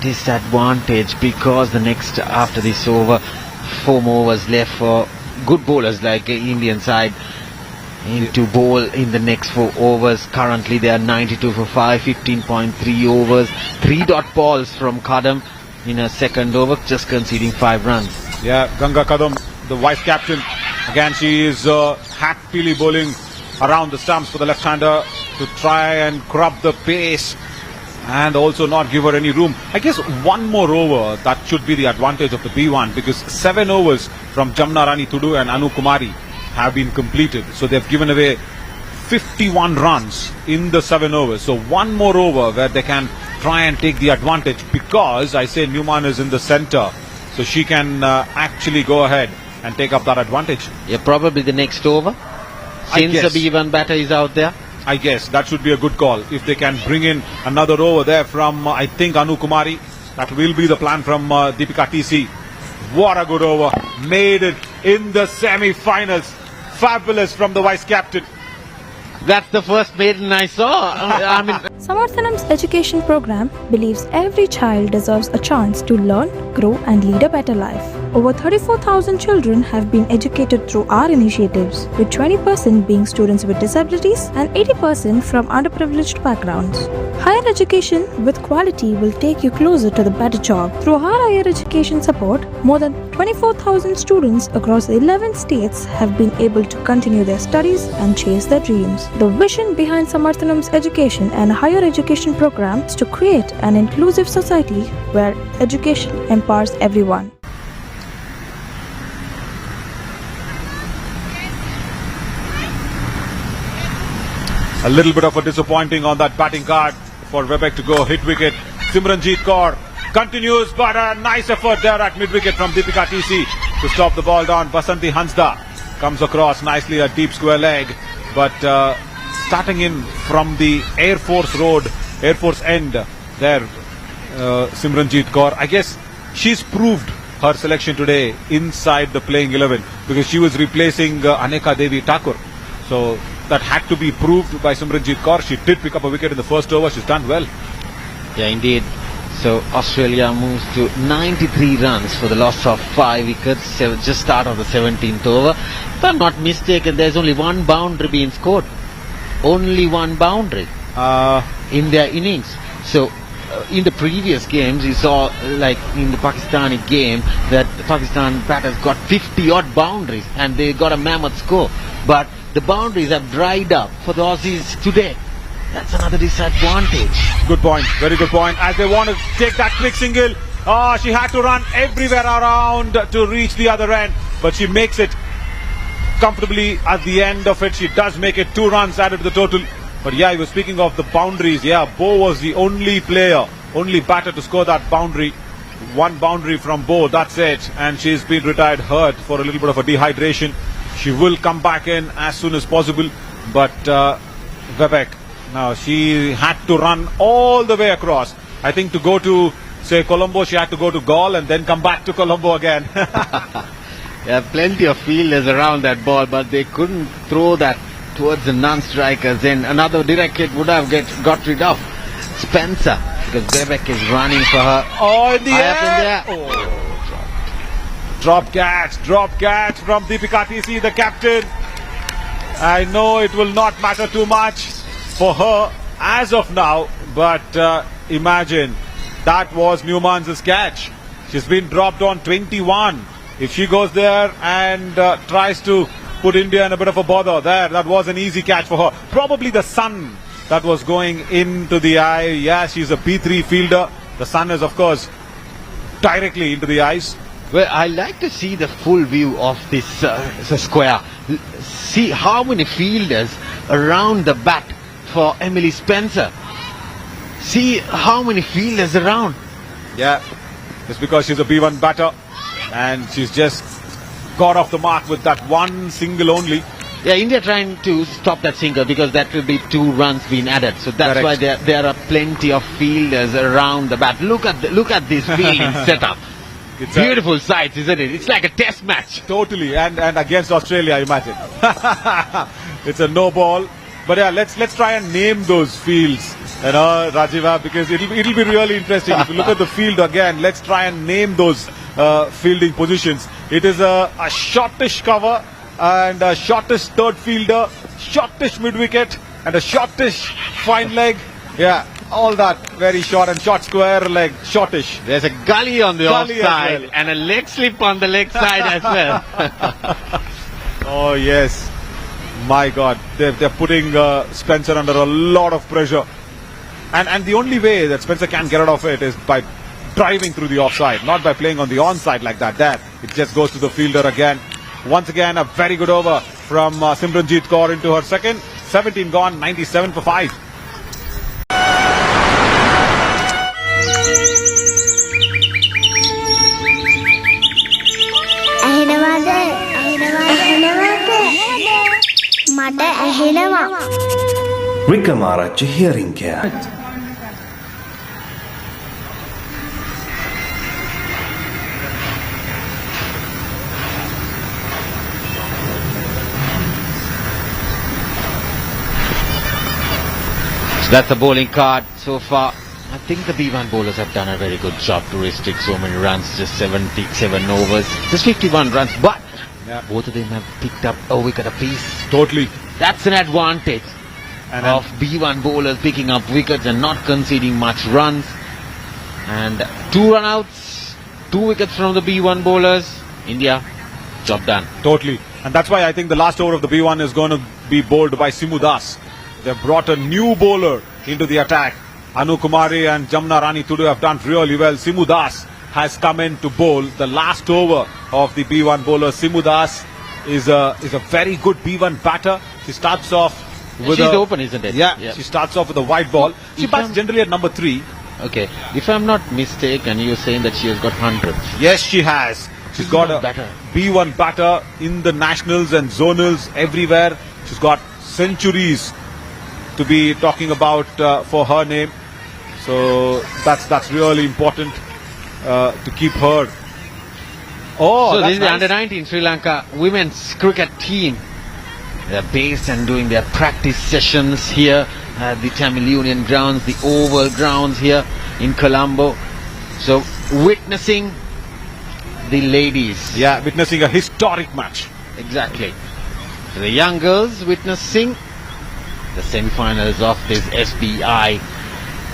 disadvantage, because the next after this over, 4 more overs left for good bowlers like the Indian side to bowl in the next 4 overs. Currently they are 92 for 5, 15.3 overs, 3 dot balls from Kadam in a second over, just conceding 5 runs. Yeah, Ganga Kadam, the vice captain, again she is happily bowling around the stumps for the left-hander to try and crop the pace and also not give her any room. I guess 1 more over, that should be the advantage of the B1, because 7 overs from Jamna Rani Tudu and Anu Kumari have been completed. So they've given away 51 runs in the 7 overs. So 1 more over where they can try and take the advantage, because I say Newman is in the center, so she can actually go ahead and take up that advantage. Yeah, probably the next over, since the B1 batter is out there. I guess that should be a good call. If they can bring in another over there from, I think, Anu Kumari, that will be the plan from Deepika TC. What a good over. Made it in the semi-finals. Fabulous from the vice captain. That's the first maiden I saw. I mean, Samarthanam's education program believes every child deserves a chance to learn, grow, and lead a better life. Over 34,000 children have been educated through our initiatives, with 20% being students with disabilities and 80% from underprivileged backgrounds. Higher education with quality will take you closer to the better job. Through our higher education support, more than 24,000 students across 11 states have been able to continue their studies and chase their dreams. The vision behind Samarthanam's education and higher education program is to create an inclusive society where education empowers everyone. A little bit of a disappointing on that batting card for Quebec to go hit wicket. Simranjeet Kaur continues, but a nice effort there at mid-wicket from Deepika TC to stop the ball down. Basanti Hansda comes across nicely a deep square leg, but starting in from the Air Force Road, Air Force end there, Simranjeet Kaur. I guess she's proved her selection today inside the playing 11 because she was replacing Aneka Devi Thakur. So that had to be proved by Simranjeet Kaur. She did pick up a wicket in the first over. She's done well. yeah, indeed. So Australia moves to 93 runs for the loss of 5 wickets, just out of the 17th over. If I'm not mistaken, there's only one boundary being scored. Only one boundary in their innings. So in the previous games, you saw, like in the Pakistani game, that the Pakistan batters got 50 odd boundaries and they got a mammoth score. But the boundaries have dried up for the Aussies today. That's another disadvantage. Good point. Very good point. As they want to take that quick single, she had to run everywhere around to reach the other end, but she makes it comfortably at the end of it. She does make it 2 runs added to the total. But yeah, you were speaking of the boundaries. Yeah, Bo was the only player, only batter to score that boundary. 1 boundary from Bo, that's it. And she's been retired hurt for a little bit of a dehydration. She will come back in as soon as possible. But Quebec, now she had to run all the way across. I think to go to, say, Colombo, she had to go to Galle and then come back to Colombo again. There are plenty of fielders around that ball, but they couldn't throw that towards the non-strikers. Then another direct hit would have got rid of Spencer, because Quebec is running for her. Oh, in the air! Drop catch from Deepika TC, the captain. I know it will not matter too much for her as of now, but imagine that was Newman's catch. She's been dropped on 21. If she goes there and tries to put India in a bit of a bother there, that was an easy catch for her. Probably the sun that was going into the eye. Yeah, she's a P3 fielder. The sun is, of course, directly into the eyes. Well, I like to see the full view of this square. See how many fielders around the bat for Emily Spencer. See how many fielders around. Yeah, it's because she's a B1 batter and she's just got off the mark with that 1 single only. Yeah, India trying to stop that single because that will be 2 runs being added. So that's why there are plenty of fielders around the bat. Look at this fielding setup. It's beautiful sights, isn't it? It's like a test match. Totally, and against Australia, imagine. It's a no ball. But yeah, let's try and name those fields, you know, Rajiva, because it'll be really interesting. If you look at the field again, let's try and name those fielding positions. It is a shortish cover and a shortish third fielder, shortish mid-wicket and a shortish fine leg. Yeah, all that very short and short square leg, shortish. There's a gully on the offside and a leg slip on the leg side as well. Oh yes, my God, they're putting Spencer under a lot of pressure, and the only way that Spencer can get out of it is by driving through the offside, not by playing on the onside like that. There, it just goes to the fielder again. Once again, a very good over from Simranjeet Kaur into her second. 17 gone, 97 for 5. Wickramarajya hearing care. So that's the bowling card so far. I think the B1 bowlers have done a very good job to restrict so many runs, just 77 overs, just 51 runs, but both of them have picked up a wicket apiece. Totally. That's an advantage of B1 bowlers picking up wickets and not conceding much runs. And 2 run-outs, 2 wickets from the B1 bowlers. India, job done. Totally. And that's why I think the last over of the B1 is going to be bowled by Simu Das. They've brought a new bowler into the attack. Anu Kumari and Jamna Rani today have done really well. Simu Das has come in to bowl the last over of the B1 bowler. Simu Das is a very good B1 batter. She starts off with she's open, isn't it? Yeah, she starts off with a white ball. She bats generally at number 3. Okay, if I'm not mistaken, you're saying that she has got 100. Yes, she has. She's got a B1 batter in the nationals and zonals everywhere. She's got centuries to be talking about for her name. So that's really important to keep her. Oh, so this is the nice. under-19 Sri Lanka women's cricket team. They're based and doing their practice sessions here at the Tamil Union grounds, the oval grounds here in Colombo. So witnessing the ladies. Yeah, witnessing a historic match. Exactly. So the young girls witnessing the semi-finals of this SBI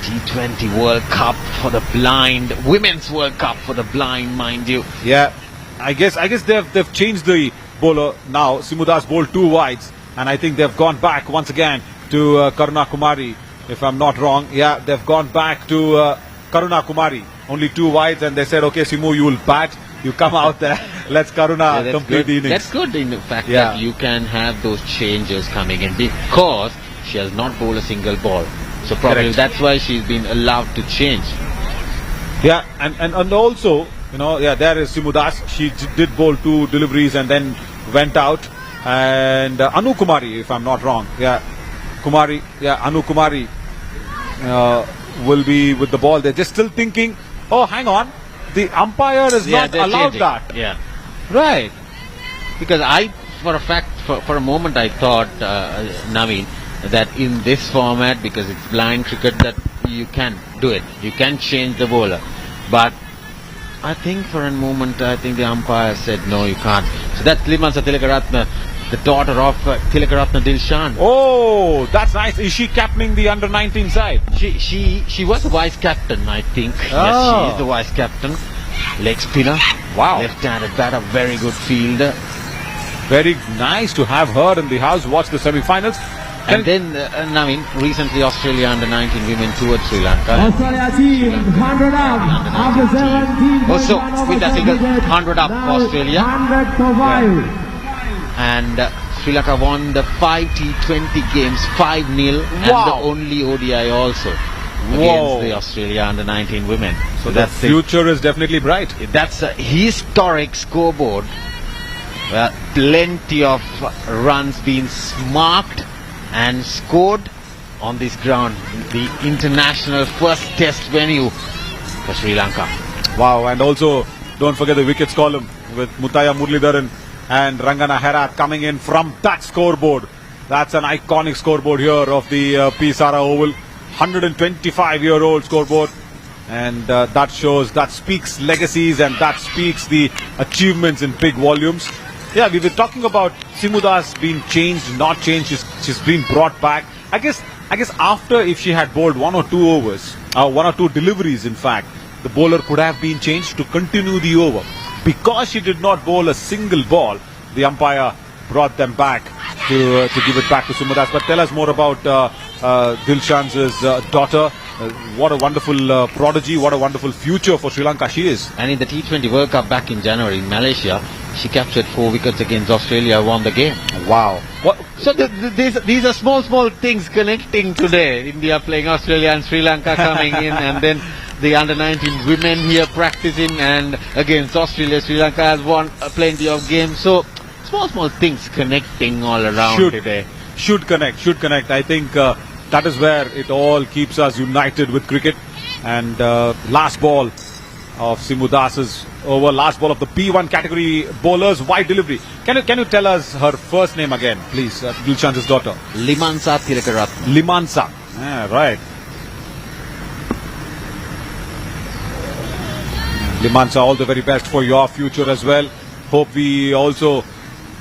T20 World Cup for the blind, Women's World Cup for the blind, mind you. Yeah, I guess they've changed the bowler now. Simu Das bowled 2 wides, and I think they've gone back once again to Karuna Kumari, if I'm not wrong. Yeah, they've gone back to Karuna Kumari, only 2 wides, and they said, okay, Simu, you will bat, you come out there, let's Karuna complete the innings. That's good in the fact that you can have those changes coming in because she has not bowled a single ball. So probably that's why she's been allowed to change. Yeah, and also, you know, there is Simu Das. She did bowl 2 deliveries and then went out. And Anu Kumari, if I'm not wrong. Yeah, Anu Kumari will be with the ball. They're just still thinking, oh, hang on, the umpire is not allowed that. Yeah, right. Because for a moment I thought, Naveen, that in this format, because it's blind cricket, that you can do it. You can change the bowler. But I think for a moment, the umpire said, no, you can't. So that's Limansa Tilakaratne, the daughter of Tilakaratne Dilshan. Oh, that's nice. Is she captaining the under-19 side? She was the vice captain, I think. Oh. Yes, she is the vice captain. Leg spinner. Wow. Left-handed batter, very good fielder. Very nice to have her in the house. Watch the semi-finals. And then, recently Australia under-19 women toured Sri Lanka. Australia team 100 up after 17. Also, with that figure, 100 up Australia. 100 for 5. And Sri Lanka won the 5 T20 games 5-0 and the only ODI also against the Australia under-19 women. So the future is definitely bright. That's a historic scoreboard. Plenty of runs being marked and scored on this ground, the international first test venue for Sri Lanka. Wow, and also don't forget the wickets column with Mutaya Muralidharan and Rangana Herat coming in from that scoreboard. That's an iconic scoreboard here of the P-Sara Oval. 125-year-old scoreboard. And that speaks legacies and that speaks the achievements in big volumes. Yeah, we were talking about Simu Das being changed, not changed. She's been brought back. I guess after, if she had bowled 1 or 2 overs, 1 or 2 deliveries, in fact, the bowler could have been changed to continue the over. Because she did not bowl a single ball, the umpire brought them back to give it back to Simu Das. But tell us more about Dilshan's daughter. What a wonderful prodigy, what a wonderful future for Sri Lanka she is. And in the T20 World Cup back in January in Malaysia, she captured 4 wickets against Australia, won the game. Wow. So these are small things connecting today. India playing Australia and Sri Lanka coming in, and then the under-19 women here practicing, and against Australia, Sri Lanka has won plenty of games. So small things connecting all around today. Should connect. I think that is where it all keeps us united with cricket. And last ball of Simu Das's over, last ball of the P1 category bowlers, wide delivery. Can you tell us her first name again, please? Dilshan's daughter. Limansa Tilakaratne. Limansa. Yeah, right. Limansa, all the very best for your future as well. Hope we also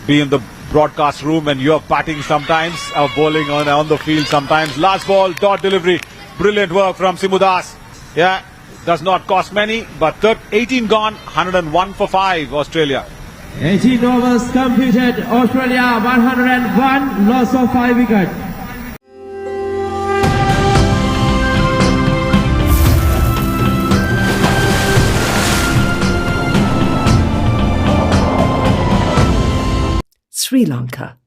be in the broadcast room and you're batting sometimes, or bowling on the field sometimes. Last ball, dot delivery. Brilliant work from Simudas. Yeah, does not cost many, but 18 gone, 101 for 5, Australia. 18 overs completed. Australia 101, loss of 5 wickets. Sri Lanka.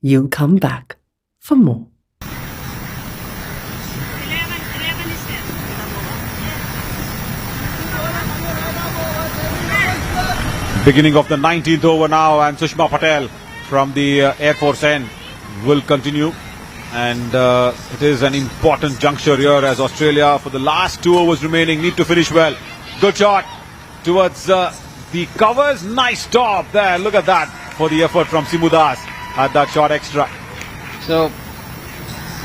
You'll come back for more. Beginning of the 19th over now, and Sushma Patel from the Air Force N will continue. And it is an important juncture here as Australia, for the last 2 overs remaining, need to finish well. Good shot towards the covers. Nice stop there. Look at that for the effort from Simudas at that shot extra. So,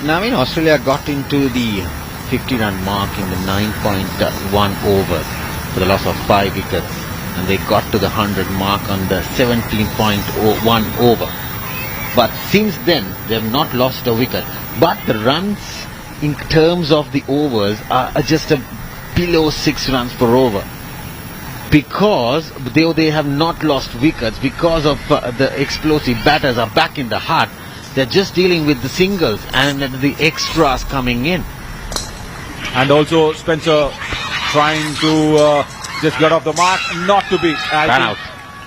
Navin, Australia got into the 50-run mark in the 9.1 overs for the loss of 5 wickets. And they got to the 100 mark on the 17.1 over. But since then, they have not lost a wicket. But the runs in terms of the overs are just below 6 runs per over. Because they have not lost wickets, because of the explosive batters are back in the hut, they're just dealing with the singles and the extras coming in. And also Spencer trying to just get off the mark, not to be. Out.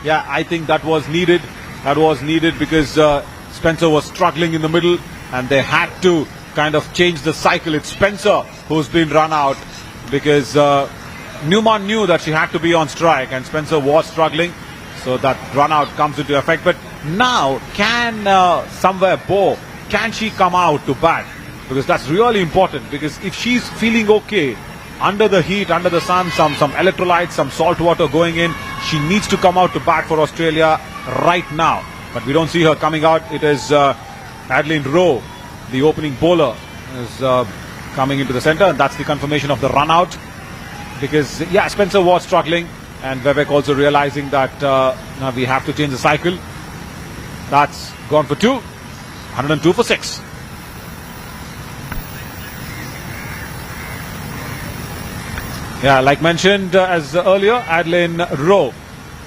Yeah, I think that was needed. That was needed because Spencer was struggling in the middle and they had to kind of change the cycle. It's Spencer who's been run out because Newman knew that she had to be on strike and Spencer was struggling. So that run out comes into effect. But now, can somewhere Bo, can she come out to bat? Because that's really important, because if she's feeling okay, under the heat, under the sun, some electrolytes, some salt water going in, she needs to come out to bat for Australia right now. But we don't see her coming out. It is Adeline Rowe, the opening bowler, is coming into the centre, and that's the confirmation of the run out. Because, yeah, Spencer was struggling, and Vivek also realizing that now we have to change the cycle. That's gone for 2, 102 for 6. Yeah, like mentioned as earlier, Adeline Rowe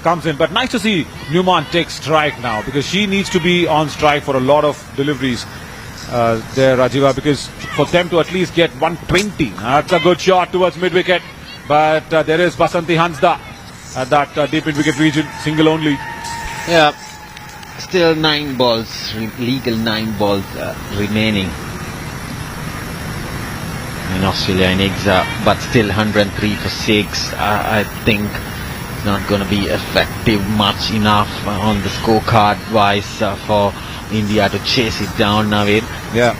comes in. But nice to see Newman take strike now, because she needs to be on strike for a lot of deliveries there, Rajiva, because for them to at least get 120, that's a good shot towards mid-wicket. But there is Basanti Hansda at that deep mid-wicket region, single only. Yeah, still 9 balls, legal 9 balls remaining in Australia innings, but still 103 for 6. I think it's not going to be effective much enough on the scorecard wise for India to chase it down, Naveed. Yeah.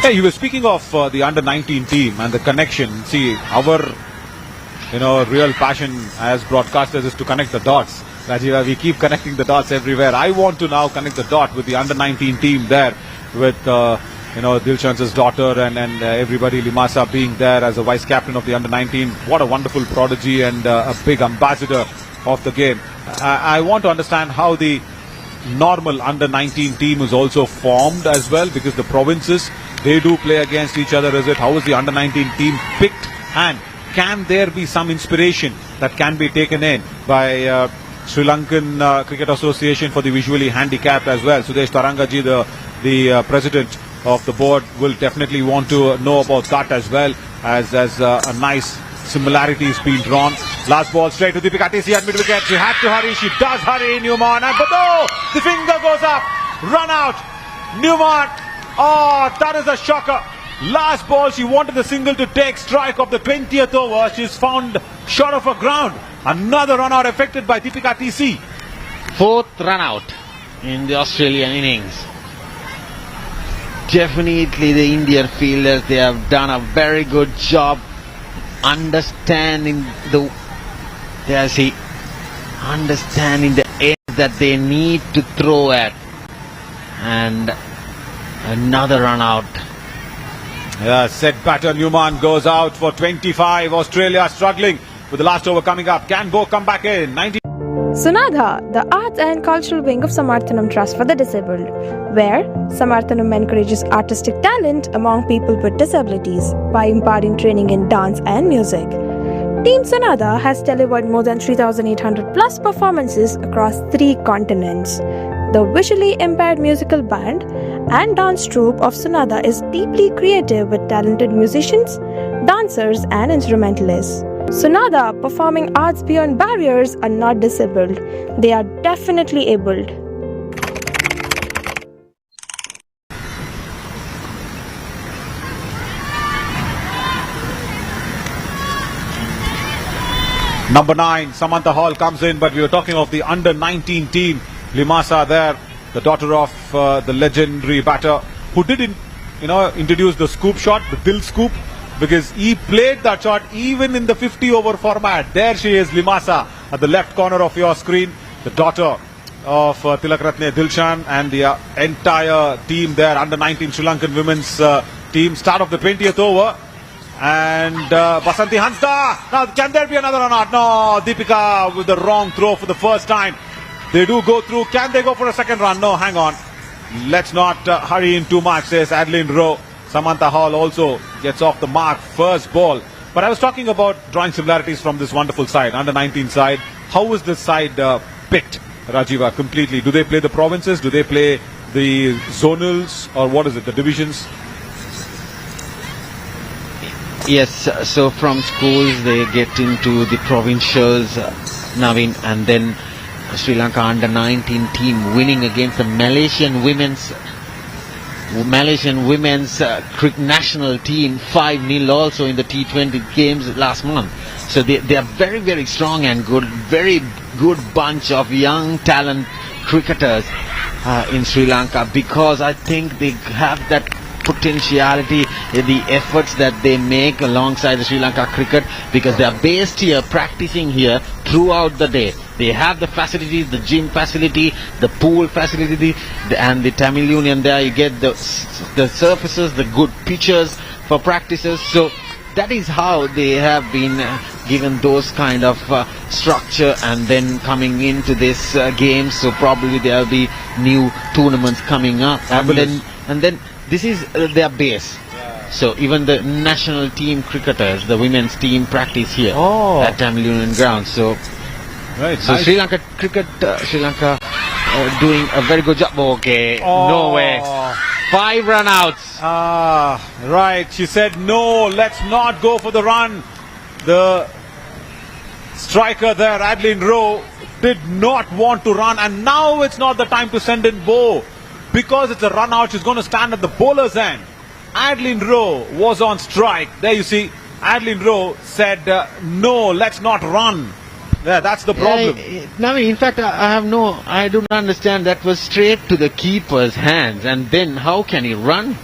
Hey, you were speaking of the under-19 team and the connection. See, our real passion as broadcasters is to connect the dots. Rajiva, we keep connecting the dots everywhere. I want to now connect the dot with the under-19 team there, with Dilshan's daughter and everybody, Limasa being there as a vice captain of the under-19. What a wonderful prodigy and a big ambassador of the game. I want to understand how the normal under-19 team is also formed as well, because the provinces, they do play against each other. Is it? How is the under-19 team picked? And can there be some inspiration that can be taken in by Sri Lankan Cricket Association for the visually handicapped as well? Sudesh Tarangaji, the president of the board, will definitely want to know about that as well, as a nice similarity is being drawn. Last ball straight to Deepika Tisi at mid-wicket. She had to hurry. She does hurry, Newman. But no! The finger goes up. Run out. Newman. Oh, that is a shocker. Last ball, she wanted the single to take strike of the 20th over. She's found short of her ground. Another run out affected by Deepika Tisi. 4th run out in the Australian innings. Definitely the Indian fielders, they have done a very good job understanding the air that they need to throw at. And another run out. Yeah, set batter Newman goes out for 25. Australia struggling with the last over coming up. Can Bo come back in? 19. Sunadha, the arts and cultural wing of Samarthanam Trust for the Disabled, where Samarthanam encourages artistic talent among people with disabilities by imparting training in dance and music. Team Sunadha has delivered more than 3,800 plus performances across 3 continents. The visually impaired musical band and dance troupe of Sunadha is deeply creative with talented musicians, dancers and instrumentalists. Sunadha, performing arts beyond barriers, are not disabled. They are definitely abled. Number 9, Samantha Hall comes in, but we were talking of the under-19 team. Limasa there, the daughter of the legendary batter, who did introduce the scoop shot, the Dil scoop, because he played that shot even in the 50-over format. There she is, Limasa, at the left corner of your screen, the daughter of Tilakratne Dilshan and the entire team there, under-19 Sri Lankan women's team. Start of the 20th over. And Basanti Hansda. Now, can there be another run out? No, Deepika with the wrong throw for the first time. They do go through. Can they go for a second run? No, hang on. Let's not hurry in too much, says Adeline Rowe. Samantha Hall also gets off the mark. First ball. But I was talking about drawing similarities from this wonderful side, under-19 side. How was this side picked, Rajiva, completely? Do they play the provinces? Do they play the zonals? Or what is it, the divisions? Yes, so from schools they get into the provincials, Naveen, and then Sri Lanka under-19 team winning against the Malaysian women's national team 5-0 also in the T20 games last month. So they are very, very strong and good, very good bunch of young talent cricketers in Sri Lanka, because I think they have that potentiality, the efforts that they make alongside the Sri Lanka cricket, because they are based here, practicing here throughout the day. They have the facilities, the gym facility, the pool facility, and the Tamil Union there. You get the surfaces, the good pitches for practices. So that is how they have been given those kind of structure, and then coming into this game. So probably there will be new tournaments coming up, and then this is their base. So even the national team cricketers, the women's team, practice here at Tamil Union ground. So, right, so nice. Sri Lanka cricket, Sri Lanka doing a very good job. Okay, no way. 5 run outs. Right, she said no, let's not go for the run. The striker there, Adeline Rowe, did not want to run, and now it's not the time to send in Bo. Because it's a run out, she's going to stand at the bowler's end. Adeline Rowe was on strike. There you see, Adeline Rowe said, no, let's not run. Yeah, that's the problem. Now, in fact, I do not understand. That was straight to the keeper's hands, and then how can he run?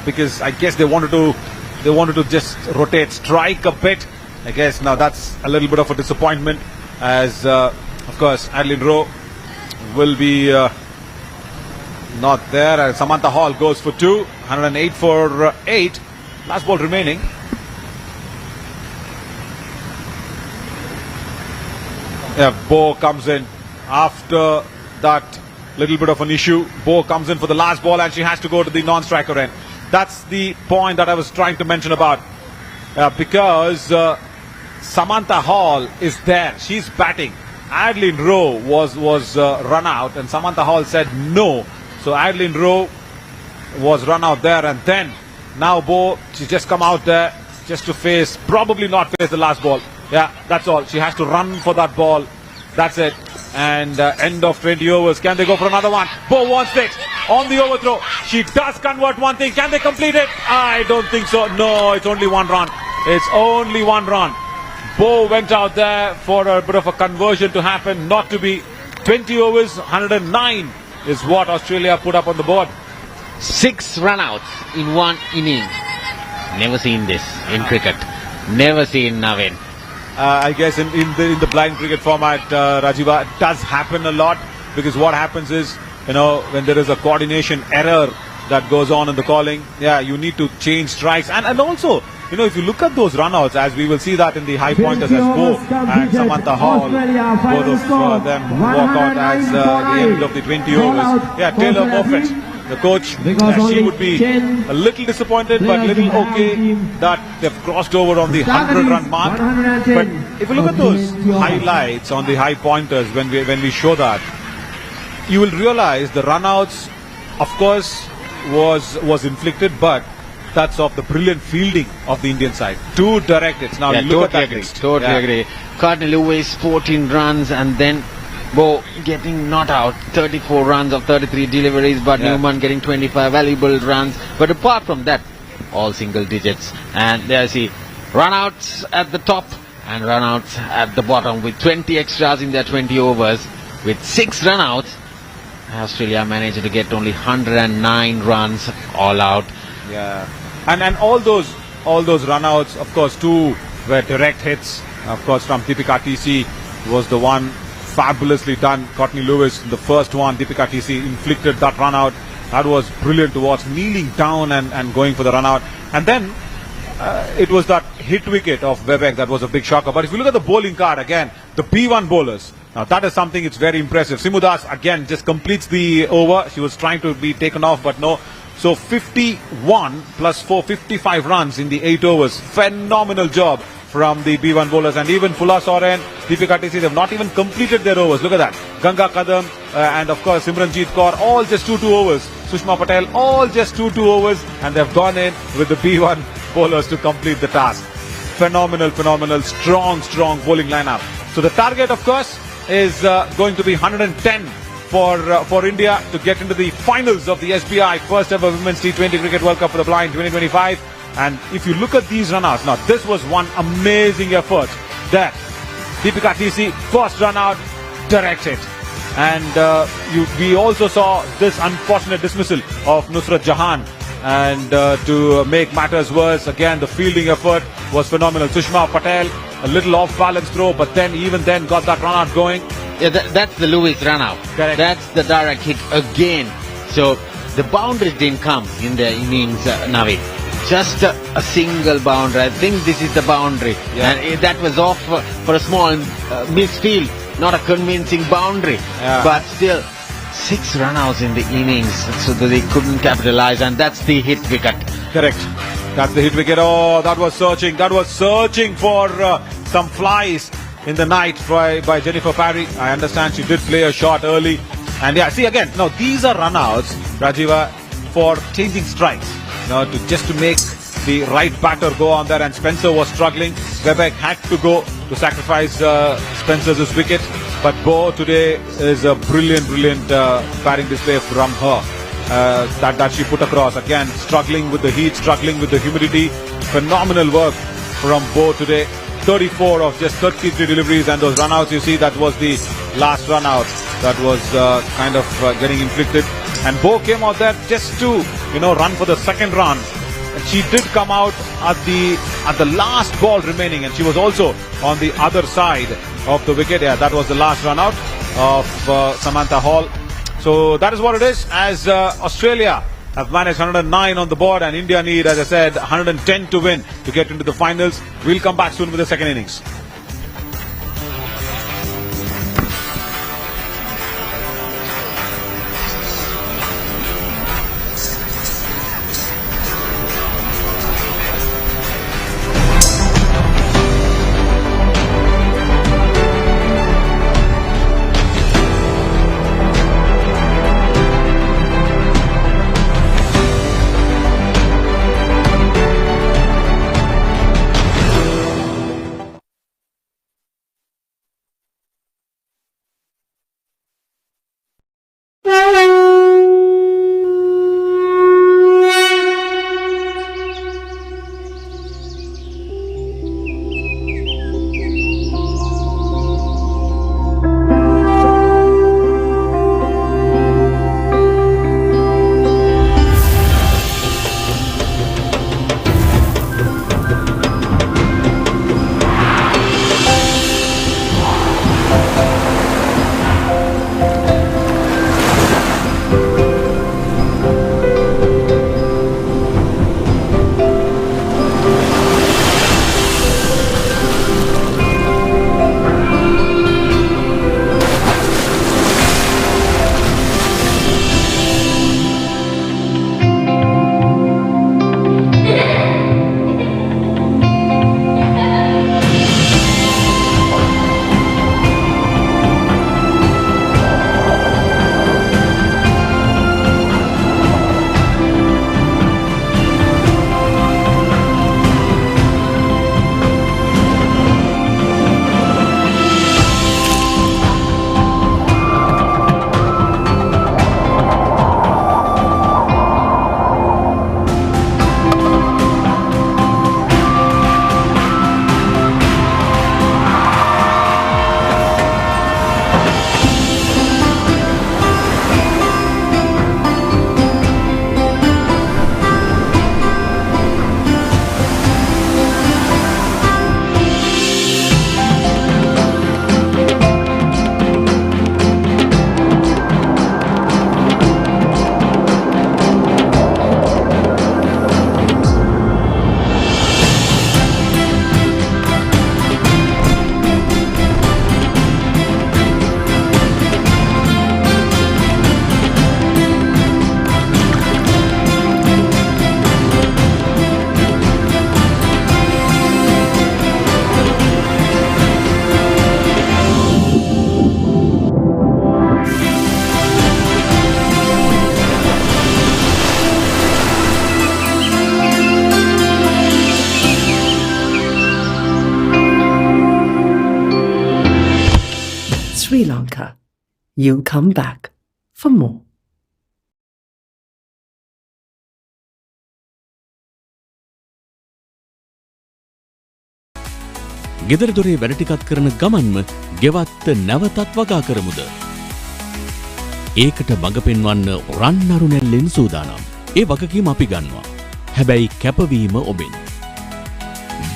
Because I guess they wanted to just rotate strike a bit. I guess now that's a little bit of a disappointment, as of course Adeline Rowe will be not there, and Samantha Hall goes for 2, 108 for 8. Last ball remaining. Yeah, Bo comes in after that little bit of an issue. Bo comes in for the last ball, and she has to go to the non-striker end. That's the point that I was trying to mention about, because Samantha Hall is there. She's batting. Adeline Rowe was run out, and Samantha Hall said no. So Adeline Rowe was run out there, and then now Bo, she's just come out there just to probably not face the last ball. Yeah, that's all. She has to run for that ball. That's it. And end of 20 overs. Can they go for another one? Bo wants it on the overthrow. She does convert one thing. Can they complete it? I don't think so. No, it's only 1 run. It's only 1 run. Bo went out there for a bit of a conversion to happen, not to be. 20 overs, 109 is what Australia put up on the board. 6 run-outs in 1 inning. Never seen this in cricket. Never seen, Naveen. I guess in the blind cricket format, Rajiva, it does happen a lot, because what happens is, when there is a coordination error that goes on in the calling. Yeah, you need to change strikes. And also, if you look at those runouts, as we will see that in the high pointers as Bo and Samantha Hall, both of them walk out as the end of the 20 overs. Yeah, Taylor Moffat, the coach, she would be a little disappointed but little okay that they've crossed over on the 100-run mark. But if you look at those highlights on the high pointers, when we show that, you will realize the runouts, of course, was inflicted, but that's of the brilliant fielding of the Indian side. 2 direct hits. Now look at that list. Totally agree. Courtney Lewis 14 runs, and then Bo getting not out, 34 runs of 33 deliveries, but Newman getting 25 valuable runs. But apart from that, all single digits. And there you see runouts at the top and runouts at the bottom with 20 extras in their 20 overs. With 6 runouts, Australia managed to get only 109 runs all out. Yeah, and all those runouts, of course, 2 were direct hits. Of course, from Deepika TC was the one fabulously done. Courtney Lewis, the first one, Deepika TC inflicted that run out. That was brilliant to watch, kneeling down and going for the run out. And then it was that hit wicket of Webber that was a big shocker. But if you look at the bowling card again, the B1 bowlers, now that is something, it's very impressive. Simudas again just completes the over. She was trying to be taken off, but no. So 51 plus 4, 55 runs in the 8 overs. Phenomenal job from the B1 bowlers. And even Phula Soren, Deepika TC, they've not even completed their overs. Look at that. Ganga Kadam and of course Simranjeet Kaur, all just 2 overs. Sushma Patel, all just 2 overs. And they've gone in with the B1 bowlers to complete the task. Phenomenal, strong bowling lineup. So the target, of course, is going to be 110 for India to get into the finals of the SBI first ever Women's T20 Cricket World Cup for the Blind 2025. And if you look at these run-outs, now this was one amazing effort there. Deepika TC, first run-out, direct hit. And we also saw this unfortunate dismissal of Nusrat Jahan. And to make matters worse, again, the fielding effort was phenomenal. Sushma Patel, a little off-balance throw, but then even then got that run-out going. Yeah, that's the Lewis run-out. Correct. That's the direct hit again. So the boundaries didn't come in the innings, Navi. Just a single boundary. I think this is the boundary. Yeah. And that was off for a small misfield. Not a convincing boundary. Yeah. But still, 6 run-outs in the innings. So that they couldn't capitalize. And that's the hit wicket. Correct. That's the hit wicket. Oh, that was searching for some flies in the night by Jennifer Parry. I understand she did play a shot early. And yeah, see again, now these are run-outs, Rajiva, for changing strikes. To make the right batter go on there, and Spencer was struggling. Webber had to go to sacrifice Spencer's wicket. But Bo today is a brilliant batting display from her. That she put across. Again, struggling with the heat, struggling with the humidity. Phenomenal work from Bo today. 34 of just 33 deliveries, and those runouts, you see, that was the last runout that was getting inflicted. And Bo came out there just to, run for the second run. And she did come out at the last ball remaining, and she was also on the other side of the wicket. Yeah, that was the last run out of Samantha Hall. So that is what it is, as Australia have managed 109 on the board, and India need, as I said, 110 to win to get into the finals. We'll come back soon with the second innings. You'll come back for more. ගෙදර දොරේ වැඩ ටිකක් කරන ගමන්ම ගෙවත්ත නැවතත් වගා කරමුද? ඒකට මඟ පෙන්වන්න රන්නරු නැල්ලෙන් සූදානම්. ඒ වගකීම අපි ගන්නවා. හැබැයි කැපවීම ඔබෙන්.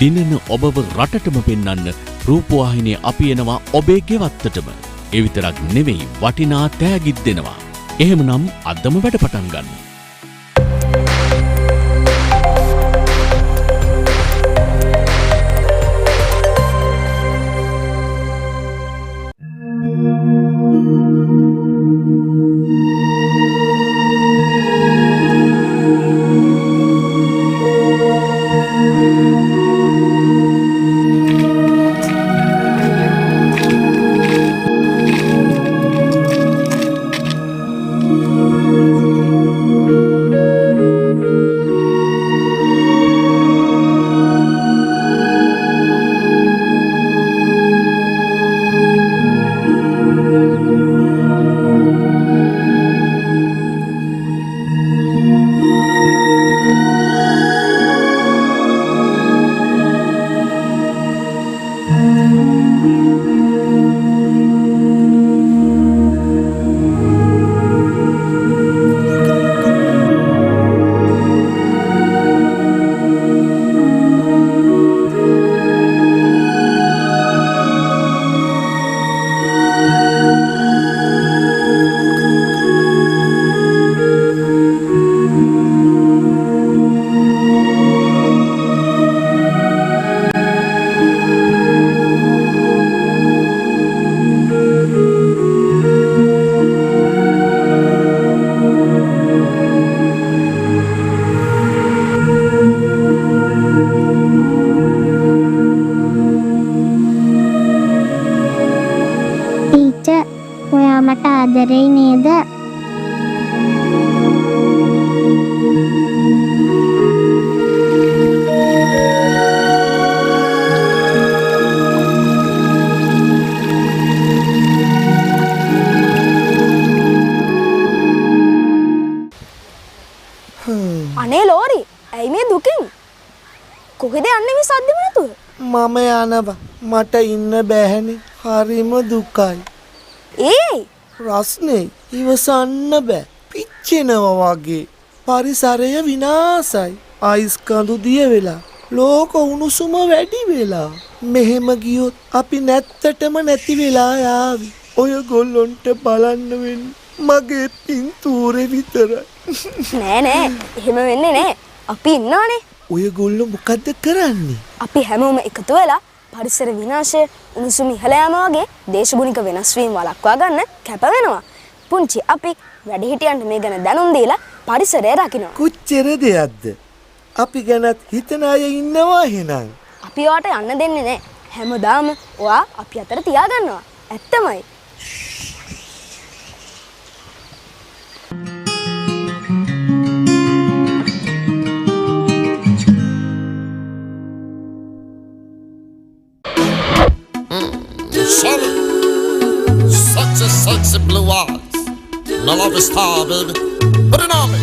දිනන ඔබව රටටම පෙන්වන්න රූපවාහිනිය අපි එනවා ඔබේ ගෙවත්තටම. ඒ විතරක් නෙවෙයි වටිනා තෑගිත් දෙනවා. එහෙමනම් අදම වැඩ පටන් ගන්න. ආදරෙයි නේද? අනේ ලෝරි, ඇයි මේ දුකින්? කොහෙද යන්නේ මේ සද්දෙම නැතුව? මම යනවා. මට ඉන්න බැහැනේ. හරිම දුකයි. ඒයි රස්නේ ඉවසන්න බෑ. පිච්චෙනවා වගේ. පරිසරය විනාසයි. අයිස් කඳු දිය වෙලා. ලෝක උණුසුම වැඩි වෙලා. මෙහෙම ගියොත් අපි නැත්තටම නැති වෙලා යාවි. ඔය ගොල්ලොන්ට බලන්න වෙන්නේ මගේ පින්තූරේ විතරයි. නෑ නෑ, එහෙම වෙන්නේ නෑ. අපි ඉන්නවනේ. ඔය ගොල්ලෝ මොකද්ද කරන්නේ? අපි හැමෝම එකතු වෙලා පරිසර විනාශය, උණුසුම ඉහළ යාම වගේ දේශගුණික වෙනස් වීම වළක්වා ගන්න කැප වෙනවා. පුංචි අපි වැඩිහිටියන්ට මේ ගැන දැනුම් දීලා පරිසරය රකින්න. කොච්චර දෙයක්ද? අපි ගැනත් හිතන අය ඉන්නවා එහෙනම්. අපි ඔයාට යන්න දෙන්නේ නෑ. හැමදාම ඔයා අපි අතර තියාගන්නවා. ඇත්තමයි. Such a sexy blue eyes. No love is hard, baby. Put it on me.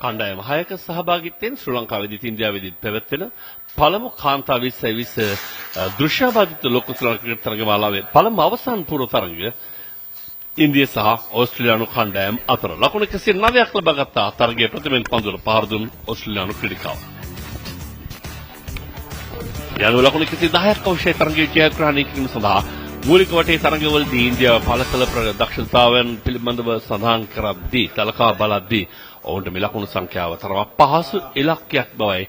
කණ්ඩායම 6ක සහභාගීත්වයෙන් ශ්‍රී ලංකාවේදී ඉන්දියාවේදී පැවැත්වෙන පළමු කාන්තා 2020 දෘශ්‍යාබාධිත ලෝක කුසලාන ක්‍රිකට් තරගමාලාවේ පළමු අවසන් පූර්ව තරගය ඉන්දිය සහ ඕස්ට්‍රේලියානු කණ්ඩායම් අතර ලකුණු 109ක් ලබාගත් තරගයේ ප්‍රථමයෙන් පන්දුවල පහර දුන් ඕස්ට්‍රේලියානු ක්‍රීඩිකාව. යනු ලකුණු 110ක් අවශ්‍ය තරගයේ ජයග්‍රහණය කිරීම සඳහා මූලික වටේ තරගවලදී ඉන්දියාව පළ කළ දක්ෂතාවයන් පිළිබඳව සඳහන් කරද්දී තලකා බලද්දී ඔවුන්ට මේ ලකුණු සංඛ්‍යාව තරම පහසු ඉලක්කයක් බවයි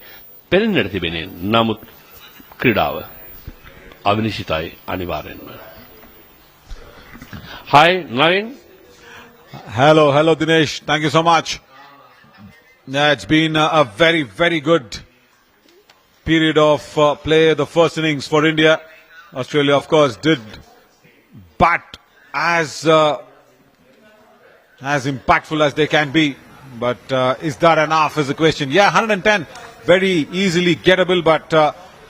පෙනෙන්නට තිබෙන්නේ. නමුත් ක්‍රීඩාව අවිනිශ්චිතයි අනිවාර්යෙන්ම. Hi, Navin. Hello, Dinesh. Thank you so much. Yeah, it's been a very, very good period of play, the first innings for India. Australia, of course, did bat as impactful as they can be. But is that enough is the question. Yeah, 110, very easily gettable. But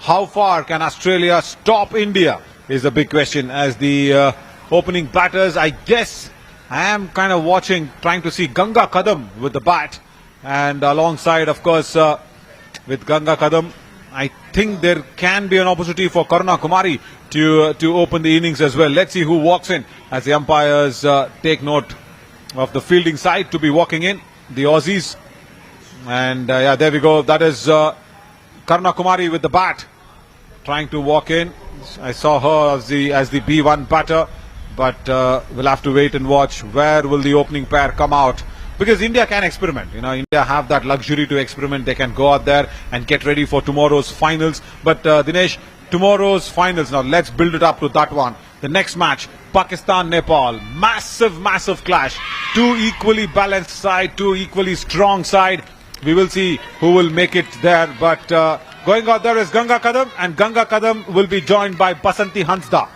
how far can Australia stop India is the big question. As the opening batters, I guess I am kind of watching, trying to see Ganga Kadam with the bat. And alongside, of course, with Ganga Kadam, I think there can be an opportunity for Karuna Kumari to open the innings as well. Let's see who walks in as the umpires take note of the fielding side to be walking in, the Aussies. And yeah, there we go. That is Karuna Kumari with the bat trying to walk in. I saw her as the B1 batter, but we'll have to wait and watch where will the opening pair come out. Because India can experiment. You know, India have that luxury to experiment. They can go out there and get ready for tomorrow's finals. But Dinesh, tomorrow's finals, now let's build it up to that one. The next match, Pakistan-Nepal. Massive clash. Two equally balanced side, two equally strong side. We will see who will make it there. But going out there is Ganga Kadam. And Ganga Kadam will be joined by Basanti Hansda.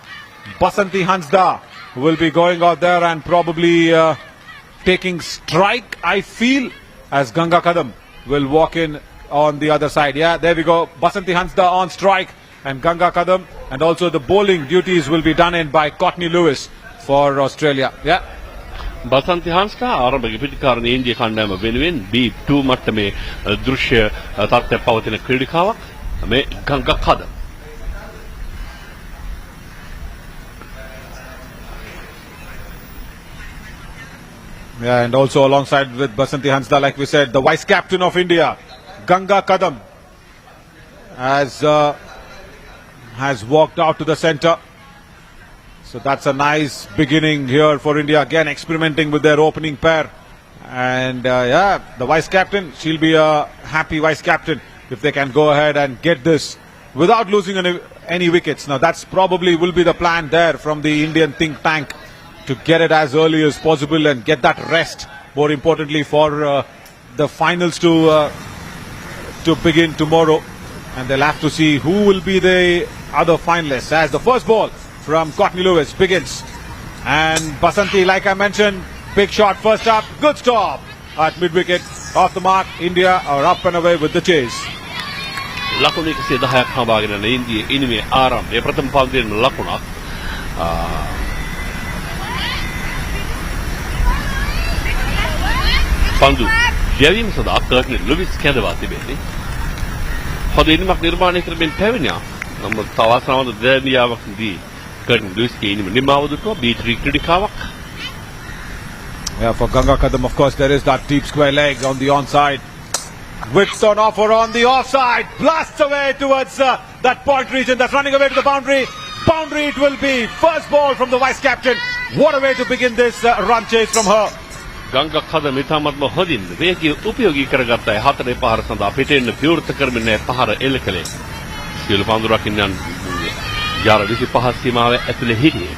Basanti Hansda will be going out there and probably taking strike, I feel, as Ganga Kadam will walk in on the other side. Yeah, there we go. Basanti Hansda on strike and Ganga Kadam. And also the bowling duties will be done in by Courtney Lewis for Australia. Yeah. Basanti Hansda ආරම්භක පිටිකාරණ ඉන්දිය කණ්ඩායම වෙනුවෙන් B2 මට්ටමේ දෘශ්‍ය තත්ත්වයක් පවතින ක්‍රීඩිකාවක් මේ Ganga Kadam. Yeah, and also alongside with Basanti Hansda, like we said, the vice captain of India, Ganga Kadam, has walked out to the centre. So that's a nice beginning here for India, again experimenting with their opening pair. And yeah, the vice captain, she'll be a happy vice captain if they can go ahead and get this without losing any wickets. Now that's probably will be the plan there from the Indian think tank, to get it as early as possible and get that rest, more importantly, for the finals to begin tomorrow. And they'll have to see who will be the other finalists. As the first ball from Courtney Lewis begins. And Basanti, like I mentioned, big shot first up, good stop at mid-wicket, off the mark. India are up and away with the chase. ලකුණු 110ක් හඹාගෙන යන ඉන්දිය ඉනිමේ ආරම්භයේ ප්‍රථම පන්දුවෙන් ලකුණක් පන්දු යැවීම සඳහා කර්ටනි Lewis කැඳවා තිබෙන්නේ. හොඳ ඉනිමක් නිර්මාණය කරමින් පැමිණියා. නමුත් තවස්නවද දෙවියාවක්දී කර්ටනි ලුවිස්ගේ ඉනිම නිමාව දුටුවා B3 ක්‍රීඩිකාවක්. Yeah, for Ganga Kadam, of course, there is that deep square leg on the onside. Width on offer on the offside. Blasts away towards that point region. That's running away to the boundary. Boundary it will be. First ball from the vice captain. What a way to begin this run chase from her. Ganga Kadam ඉතාමත්ම හොඳින් වේගය උපයෝගී කරගත්තා. හතරේ පහර සඳහා පිටෙන්න විවෘත කරමින් පහර එල්ල කළේ. සියලු පන්දු රකින්නන් යාර 25 සීමාවේ ඇතුලේ හිටියේ.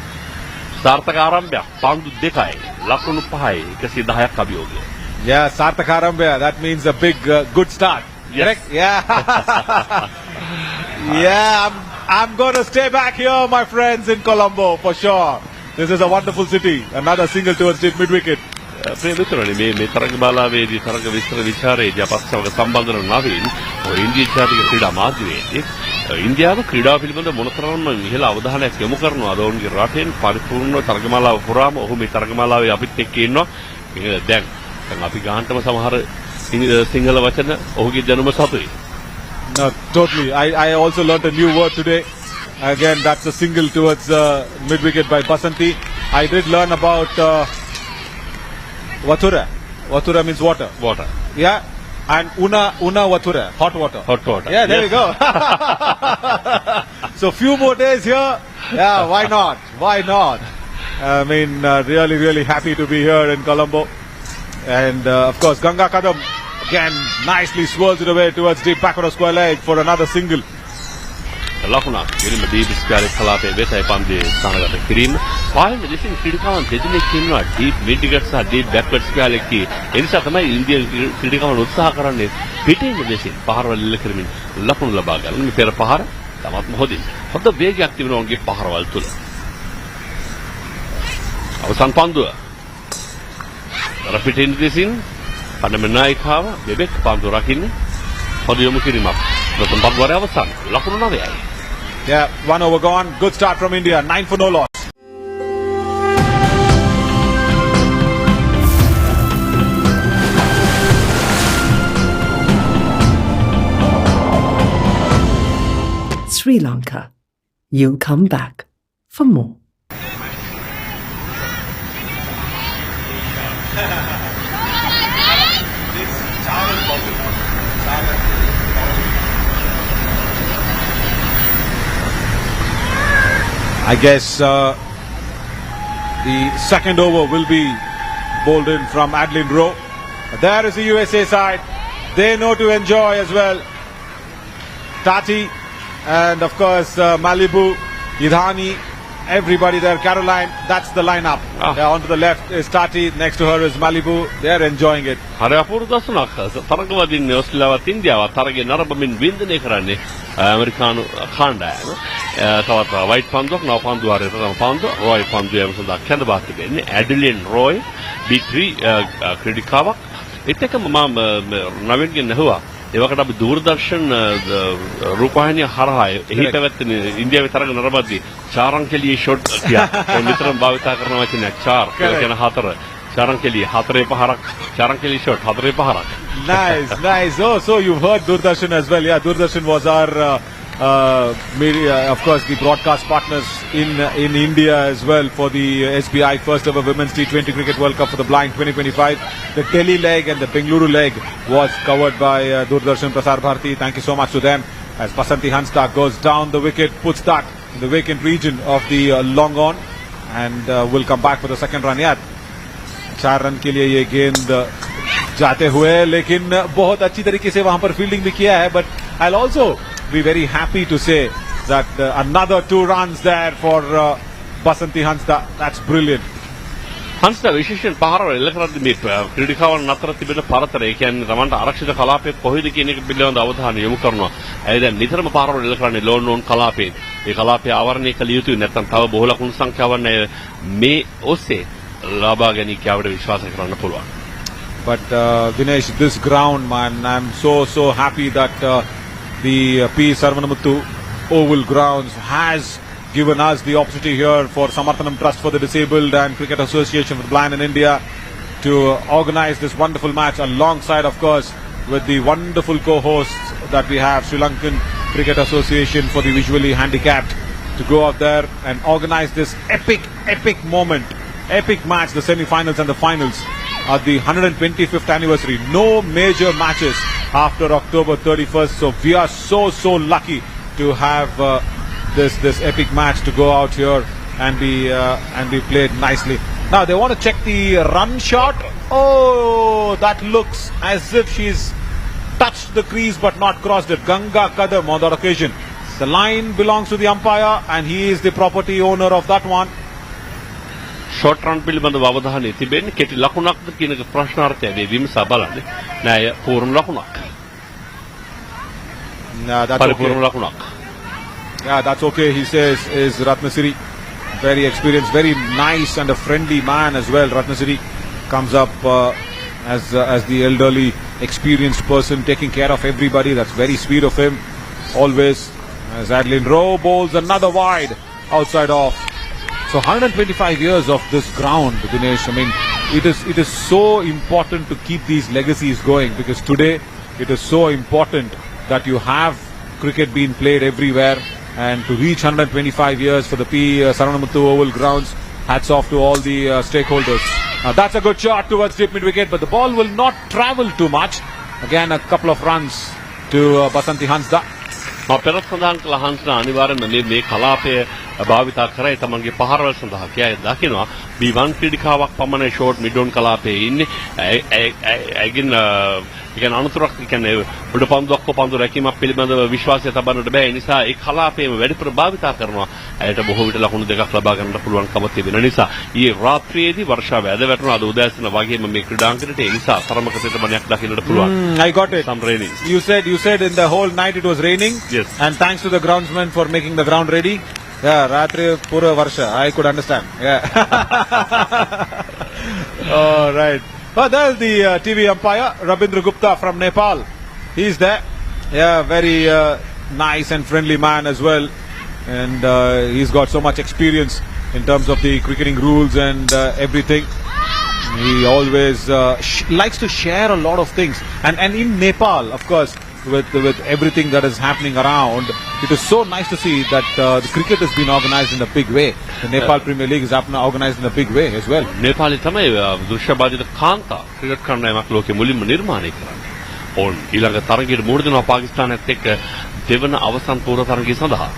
සාර්ථක ආරම්භයක් පන්දු දෙකයි ලකුණු 5යි 110ක් අභියෝගය. Yeah, Sarthak Arambya, that means a big good start. Yes. Correct? Yeah. Yeah, I'm going to stay back here, my friends, in Colombo for sure. This is a wonderful city. Another single towards the mid-wicket. ප්‍රේමිතුරනි මේ තරගමාලාවේදී තරග විස්තර විචාරයේදී අපත් සමග සම්බන්ධ වන නවීන් ඔය ඉන්දිය ජාතික ක්‍රීඩා මාධ්‍යවේදී ඉන්දියාව ක්‍රීඩාව පිළිබඳ මොනතරම් ඉහළ අවධානයක් යොමු කරනවද ඔවුන්ගේ රටෙන් පරිපූර්ණ තරගමාලාව පුරාම ඔහු මේ තරගමාලාවේ අපිත් එක්ක ඉන්නවා. දැන් අපි ගාහන්ටම සමහර සිංහල වචන ඔහුගේ දැනුම සතුයි. No, totally. I also learnt a new word today. Again, that's a single towards mid-wicket by Basanti. I did learn about Vatura. Vatura means water. Water. Yeah. And Una Vatura, hot water. Hot water. Yeah, there Yes. we go. So few more days here. Yeah, why not? Why not? I mean, really, really happy to be here in Colombo. And of course, Ganga Kadam again nicely swirls it away towards deep backward of square leg for another single. ලකුණක් ගෙලින්ම දීප් square කලාපයේ වෙතයි පන්දුවේ ස්ථානගත කිරීම. පාලන දෙසින් ක්‍රීඩකයන් දෙදෙනෙක් ඉන්නවා deep mid wicket සහ deep backward square එකේ. ඒ නිසා තමයි ඉන්දියානු ක්‍රීඩකයන් උත්සාහ කරන්නේ පිටින් දෙසින් පහරවල් එල්ල කරමින් ලකුණු ලබා ගන්න. මේ පෙර පහර තමත් මොහොතින් හොඳ වේගයක් තිබෙනවා ඔවුන්ගේ පහරවල් තුල. අවසන් පන්දුව. රපිටින් දෙසින් පනමනායිකාව බෙබෙක් පන්දුව රකින්න හොඳ යොමු කිරීමක්. ප්‍රථම පන්දුවේ අවසන් ලකුණු 9යි. Yeah, 1 over gone. Good start from India. 9 for no loss. Sri Lanka. You'll come back for more. I guess the second over will be bowled in from Adeline Rowe. There is the USA side. They know to enjoy as well. Tati and of course Malibu, Idhani, everybody there. Caroline, that's the lineup. Yeah, on to the left is Tati. Next to her is Malibu. They're enjoying it. හරි අපූර්ව දසුනක් තරගවදින්නේ ඕස්ට්‍රේලියාවත් ඉන්දියාවත් තරගේ නරඹමින් වින්දනය කරන්නේ ඇමරිකානු කණ්ඩායම. තවත් white පන්දුවක් නව පන්දුව හරියට තම පන්දුව රොයි පන්දුව සඳහා කැඳවා තිබෙන්නේ ඇඩලින් රොයි B3 ක්‍රීඩිකාවක්. ඒත් එක්කම මම නවීන්ගෙන් ඇහුවා ඒ වගේට අපි දූරදර්ශන රූපවාහිනිය හරහා එහි පැවැත්වෙන ඉන්දියාවේ තරග නරඹද්දී චාරංකෙලියේ ෂොට් කියා නිතරම භාවිතා කරන වචනයක් චාර් කියන හතර චාරංකෙලිය හතරේ පහරක් චාරංකෙලි ෂොට් හතරේ පහරක්. Nice, nice. Oh, so you've heard Doordarshan as well. Yeah, Doordarshan was our media, of course, the broadcast partners in India as well for the SBI first ever Women's T20 Cricket World Cup for the Blind 2025. The Delhi leg and the Bengaluru leg was covered by Doordarshan Prasar Bharati. Thank you so much to them. As Basanti Hansda goes down the wicket, puts that in the vacant region of the long on, and will come back for the second run. Yeah, 4 run के लिए ये गेंद जाते हुए, लेकिन बहुत अच्छी तरीके से वहां पर फील्डिंग भी किया है. But I'll also be very happy to say that another 2 runs there for Basanti Hansda. That's brilliant. Hansda විශේෂයෙන් පහරවල් එල්ල කරද්දී මේ ක්‍රීඩිකාවන් අතර තිබෙන පරතරය කියන්නේ රවන්ට ආරක්ෂිත කලාපයේ කොහෙද කියන එක පිළිබඳව අවධානය යොමු කරනවා. ඒ දැන් නිතරම පහරවල් එල්ල කරන්නේ ලෝන් ඕන් කලාපයේ. ඒ කලාපය ආවරණය කළ යුතුයි නැත්නම් තව බොහෝ ලකුණු සංඛ්‍යාවක් මේ ඔස්සේ ලබා ගැනීම කියවට විශ්වාස කරන්න පුළුවන්. But Dinesh, this ground, man, I'm so happy that the P. Sarvanamuthu Oval Grounds has given us the opportunity here for Samarthanam Trust for the Disabled and Cricket Association for the Blind in India to organize this wonderful match alongside, of course, with the wonderful co-hosts that we have, Sri Lankan Cricket Association for the Visually Handicapped, to go out there and organize this epic moment, epic match, the semi-finals and the finals at the 125th anniversary. No major matches after October 31st, so we are so lucky to have this epic match to go out here and be played nicely. Now they want to check the run shot. Oh, that looks as if she's touched the crease but not crossed it. Ganga Kadam on that occasion. The line belongs to the umpire and he is the property owner of that one. Short run පිළිබඳව අවධානය තිබෙන්නේ කෙටි ලකුණක්ද කියන ප්‍රශ්නාර්ථය මේ විමසා බලන්නේ. නෑ පූර්ණ ලකුණක්. That's පරිපූර්ණ okay. ලකුණක්. Yeah, that's okay, he says, is Ratnasiri. Very experienced, very nice and a friendly man as well. Ratnasiri comes up as the elderly, experienced person taking care of everybody. That's very sweet of him. Always. As Adeline Rowe bowls another wide outside off. So 125 years of this ground, Dinesh. I mean, it is so important to keep these legacies going, because today it is so important that you have cricket being played everywhere, and to reach 125 years for the P. Saranamuthu Oval grounds. Hats off to all the stakeholders. That's a good shot towards deep mid wicket, but the ball will not travel too much. Again, a couple of runs to Basanti Hansda. පෙරත් සඳහන් කළ හංසනා අනිවාර්යෙන්ම මේ කලාපය භාවිතා කරයි තමන්ගේ පහරවල් සඳහා. කියා දකිනවා B1 ක්‍රීඩිකාවක් පමණ ෂෝට් මිඩ් ඔන් කලාපයේ ඉන්නේ. ඒගින් ඉගෙන අනුතරක් කියන්නේ උඩ පන්දුවක් කොපන්දු රැකීමක් පිළිබඳව විශ්වාසය තබන්නට බෑ. ඒ නිසා ඒ කලාපයේම වැඩිපුර භාවිතා කරනවා. ඇයට බොහෝ විට ලකුණු දෙකක් ලබා ගන්නට පුළුවන්කම තිබෙන නිසා ඊයේ රාත්‍රියේදී වර්ෂාව ඇද වැටුණා. අද උදෑසන වගේම මේ ක්‍රීඩාංගණයට ඒ නිසා තරමක තෙතමනයක් දකින්නට පුළුවන්. I got it. Some raining. You said in the whole night it was raining. Yes. And thanks to the groundsman for making the ground ready. Yeah, Ratri Pura Varsha. I could understand. Yeah. All right. Well, there's the TV umpire, Rabindra Gupta from Nepal. He's there. Yeah, very nice and friendly man as well. And he's got so much experience in terms of the cricketing rules and everything. He always likes to share a lot of things. And in Nepal, of course, with everything that is happening around, it is so nice to see that the cricket has been organized in a big way. The Nepal Premier League is organized in a big way as well. Nepal තමයි දෘශ්‍යබාධිත කාන්තා cricket කණ්ඩායමක් ලෝකෙ මුලින්ම නිර්මාණය කරන්නේ. ඕන් ඊළඟ තරගයට මුහුණ දෙනවා පාකිස්තානයත් එක්ක දෙවන අවසන් පූර්ව තරගය සඳහා.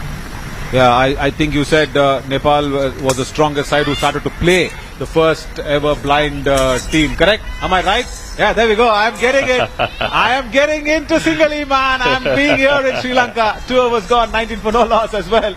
Yeah, I think you said Nepal was the strongest side who started to play the first ever blind team, correct? Am I right? Yeah, there we go. I am getting it. I am getting into single E, man. I am being here in Sri Lanka. 2 overs gone, 19 for no loss as well.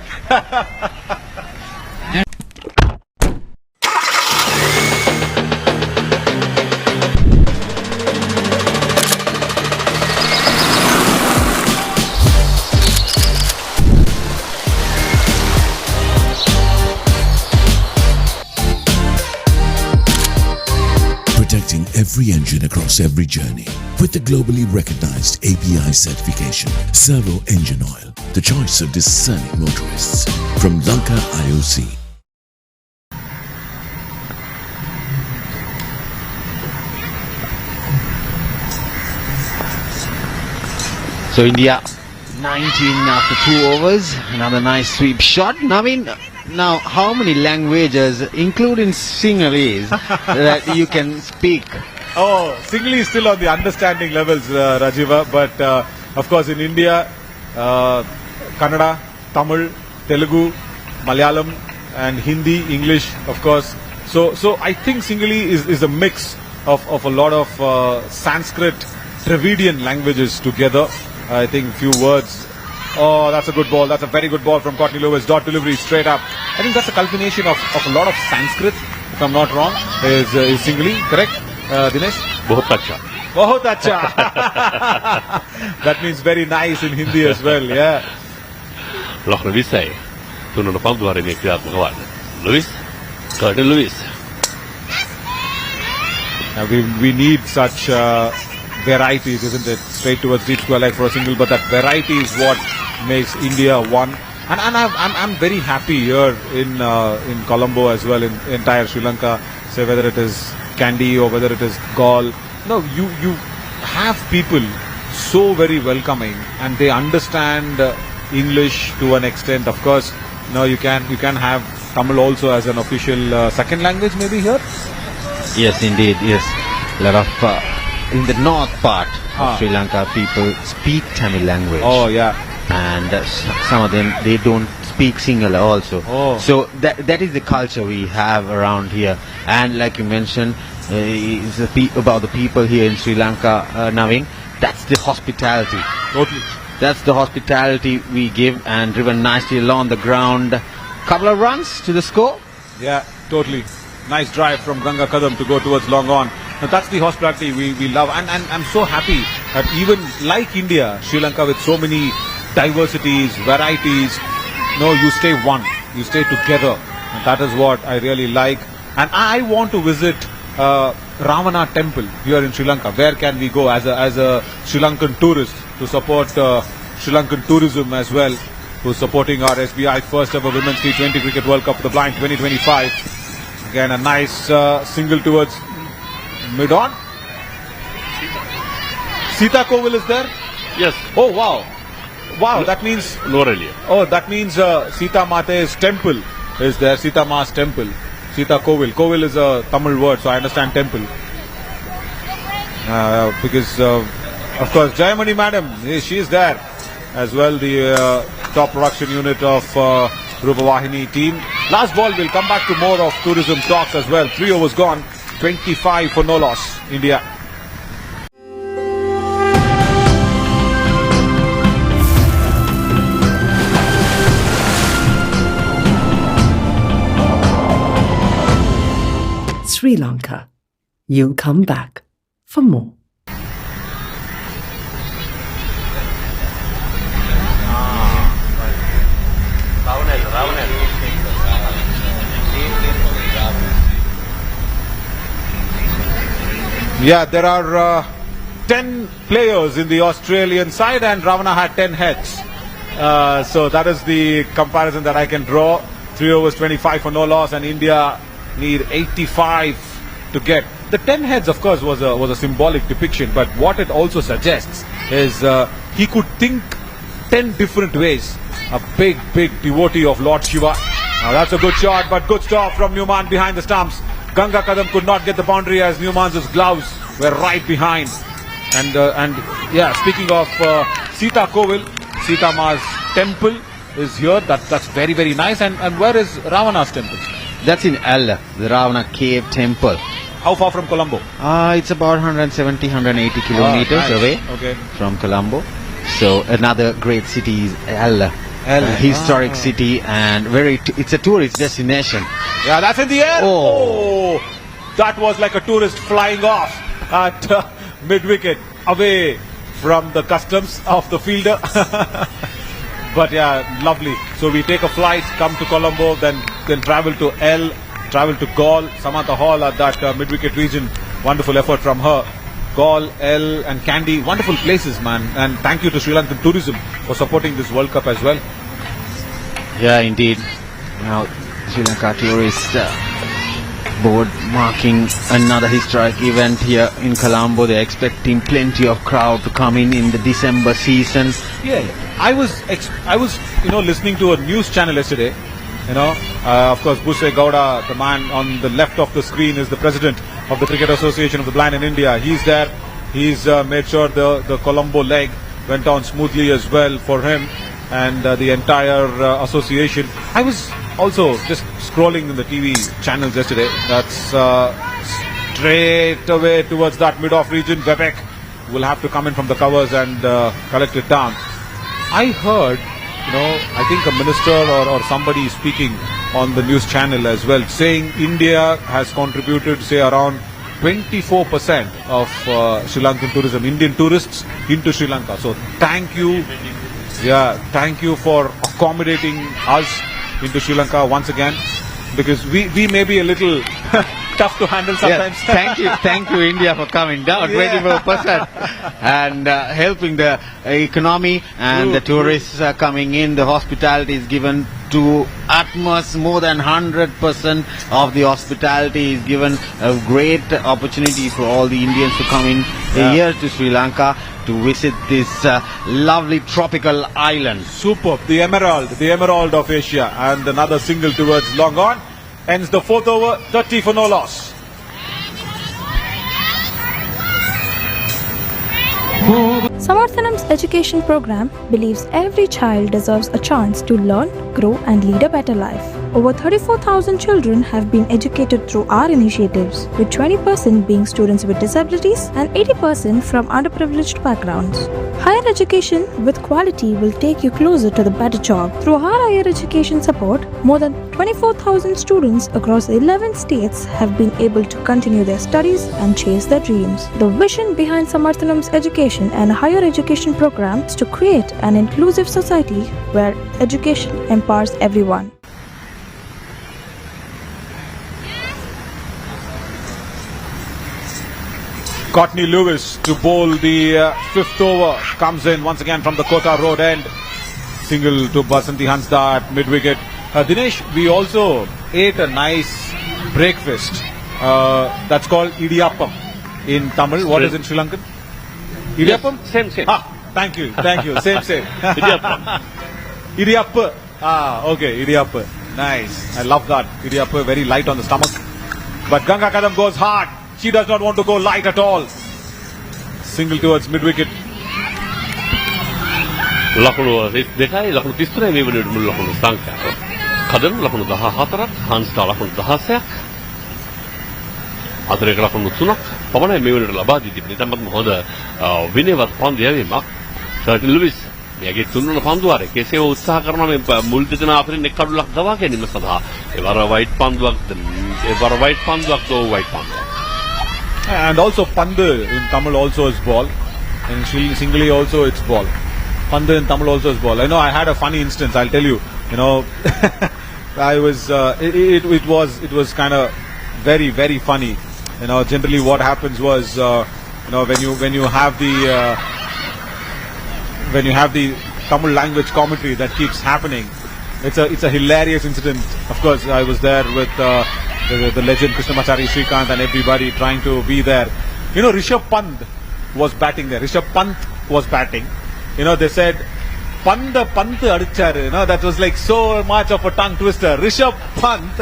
Protecting every engine across every journey with the globally recognized API certification. Servo Engine Oil, the choice of discerning motorists. From Lanka IOC. So India 19 after 2 overs. Another nice sweep shot. Naveen, now how many languages, including Sinhalese, that you can speak? Oh, Sinhalese is still on the understanding levels, Rajiva. But of course in India, Kannada, Tamil, Telugu, Malayalam and Hindi, English, of course. So I think Sinhalese is a mix of a lot of Sanskrit, Dravidian languages together. I think few words. Oh, that's a good ball. That's a very good ball from Courtney Lewis. Dot delivery straight up. I think that's a culmination of a lot of Sanskrit, if I'm not wrong. Is Singhali, correct? Dinesh? बहुत अच्छा. बहुत अच्छा. That means very nice in Hindi as well, yeah. Lochner Visay. Tuno pandu hari ni kriat magawan. Lewis? Courtney Lewis. Now we need such varieties, isn't it? Straight towards deep square leg for a single, but that variety is what makes India one. And I'm very happy here in Colombo as well, in entire Sri Lanka. Say whether it is Kandy or whether it is Gaul. No, you have people so very welcoming, and they understand English to an extent. Of course, you can have Tamil also as an official second language maybe here. Yes, indeed. Yes, a lot of in the north part of Sri Lanka, people speak Tamil language. Oh yeah. And some of them, they don't speak Sinhala also. Oh. So that is the culture we have around here. And like you mentioned, it's about the people here in Sri Lanka, Naveen. That's the hospitality. Totally. That's the hospitality we give, and driven nicely along the ground. Couple of runs to the score. Yeah, totally. Nice drive from Ganga Kadam to go towards long on. Now that's the hospitality we love, and I'm so happy that even like India, Sri Lanka with so many diversities, varieties, you stay one, you stay together, and that is what I really like. And I want to visit Ravana Temple here in Sri Lanka. Where can we go as a Sri Lankan tourist to support Sri Lankan tourism as well, who's supporting our SBI first ever Women's T20 Cricket World Cup, the Blind 2025. Again, a nice single towards Mid on. Sita Kovil is there? Yes. Oh, wow. Wow, that means... Norelia. Oh, that means Sita Mate's temple is there. Sita Ma's temple. Sita Kovil. Kovil is a Tamil word, so I understand temple. Because, of course, Jayamani Madam, she is there as well. The top production unit of Rupavahini team. Last ball, we'll come back to more of tourism talks as well. 3 overs gone. 25 for no loss. India. Sri Lanka. You'll come back for more. Yeah, there are 10 players in the Australian side and Ravana had 10 heads. So that is the comparison that I can draw. 3 overs, 25 for no loss, and India need 85 to get. The 10 heads, of course, was a symbolic depiction, but what it also suggests is he could think 10 different ways. A big devotee of Lord Shiva. Now that's a good shot, but good stop from Newman behind the stumps. Ganga Kadam could not get the boundary as Newman's gloves were right behind. And yeah, speaking of Sita Kovil, Sita Ma's temple is here. That's very nice. And where is Ravana's temple? That's in Ella, the Ravana cave temple. How far from Colombo? It's about 170, 180 kilometers away from Colombo. So another great city is Ella. Historic city, and it's a tourist destination. Yeah, that's in the air. Oh, that was like a tourist flying off at mid-wicket, away from the customs of the fielder. But yeah, lovely. So we take a flight, come to Colombo, then travel to travel to Gaul, Samantha Hall at that mid-wicket region. Wonderful effort from her. Gaul, and Kandy, wonderful places, man. And thank you to Sri Lankan Tourism for supporting this World Cup as well. Yeah, indeed. Now, Sri Lanka Tourist Board marking another historic event here in Colombo. They're expecting plenty of crowd to come in the December season. Yeah, I was listening to a news channel yesterday. Of course, Buse Gowda, the man on the left of the screen, is the president of the Cricket Association of the Blind in India. He's there. He's made sure the Colombo leg went on smoothly as well for him and the entire association. I was also just scrolling in the TV channels yesterday. That's straight away towards that mid-off region. Vivek will have to come in from the covers and collect it down. I heard, I think a minister or somebody speaking on the news channel as well, saying India has contributed, say, around 24% of Sri Lankan tourism, Indian tourists into Sri Lanka. So thank you. Yeah, thank you for accommodating us into Sri Lanka once again, because we may be a little tough to handle sometimes. Yes, thank you India for coming down 24% and helping the economy and the tourists coming in. The hospitality is given to utmost. More than 100% of the hospitality is given. A great opportunity for all the Indians to come in here to Sri Lanka to visit this lovely tropical island. Superb. The emerald of Asia, and another single towards long on. Ends the 4th over, 30 for no loss. Samarthanam's education program believes every child deserves a chance to learn, grow and lead a better life. Over 34,000 children have been educated through our initiatives, with 20% being students with disabilities and 80% from underprivileged backgrounds. Higher education with quality will take you closer to the better job. Through our higher education support, more than 24,000 students across 11 states have been able to continue their studies and chase their dreams. The vision behind Samarthanam's education and higher education program is to create an inclusive society where education empowers everyone. Courtney Lewis to bowl the 5th over. Comes in once again from the Kota Road end. Single to Basanti Hansda at mid-wicket. Dinesh, we also ate a nice breakfast. That's called idiyappam. in Tamil. What is in Sri Lankan? Idiyappam? Same. Thank you. Same. Idiyappam. Idiyappam. Okay, Idiyappam. Nice. I love that. Idiyappam, very light on the stomach. But Ganga Kadam goes hard. She does not want to go light at all. Single towards mid-wicket. ලකුණු 32යි ලකුණු 33යි මේ වෙනුවට මුල් ලකුණු සංඛ්‍යාව. කදම් ලකුණු 14ක්, හාන්ස්ටා ලකුණු 16ක්. අතරේක ලකුණු 3ක් පමණයි මේ වෙනුවට ලබා දී තිබෙන්නේ. තමත් හොඳ විනයවත් පන්දු යැවීමක්. සර්ටින් ලුයිස් මෙයාගේ තුන්වන පන්දු වාරේ කෙසේ උත්සාහ කරනවා මේ මුල් දෙදෙනා අතරින් එක් කඩුලක් දවා ගැනීම සඳහා. ඒවර වයිට් පන්දුවක් වයිට් පන්දුවක්. And also Pandu in Tamil also is ball. And Singali also it's ball. Pandu in Tamil also is ball. I know I had a funny instance, I'll tell you. You know, I was, it was kind of very, very funny. You know, generally what happens was, you know, when you have the Tamil language commentary that keeps happening, it's a hilarious incident. Of course, I was there with the legend Krishnamachari Srikanth and everybody trying to be there. You know, Rishabh Pant was batting there. Rishabh Pant was batting. You know, they said, Panda Pant adicharu. You know, that was like so much of a tongue twister. Rishabh Pant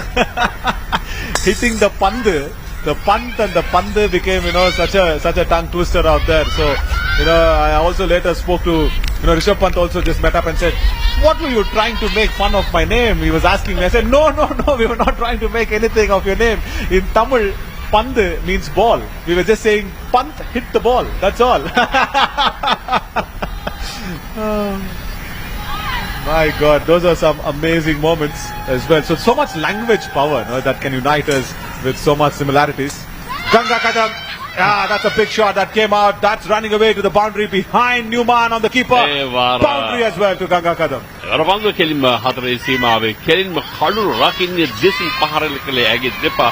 hitting the Pandu. The Pant and the Pandu became, you know, such a tongue twister out there. So, you know, I also later spoke to, you know, Rishabh Pant also just met up and said, what were you trying to make fun of my name? He was asking me. I said, no, we were not trying to make anything of your name. In Tamil, Pandu means ball. We were just saying, Pant, hit the ball. That's all. Oh, my God, those are some amazing moments as well. So much language power, no, that can unite us with so much similarities. Ganga Kadam, that's a big shot that came out. That's running away to the boundary behind Newman on the keeper. Boundary as well to Ganga Kadam. රබංග කෙලින්ම හතරේ සීමාවේ කෙලින්ම කඩුළු රකින්නේ දෙසින් පහරල කළේ ඇගේ දෙපා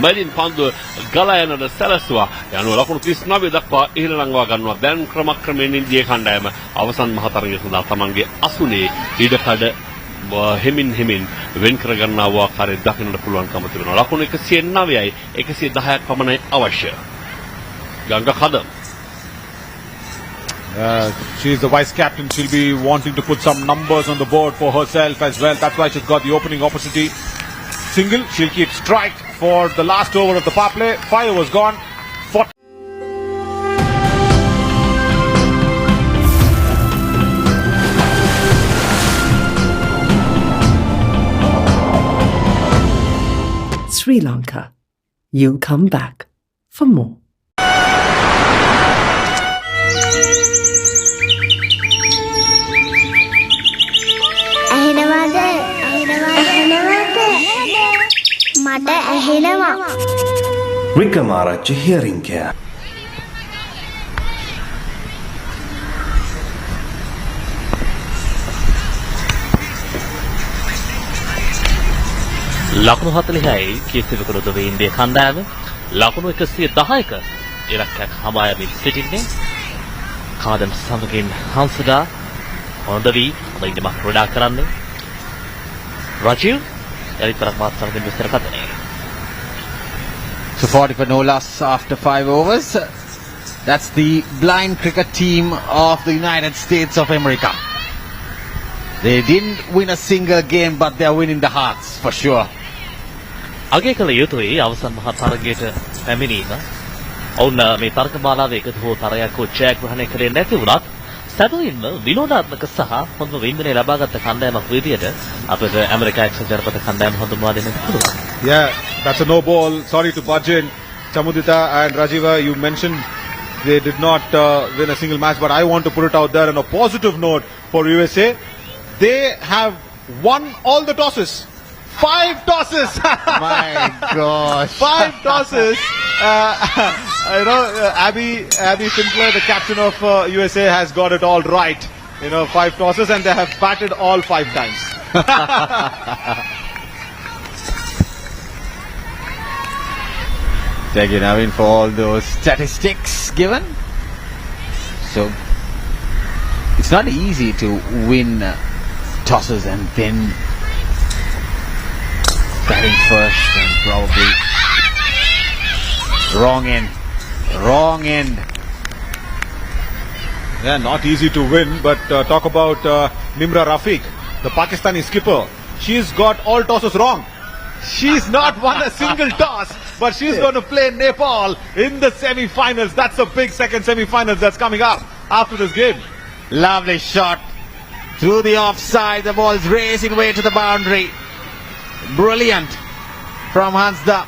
මැදින් පන්දුව ගලා යනට සැලසුවා. යනුව ලකුණු 39 දක්වා ඉහළ ලංවා ගන්නවා. දැන් ක්‍රමක්‍රමයෙන් ඉන්දිය කණ්ඩායම අවසන් මහතරගය සඳහා තමන්ගේ අසුනේ ඉඩකඩ හෙමින් වෙන් කර ගන්නා වූ ආකාරය දකින්නට පුළුවන්කම තිබෙනවා. ලකුණු 109යි 110ක් පමණයි අවශ්‍ය. Ganga Kadam. She is the vice captain. She'll be wanting to put some numbers on the board for herself as well. That's why she's got the opening opportunity. Single. She'll keep strike for the last over of the power play. 5 overs gone. 40. Sri Lanka. You'll come back for more. මට ඇහෙනවා Rikamaarachi hearing care. ලකුණු 40යි කීර්තිවකරු දොවේ ඉන්දිය කණ්ඩායම ලකුණු 110ක ඉලක්කයක් හඹා යමින් සිටින්නේ කාදම් සමගින් හංසදා හොඳවි ඉදම ක්‍රීඩා කරන්නේ Rajiv So 40 for no loss after 5 overs. That's the blind cricket team of the United States of America. They didn't win a single game, but they're winning the hearts for sure. අගය කළ යුතුයි අවසන් මහා තරගයට පැමිණීම. ඔවුන් මේ තරග මාලාවේ එකතු වූ තරගයක් ජයග්‍රහණය කරේ නැති වුණත් සැබවින්ම විනෝදාත්මක සහ හොඳ වින්දනය ලබාගත් කණ්ඩායමක් විදියට අපිට ඇමරිකා එක්සත් ජනපද කණ්ඩායම හඳුන්වා දෙන්න පුළුවන්. Yeah, that's a no ball. Sorry to budge in. Chamudita and Rajiva, you mentioned they did not win a single match, but I want to put it out there on a positive note for USA. They have won all the tosses. 5 tosses. My gosh. 5 tosses. You know, Abby Sinclair, the captain of USA, has got it all right. You know, 5 tosses, and they have batted all 5 times. Thank you, Naveen, for all those statistics given. So, it's not easy to win tosses and then batting first and probably wrong end Wrong end. Yeah, not easy to win, but talk about Nimra Rafiq, the Pakistani skipper. She's got all tosses wrong. She's not won a single toss, but she's going to play Nepal in the semi-finals. That's a big second semi-finals that's coming up after this game. Lovely shot through the offside. The ball's racing away to the boundary. Brilliant from Hansda.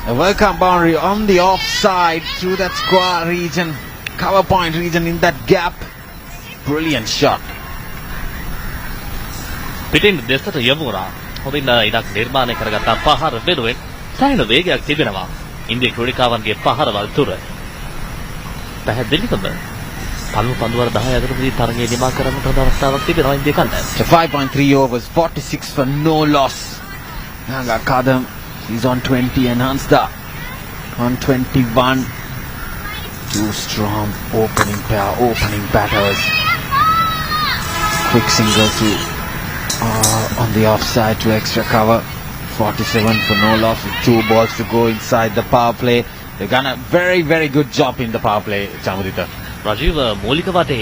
A welcome boundary on the offside through that square region, cover point region in that gap. Brilliant shot. පිටින් දෙසට යමුණා. හොඳින් ඉඩක් නිර්මාණය කරගත්තා පහර වෙනුවෙන් සෑහෙන වේගයක් තිබෙනවා. ඉන්දිය ක්‍රීඩිකාවන්ගේ පහරවල් තුර. පැහැදිලිවම පළමු පන්දුවර 10 අතරදී තරගයේ නිමා කරන්නට හොඳ අවස්ථාවක් තිබෙනවා ඉන්දිය කණ්ඩායම. 5.3 overs, 46 for no loss. Nanga Kadam is on 20 and Hansda on 21. Two strong opening batters. Quick single to on the offside to extra cover. 47 for no loss with 2 balls to go inside the power play. They've done a very, very good job in the power play, Chamudita. රජීව මූලික වටේ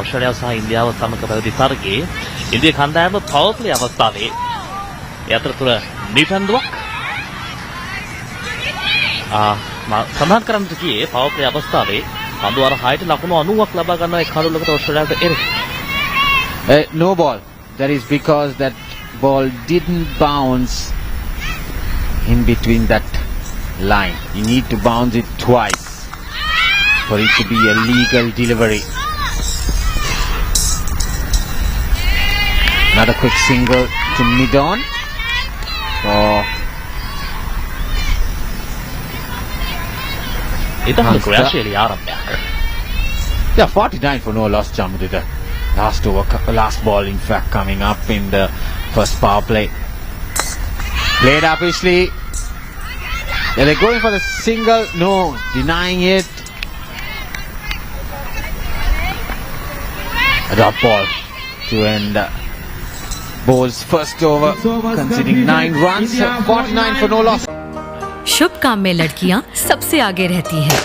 ඔස්ට්‍රේලියාව සහ ඉන්දියාව සමග පැවති තරගයේ ඉන්දිය කණ්ඩායම power play අවස්ථාවේ ඒ අතරතුර නිපන්දුවක් සමාන කරන්නට ගියේ පවර් ප්ලේ අවස්ථාවේ පන්දුවර 6ට ලකුණු 90ක් ලබා ගන්නා ඒ කඩුලකට ඔස්ට්‍රේලියාවට එරෙහි. No ball. That is because that ball didn't bounce in between that line. You need to bounce it twice for it to be a legal delivery. Another quick single to mid-on. Yeah, 49 for no loss, Jamudita. Last ball in fact coming up in the first power play. Played up Ishley. They're going for the single. No, denying it. A drop ball to end Bowles' first over, conceding 9 runs, 49 for no loss. शुभ काम में लड़कियां सबसे आगे रहती हैं।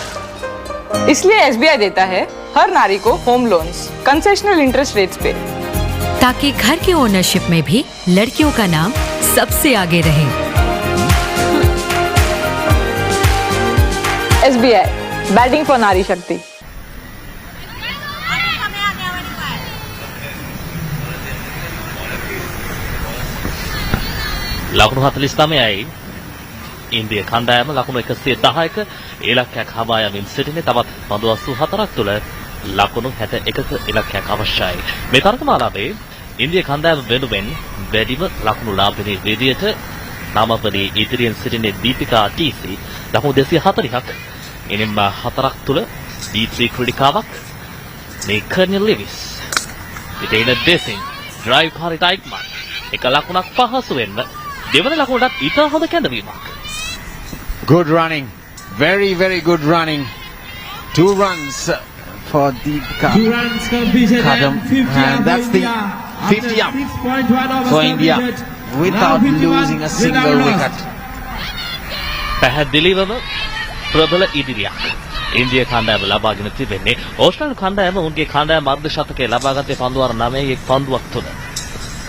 इसलिए SBI देता है हर नारी को home loans concessional interest rates पे, ताकि घर के ओनरशिप में भी लड़कियों का नाम सबसे आगे रहे। एसबीआई, बैटिंग फॉर नारी शक्ति। ලකුණු 49යි ඉන්දිය කණ්ඩායම ලකුණු 110ක ඉලක්කයක් හඹා යමින් සිටිනේ. තවත් පන්දු 84ක් තුළ ලකුණු 61ක ඉලක්කයක් අවශ්‍යයි. මේ තරගමාලාවේ ඉන්දිය කණ්ඩායම වෙනුවෙන් වැඩිම ලකුණු ලාභිනී විදියට නාමපදී ඉදිරියෙන් සිටිනේ දීපිකා ටීසි ලකුණු 240ක්. එනින්ම 4ක් තුළ D3 ක්‍රීඩිකාවක් මේ කර්නල් ලෙවිස්. ඉතින් ඩෙසින් ඩ්‍රයිව් කාරි ටයික්මන් එක ලකුණක් පහසුවෙන්ම දෙවන ලකුණටත් ඉතා හොඳ කැඳවීමක්. Good running. Very, very good running. 2 runs for Deepika Kadam. And that's the 50 up for India without losing a single wicket. පැහැදිලිවම ප්‍රබල ඉදිරියක් ඉන්දිය කණ්ඩායම ලබාගෙන තිබෙන්නේ. ඕස්ට්‍රේලියානු කණ්ඩායම උන්ගේ කණ්ඩායම අර්ධ ශතකයේ ලබාගත්තේ පන්දුවර 9 පන්දුවක් තුළ.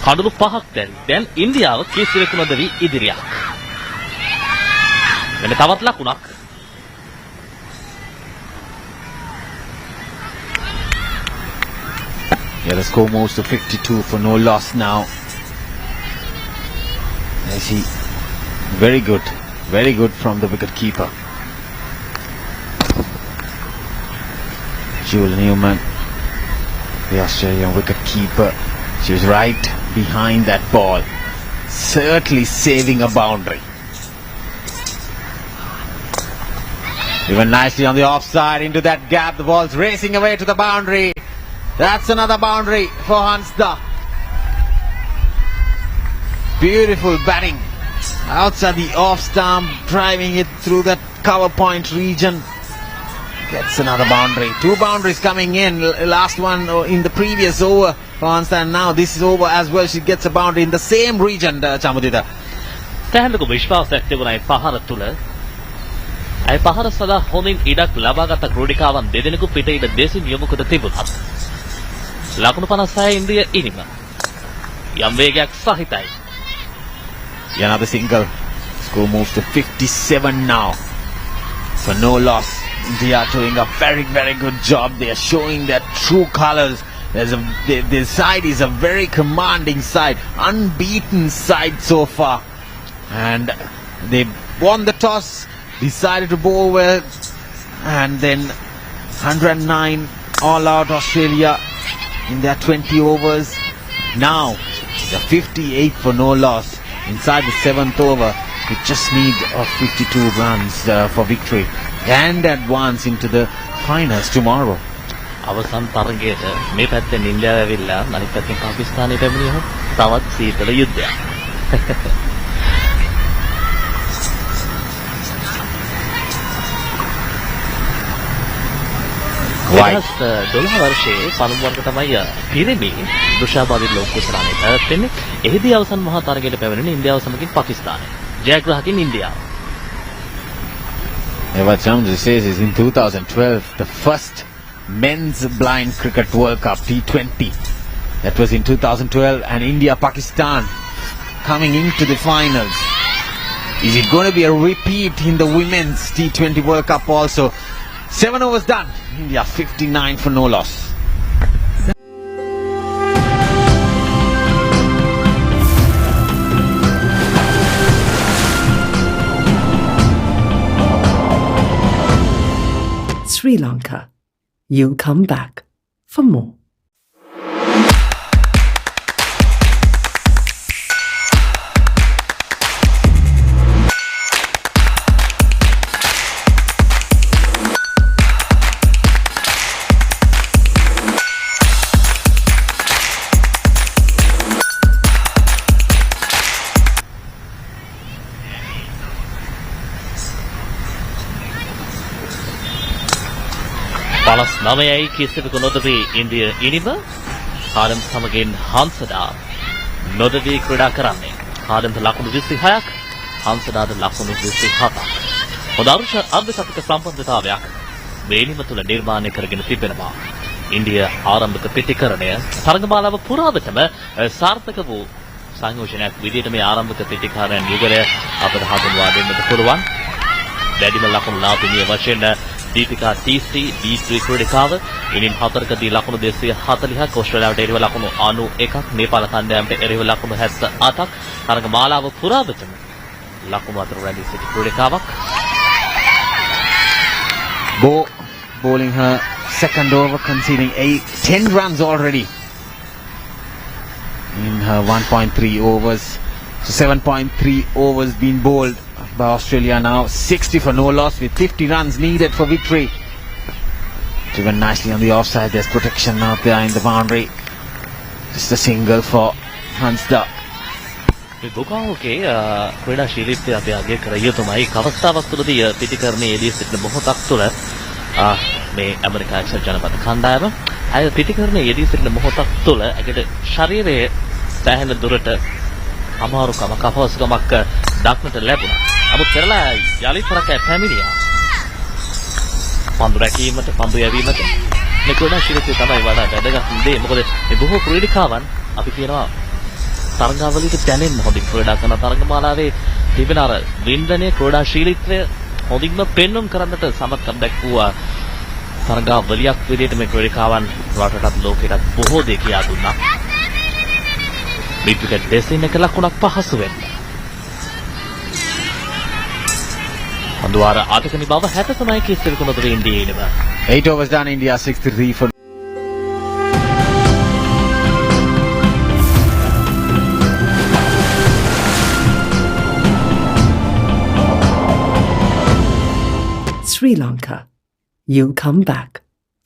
කඩලු 5ක් දැන් ඉන්දියාව කිසිවෙකු නොදවි ඉදිරියක්. මෙන්න තවත් ලකුණක්. Yeah, the score moves to 52 for no loss now. I see. Very good from the wicket keeper. Jewel Newman, the Australian wicket keeper. She was right behind that ball, certainly saving a boundary. Even nicely on the offside into that gap, the ball's racing away to the boundary. That's another boundary for Hansda. Beautiful batting outside the off stump, driving it through that cover point region. Gets another boundary. 2 boundaries coming in. Last one in the previous over for Hansda, and now this is over as well. She gets a boundary in the same region, Chamudita. තැහැල්ලක විශ්වාසයක් තිබුණා ඒ පහර තුල. අය පහර සදා හොඳින් ඉඩක් ලබාගත් ක්‍රීඩිකාවන් දෙදෙනෙකු පිට ඉඩ දෙසින් යොමු කර තිබුණා. ලකුණු 56 ඉන්දිය ඉනිම. යම් වේගයක් සහිතයි. Another single. Score moves to 57 now. For no loss. India doing a very, very good job. They are showing their true colors. Their side is a very commanding side. Unbeaten side so far. And they won the toss. Decided to bowl well. And then 109 all out Australia in their 20 overs. Now, the 58 for no loss. Inside the 7th over, we just need 52 runs for victory and advance into the finals tomorrow. අවසන් තරගයට මේ පැත්තෙන් ඉන්දියාව ඇවිල්ලා අනිත් පැත්තෙන් පාකිස්තානය පැමිණියොත් තවත් සීතල යුද්ධයක්. වයස 12 වර්ෂයේ පළමු වර්ග තමයි පිරිමි දුෂාබාදින් ලෝක කුසලානේ පැවැත්වෙන්නේ. එහිදී අවසන් මහා තරගයට පැමිණෙන ඉන්දියාව සමගින් පාකිස්තානය. ජයග්‍රාහකින් ඉන්දියාව. What Chandra says is in 2012, the first men's blind cricket World Cup T20. That was in 2012, and India-Pakistan coming into the finals. Is it going to be a repeat in the women's T20 World Cup also? 7 overs done. India 59 for no loss. Sri Lanka. You'll come back for more. Palas Namai Kisivik Nodavi India Inima Hadam Samagin Hansada Nodavi Kridakarane Hadam the Lakunu Visi Hayak Hansada the Lakunu Visi Hata Hodarusha Abdisaka Sampan the Taviak Venimatula Nirmane Karagin Tibenama India Aram the Pitikarane Tarangamala Puravitama Sartakavu Sangujanak Viditame Aram the Pitikara and Yugare after the Hadan Wadin with the Puruan Dadima Lakun Lapini Vashina Deepika TC B3 ක්‍රීඩිකාව ඉනින් 4කදී ලකුණු 240ක් ඕස්ට්‍රේලියාවට එරෙහිව ලකුණු 91ක් නේපාල කණ්ඩායමට එරෙහිව ලකුණු 78ක් තරග මාලාව පුරාවටම ලකුණු අතර රැඳී සිටි ක්‍රීඩිකාවක් Bo bowling her second over, conceding 10 runs already in her 1.3 overs. So 7.3 overs being bowled by Australia now. 60 for no loss with 50 runs needed for victory. Driven nicely on the offside. There's protection out there in the boundary. Just a single for Hansda. බුකාවෝගේ ක්‍රීඩා ශීලීත්වය අපි අගය කර යුතුමයි. කවස්තාවක් තුළදී පිටිකරණයේ යෙදී සිටින මොහොතක් තුළ මේ ඇමරිකා එක්සත් ජනපද කණ්ඩායම අය පිටිකරණයේ යෙදී සිටින මොහොතක් තුළ ඇගේ ශරීරයේ සෑහෙන දුරට අමාරුකමක් අපහසුකමක් දක්නට ලැබුණා. නමුත් පෙරලා යලි තරක පැමිණියා. පන්දු රැකීමට පන්දු යැවීමට මේ ක්‍රීඩා ශීලීත්වය තමයි වඩා වැදගත් දේ. මොකද මේ බොහෝ ක්‍රීඩිකාවන් අපි කියනවා තරගාවලියට දැනෙන්න හොඳින් ක්‍රීඩා කරන තරගමාලාවේ තිබෙන අර වින්දනයේ ක්‍රීඩා ශීලීත්වය හොඳින්ම පෙන්වුම් කරන්නට සමත්කම් දැක්වුවා. තරගාවලියක් විදිහට මේ ක්‍රීඩිකාවන් රටටත් ලෝකයටත් බොහෝ දේ කියා දුන්නා. විකට් දෙසින් එක ලකුණක් පහසු වෙන්න. අඳුර ආතකනි බව 63යි කිස්සිරක නොදව ඉන්දියාවේ ඉනවා. 8 overs done. India 63 for Sri Lanka. You'll come back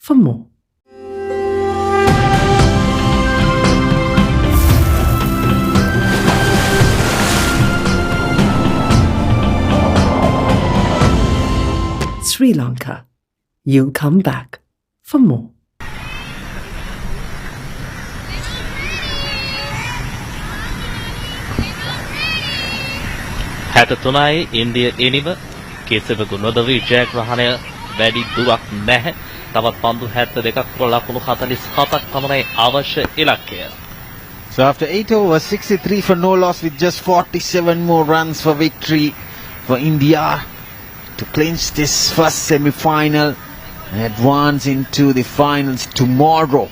for more. Sri Lanka. You'll come back for more. Hatha Tunai, India Inima. කේසවක නොදවි ජයග්‍රහණය වැඩි දුරක් නැහැ. තවත් පන්දු 72ක් ලකුණු 47ක් පමණයි අවශ්‍ය ඉලක්කය. So after 8 overs, 63 for no loss with just 47 more runs for victory for India to clinch this first semi-final and advance into the finals tomorrow.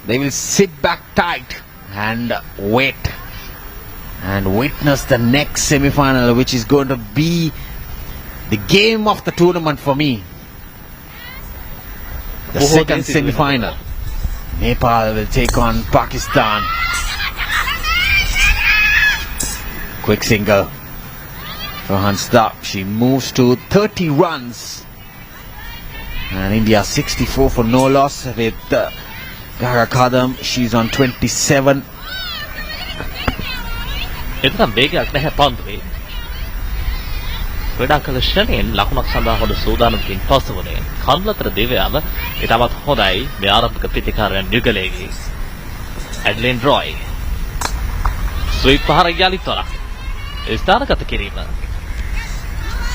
They will sit back tight and wait and witness the next semi-final, which is going to be the game of the tournament for me. The second semi-final. Nepal will take on Pakistan. Quick single for Hansta. She moves to 30 runs. And India 64 for no loss with Gara Kadam. She's on 27. එතන වේගයක් නැහැ පන්දුවේ. ක්‍රීඩා කළ ශ්‍රේණියෙන් ලකුණක් සඳහා හොඳ සූදානමකින් පසුවනේ. කන්ලතර දිව්‍යාව ඊටමත් හොඳයි මේ ආරම්භක ප්‍රතිකාරයන් යුගලයේදී. ඇඩ්ලින් රොයි. ස්වීප් පහර යලිතොරක්. ස්ථානගත කිරීම.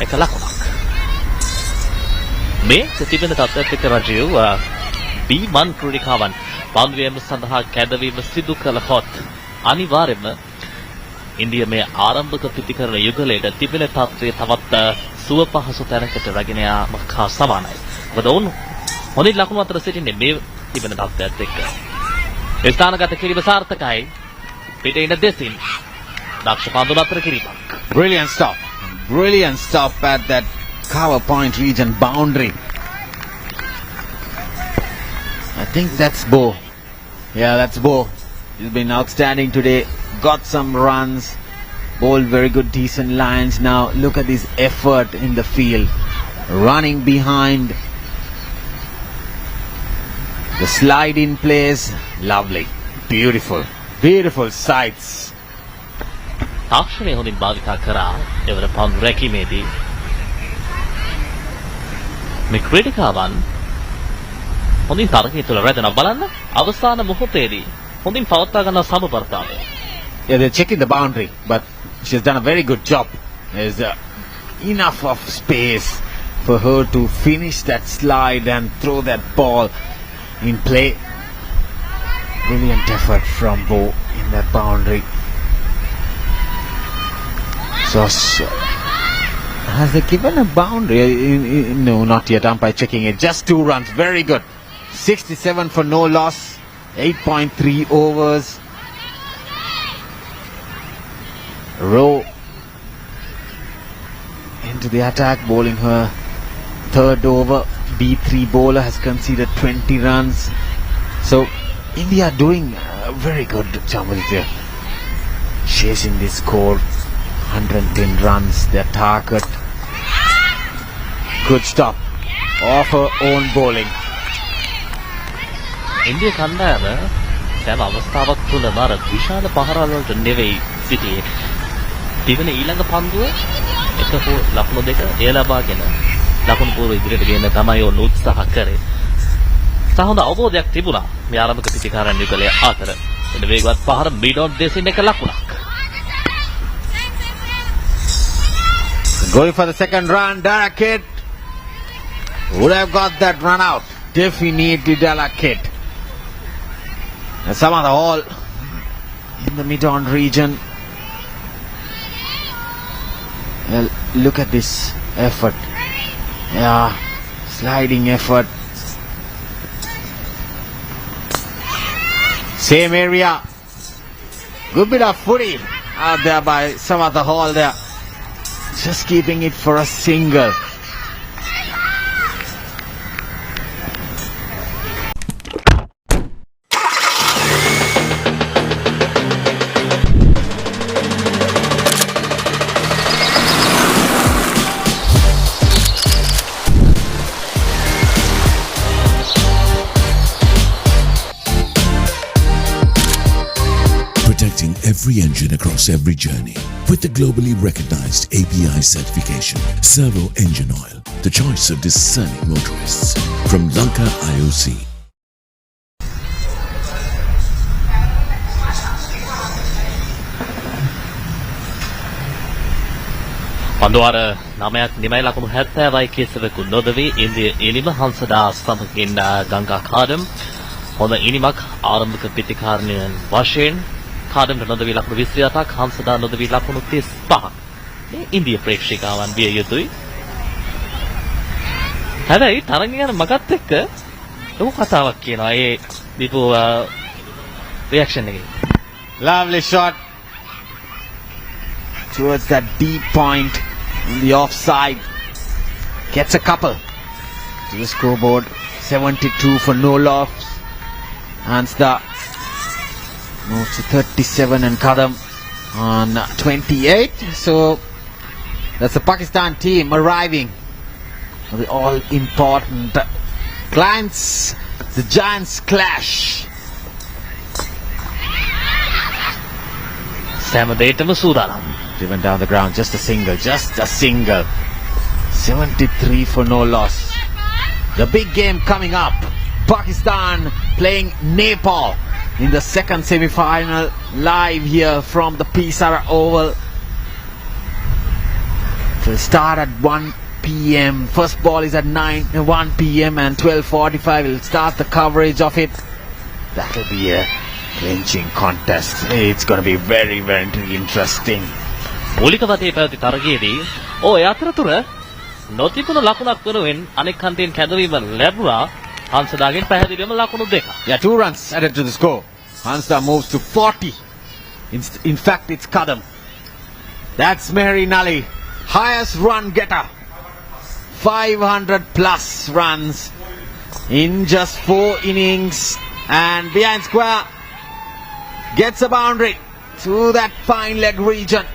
එක ලකුණක්. මේ තිබෙන තත්ත්වයක් එක්ක රජීව් B1 ක්‍රීඩිකාවන් පන්දුවේම සඳහා කැදවීම සිදු කළහොත් අනිවාර්යයෙන්ම ඉන්දියා මේ ආරම්භක ප්‍රතිකරණ යුගලයට තිබෙන තත්ත්වයේ තවත් සුව පහසු තැනකට රැගෙන යාම හා සමානයි. මොකද ඔවුන් හොඳින් ලකුණු අතර සිටින්නේ මේ තිබෙන තත්ත්වයත් එක්ක. ස්ථානගත කිරීම සාර්ථකයි. පිටේ ඉන්න දෙසින් දක්ෂ පන්දු අතර කිරීමක්. Brilliant stop. Brilliant stop at that cover point region boundary. I think that's Bo. Yeah, that's Bo. He's been outstanding today. Got some runs. Bowled very good, decent lines. Now look at this effort in the field. Running behind. The slide in place. Lovely. Beautiful. Beautiful sights. තාක්ෂණය හොඳින් භාවිතා කරා එවර පන්දු රැකීමේදී මේ ක්‍රීඩිකාවන් හොඳින් තරගය තුළ රැඳෙනවා බලන්න අවසාන මොහොතේදී හොඳින් පවත්වා ගන්න සමබරතාවය. Yeah, they're checking the boundary, but she's done a very good job. There's enough of space for her to finish that slide and throw that ball in play. Brilliant effort from Bo in that boundary. So, has they given a boundary? No, not yet. Umpire checking it. Just 2 runs. Very good. 67 for no loss. 8.3 overs. Rowe into the attack, bowling her third over. B3 bowler has conceded 20 runs. So India doing very good, Chamalitya. Chasing this score, 110 runs, their target. Good stop off her own bowling. India කණ්ඩායම දැන් අවස්ථාවක් තුල බර විශාල පහරවල් වලට නෙවෙයි සිටියේ. තිබෙන ඊළඟ පන්දුව එක හෝ ලකුණු දෙක එය ලබාගෙන ලකුණු පූර්ව ඉදිරියට ගෙන්න තමයි ඔවුන් උත්සාහ කරේ. සහොඳ අවබෝධයක් තිබුණා මේ ආරම්භක ප්‍රතිකාරයන් යුගලය අතර. එන වේගවත් පහර මිඩෝන් දෙසින් එක ලකුණක්. Going for the second run, Darakit would have got that run out. Definitely Darakit. And some of the hole in the mid-on region. Well, look at this effort. Yeah, sliding effort. Same area. Good bit of footy out there by some of the hole there. Just keeping it for a single. Protecting every engine across every journey with the globally recognized API certification. Servo Engine Oil, the choice of discerning motorists. From Lanka IOC. පන්දුවාර 9ක් නිමයි ලකුණු 70යි කේසවකු නොදවි ඉන්දිය ඉනිම හංසදා සමගින් ගංගා කාඩම් හොඳ ඉනිමක් ආරම්භක පිටිකාරණයන් වශයෙන් කාඩම්ට නොදවි ලකුණු 28ක් හංසදා නොදවි ලකුණු 35ක් මේ ඉන්දිය ප්‍රේක්ෂකයන් විය යුතුයි. හැබැයි තරඟ යන මගත් එක්ක ලොකු කතාවක් කියනවා ඒ දීපු රියැක්ෂන් එකේ. Lovely shot towards that deep point in the offside. Gets a couple to the scoreboard. 72 for no loss. Ansda moves to 37 and Kadam on 28. So that's the Pakistan team arriving. The all-important clients. The Giants clash. සෑම සූදානම්. Driven down the ground, just a single. 73 for no loss. The big game coming up. Pakistan playing Nepal in the second semi-final, live here from the Pisara Oval. It will start at 1 p.m. First ball is at 1 p.m. and 12:45 will start the coverage of it. That will be a clinching contest. It's going to be very, very interesting. මූලික වතේ පැවති තරගයේදී ඒ අතරතුර නොතිබුණු ලකුණක් වෙනුවෙන් අනෙක් හන්දියෙන් කැඳවීම ලැබුණා හංසදාගෙන් පැහැදිලිවම ලකුණු දෙක. Yeah, 2 runs added to the score. Hansda moves to 40. In fact, it's Kadam. That's Mehri Nali, highest run getter. 500 plus runs in just 4 innings, and behind square gets a boundary through that fine leg region.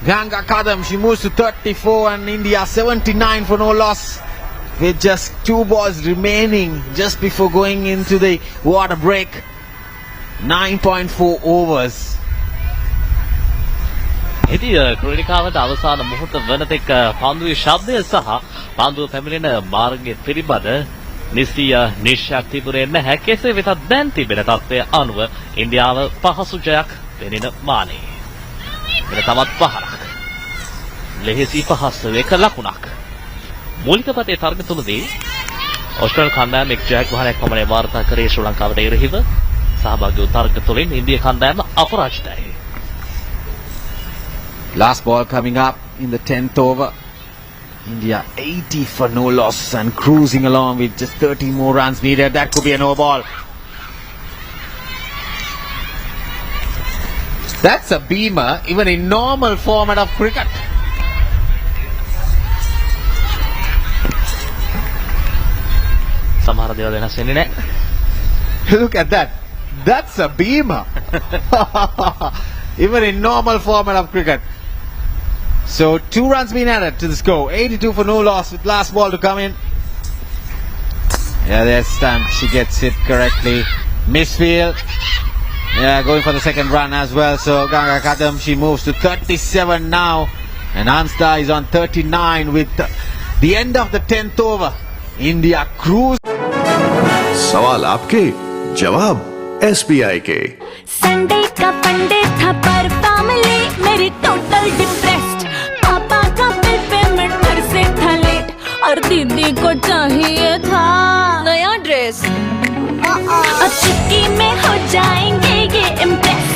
Ganga Kadam, she moves to 34 and India 79 for no loss with just 2 balls remaining just before going into the water break. 9.4 overs. ඉතින් ක්‍රීඩිකාවට අවසාන මොහොත වෙනතෙක් පන්දුවේ ශබ්දය සහ පන්දුව පැමිණෙන මාර්ගයේ පිළිබඳ නිශ්චය නිශ්චයක් තිබුණේ නැහැ. කෙසේ වෙතත් දැන් තිබෙන තත්ත්වය අනුව ඉන්දියාව පහසු ජයක් වෙනින මානේ. වෙන තවත් පහරක්. ලෙහෙසි පහසු එක ලකුණක්. මූලික පතේ තරග තුනදී ඕස්ට්‍රේලියානු කණ්ඩායම එක් ජයග්‍රහණයක් පමණ වාර්තා කරේ ශ්‍රී ලංකාවට එරෙහිව සහභාගී වූ තරග තුලින් ඉන්දිය කණ්ඩායම අපරාජිතයි. Last ball coming up in the 10th over. India 80 for no loss and cruising along with just 30 more runs needed. That could be a no ball. That's a beamer even in normal format of cricket. සමහර දේවල් වෙනස් වෙන්නේ නැහැ. Look at that. That's a beamer. Even in normal format of cricket. So 2 runs been added to the score. 82 for no loss with last ball to come in. Yeah, there's Stamp. She gets it correctly. Misfield. Yeah, going for the second run as well. So Ganga Kadam, she moves to 37 now. And Ansda is on 39 with the end of the 10th over. India cruise. सवाल आपके, जवाब SBI के. Sunday का फंडे था पर family मेरी total depressed. पापा का बिल पेमेंट घर से था लेट और दीदी को चाहिए था नया ड्रेस. और चुटकी में हो जाएंगे ये इम्प्रेस.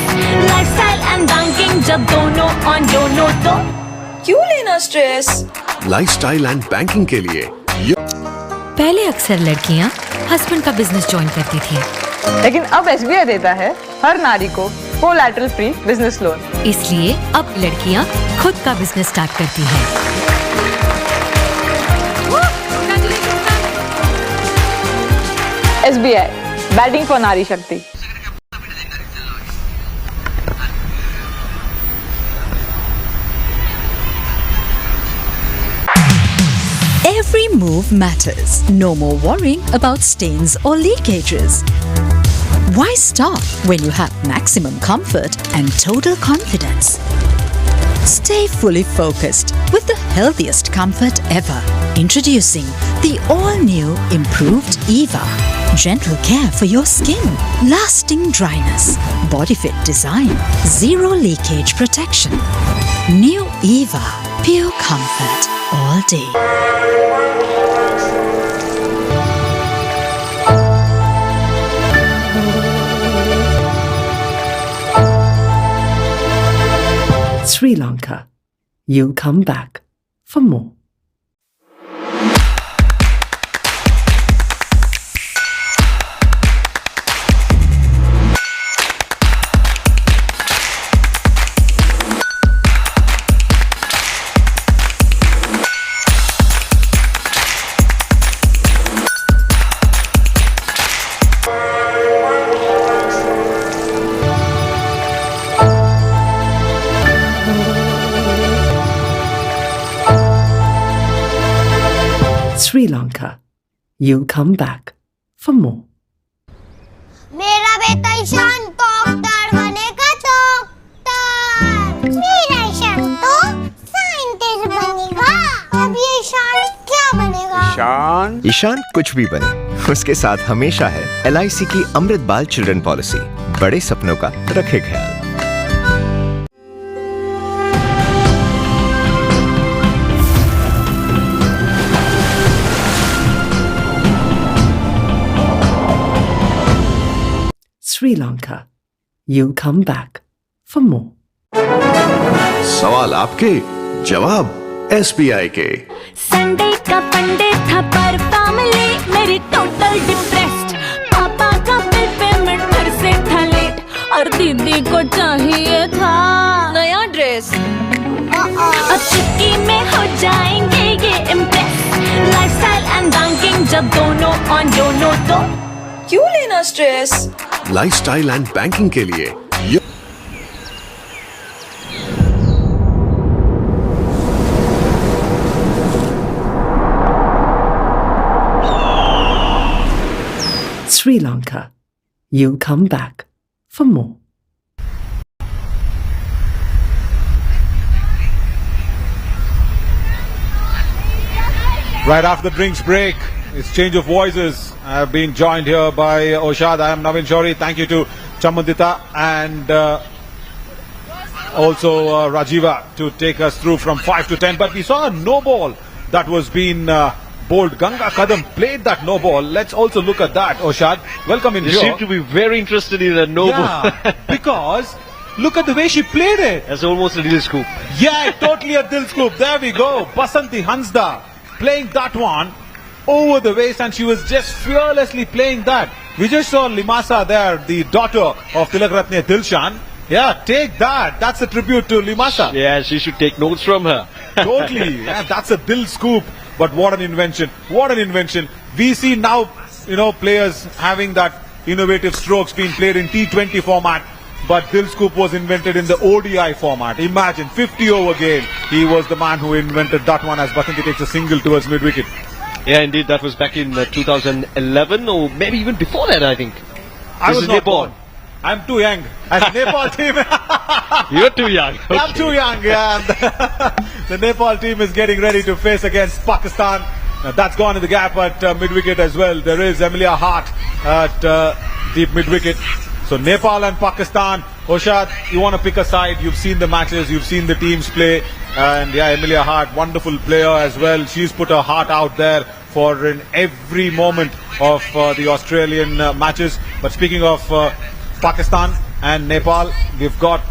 लाइफस्टाइल एंड बैंकिंग जब दोनों ऑन दोनों तो क्यों लेना स्ट्रेस. लाइफस्टाइल एंड बैंकिंग के लिए पहले अक्सर लड़कियां हस्बैंड का बिजनेस ज्वाइन करती थी, लेकिन अब SBI देता है हर नारी को कोलैटरल फ्री बिजनेस लोन. इसलिए अब लड़कियां खुद का बिजनेस स्टार्ट करती हैं. SBI बैटिंग फॉर नारी शक्ति. Every move matters. No more worrying about stains or leakages. Why stop when you have maximum comfort and total confidence? Stay fully focused with the healthiest comfort ever. Introducing the all-new improved Eva. Gentle care for your skin. Lasting dryness. Body fit design. Zero leakage protection. New Eva. Pure comfort all day. Sri Lanka. You'll come back for more. Sri Lanka. You'll come back for more. मेरा बेटा Ishan doctor बनेगा doctor. मेरा ईशान तो scientist बनेगा। अब ये ईशान क्या बनेगा? ईशान कुछ भी बने, उसके साथ हमेशा है LIC की अमृत बाल चिल्ड्रन पॉलिसी। बड़े सपनों का रखे ख्याल। Sri Lanka. You'll come back for more. सवाल आपके, जवाब SBI के। संडे का फंडे था पर फैमिली मेरी टोटल डिप्रेस्ड। पापा का बिल पेमेंट फिर से था लेट और दीदी को चाहिए था नया ड्रेस। अब चुटकी में हो जाएंगे ये इम्प्रेस। लाइफस्टाइल एंड बैंकिंग जब दोनों ऑन दोनों तो क्यों लेना स्ट्रेस? लाइफस्टाइल एंड बैंकिंग के लिए Sri Lanka. You'll come back for more. Right after the drinks break, it's change of voices. I have been joined here by Oshad. I am Navin Shori. Thank you to Chamandita and also Rajiva to take us through from 5 to 10. But we saw a no ball that was being bowled. Ganga Kadam played that no ball. Let's also look at that, Oshad. Welcome in You here. seem to be very interested in the no ball. Because look at the way she played it. That's almost a little scoop. Yeah, totally a dil scoop. There we go. Basanti Hansda playing that one over the waist, and she was just fearlessly playing that. We just saw Limasa there, the daughter of Tilakratne Dilshan. Yeah, take that. That's a tribute to Limasa. Yeah, she should take notes from her. Totally. Yeah, that's a dil scoop. But what an invention. What an invention. We see now, players having that innovative strokes being played in T20 format. But dil scoop was invented in the ODI format. Imagine, 50 over game. He was the man who invented that one as Basanti takes a single towards mid-wicket. Yeah, indeed, that was back in 2011 or maybe even before that, I think. I was not Nepal. born. I'm too young. As a Nepal team. You're too young. Okay. I'm too young, yeah. The Nepal team is getting ready to face against Pakistan. That's gone in the gap at mid-wicket as well. There is Emilia Hart at deep mid-wicket. So Nepal and Pakistan. Oshad, you want to pick a side. You've seen the matches. You've seen the teams play. And yeah, Emilia Hart, wonderful player as well. She's put her heart out there for in every moment of the Australian matches. But speaking of Pakistan and Nepal, we've got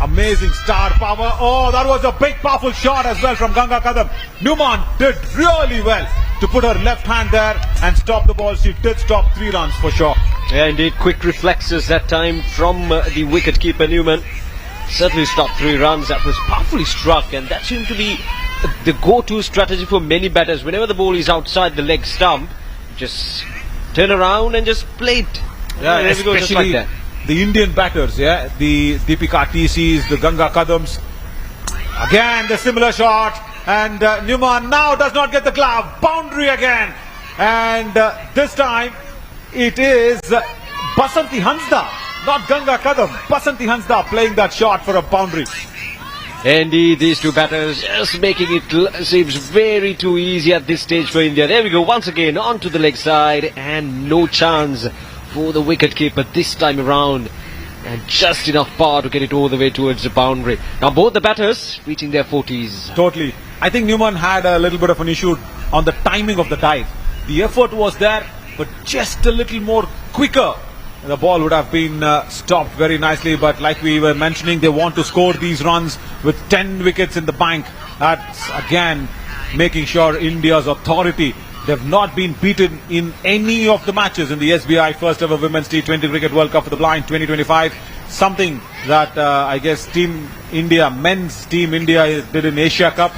amazing star power. Oh, that was a big powerful shot as well from Ganga Kadam. Numan did really well to put her left hand there and stop the ball. She did stop 3 runs for sure. Yeah, indeed, quick reflexes that time from the wicket-keeper Newman. Certainly stopped 3 runs. That was powerfully struck, and that seemed to be the go-to strategy for many batters. Whenever the ball is outside the leg stump, just turn around and just play it. Yeah, there we go, just like especially that. the Indian batters, yeah, the Deepika TCs, the Ganga Kadams. Again, the similar shot, and Newman now does not get the glove. Boundary again, and this time it is Basanti Hansda, not Ganga Kadam. Basanti Hansda playing that shot for a boundary. Indeed, these two batters just making it seems very too easy at this stage for India. There we go, once again onto the leg side, and no chance for the wicket-keeper this time around. And just enough power to get it all the way towards the boundary. Now both the batters reaching their 40s. Totally. I think Newman had a little bit of an issue on the timing of the dive. The effort was there, but just a little more quicker. The ball would have been stopped very nicely, but like we were mentioning, they want to score these runs with 10 wickets in the bank. That's again making sure India's authority. They've not been beaten in any of the matches in the SBI first ever Women's T20 Cricket World Cup for the Blind 2025. Something that I guess Team India, men's Team India did in Asia Cup,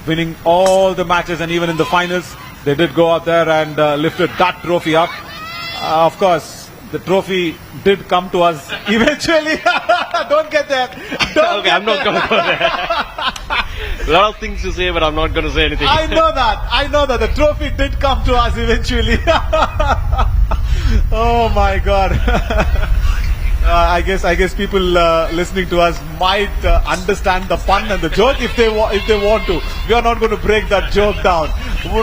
winning all the matches, and even in the finals, they did go out there and lifted that trophy up. Of course, the trophy did come to us eventually. Don't get there. Okay, I'm not going to go there. A lot of things to say, but I'm not going to say anything. I know that. The trophy did come to us eventually. Oh my God. I guess people listening to us might understand the pun and the joke if they want to. We are not going to break that joke down.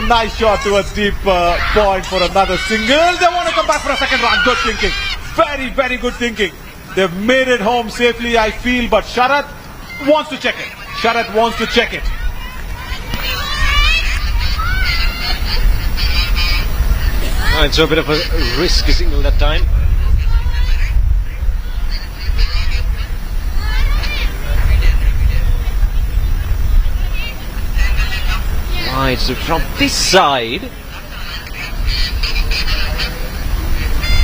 Nice shot towards deep point for another single. They want to come back for a second run. Good thinking. Very, very good thinking. They've made it home safely, I feel, but Sharat wants to check it. It's a bit of a risky single that time. Right, so from this side,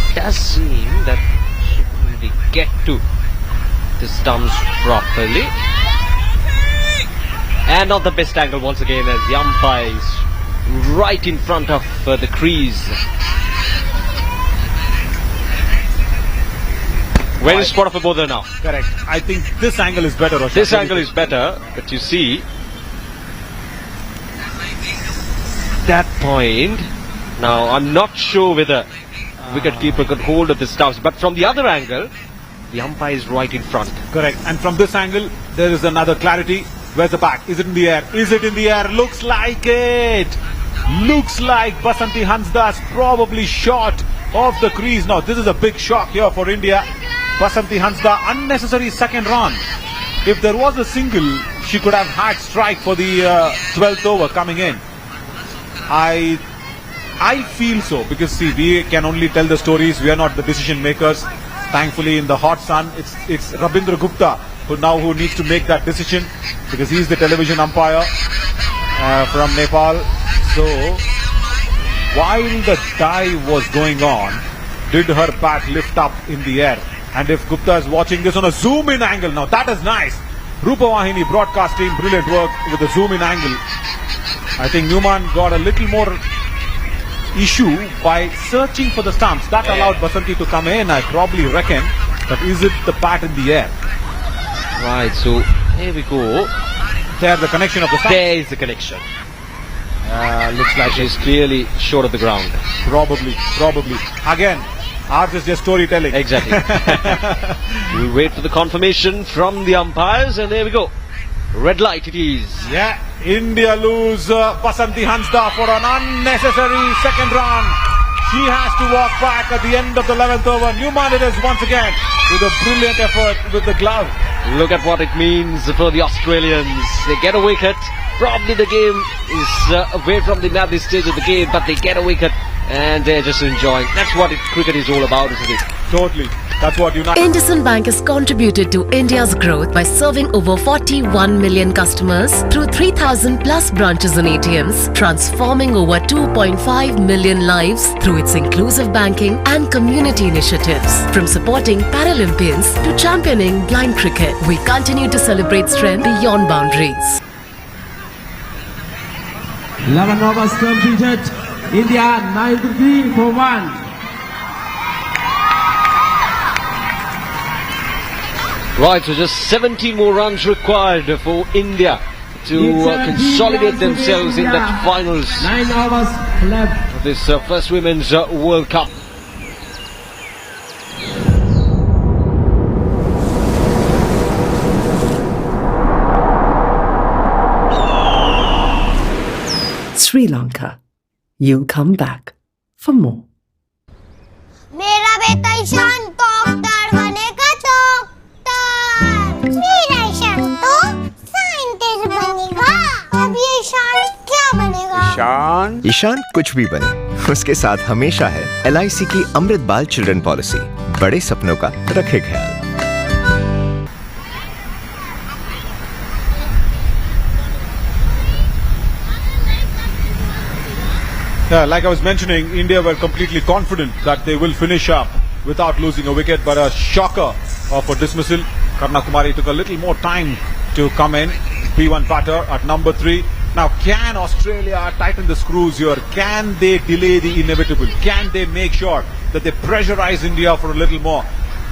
it does seem that she couldn't really get to the stumps properly. And not the best angle once again, as the umpire is right in front of the crease. Where is spot of a bowler now? Correct. I think this angle is better. Roshan. This angle is better, but you see that point. Now I'm not sure whether wicketkeeper could hold of the stumps, but from the other angle, the umpire is right in front. Correct. And from this angle, there is another clarity. Where's the back? Is it in the air? Is it in the air? Looks like it. Looks like Basanti Hansda's probably short of the crease. Now this is a big shock here for India. Basanti Hansda, unnecessary second run. If there was a single, she could have had strike for the 12th over coming in. I feel so, because see, we can only tell the stories. We are not the decision makers. Thankfully, in the hot sun, it's Rabindra Gupta who needs to make that decision, because he's the television umpire from Nepal. So while the dive was going on, did her bat lift up in the air? And if Gupta is watching this on a zoom in angle, now that is nice. Rupavahini broadcast team, brilliant work with the zoom in angle. I think Newman got a little more issue by searching for the stumps. That allowed Basanti to come in, I probably reckon. But is it the bat in the air? Right, so here we go. There's the connection of the stumps. There is the connection. Looks like she's clearly short of the ground. Probably. Again, ours is just storytelling. Exactly. We'll wait for the confirmation from the umpires, and there we go. Red light it is. Yeah, India lose Basanti Hansda for an unnecessary second run. She has to walk back at the end of the 11th over. Newman it is once again with a brilliant effort with the glove. Look at what it means for the Australians. They get a wicket. Probably the game is away from them at this stage of the game, but they get a wicket and they're just enjoying. That's what cricket is all about, isn't it? Totally. That's what United. IndusInd Bank has contributed to India's growth by serving over 41 million customers through 3,000 plus branches and ATMs, transforming over 2.5 million lives through its inclusive banking and community initiatives. From supporting Paralympians to championing blind cricket, we continue to celebrate strength beyond boundaries. 11 overs completed. India 93 for 1. Right, so just 17 more runs required for India to consolidate themselves in that finals 9 hours left of this first Women's World Cup. Sri Lanka. You'll come back for more. मेरा बेटा Ishan doctor बनेगा तो ईशान कुछ भी बने, उसके साथ हमेशा है LIC की अमृत बाल चिल्ड्रन पॉलिसी। बड़े सपनों का रखे ख्याल। Yeah, like I was mentioning, India were completely confident that they will finish up without losing a wicket, but a shocker of a dismissal. Karna Kumari took a little more time to come in. P1 batter at number 3. Now, can Australia tighten the screws here? Can they delay the inevitable? Can they make sure that they pressurize India for a little more?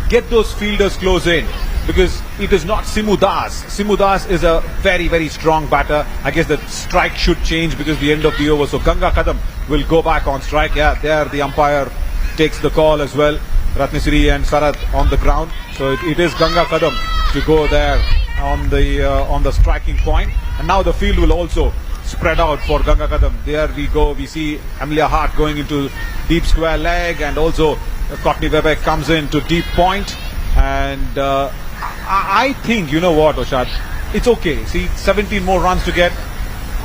Get those fielders close in, because it is not Simu Das. Simu Das is a very, very strong batter. I guess the strike should change because the end of the over. So Ganga Kadam will go back on strike. Yeah, there the umpire takes the call as well. Ratnesiri and Sarath on the ground. So it is Ganga Kadam to go there on the striking point. And now the field will also spread out for Ganga Kadam. There we go. We see Amelia Hart going into deep square leg, and also Courtney Webber comes into deep point. And I think, you know what, Oshad, it's okay. See, 17 more runs to get.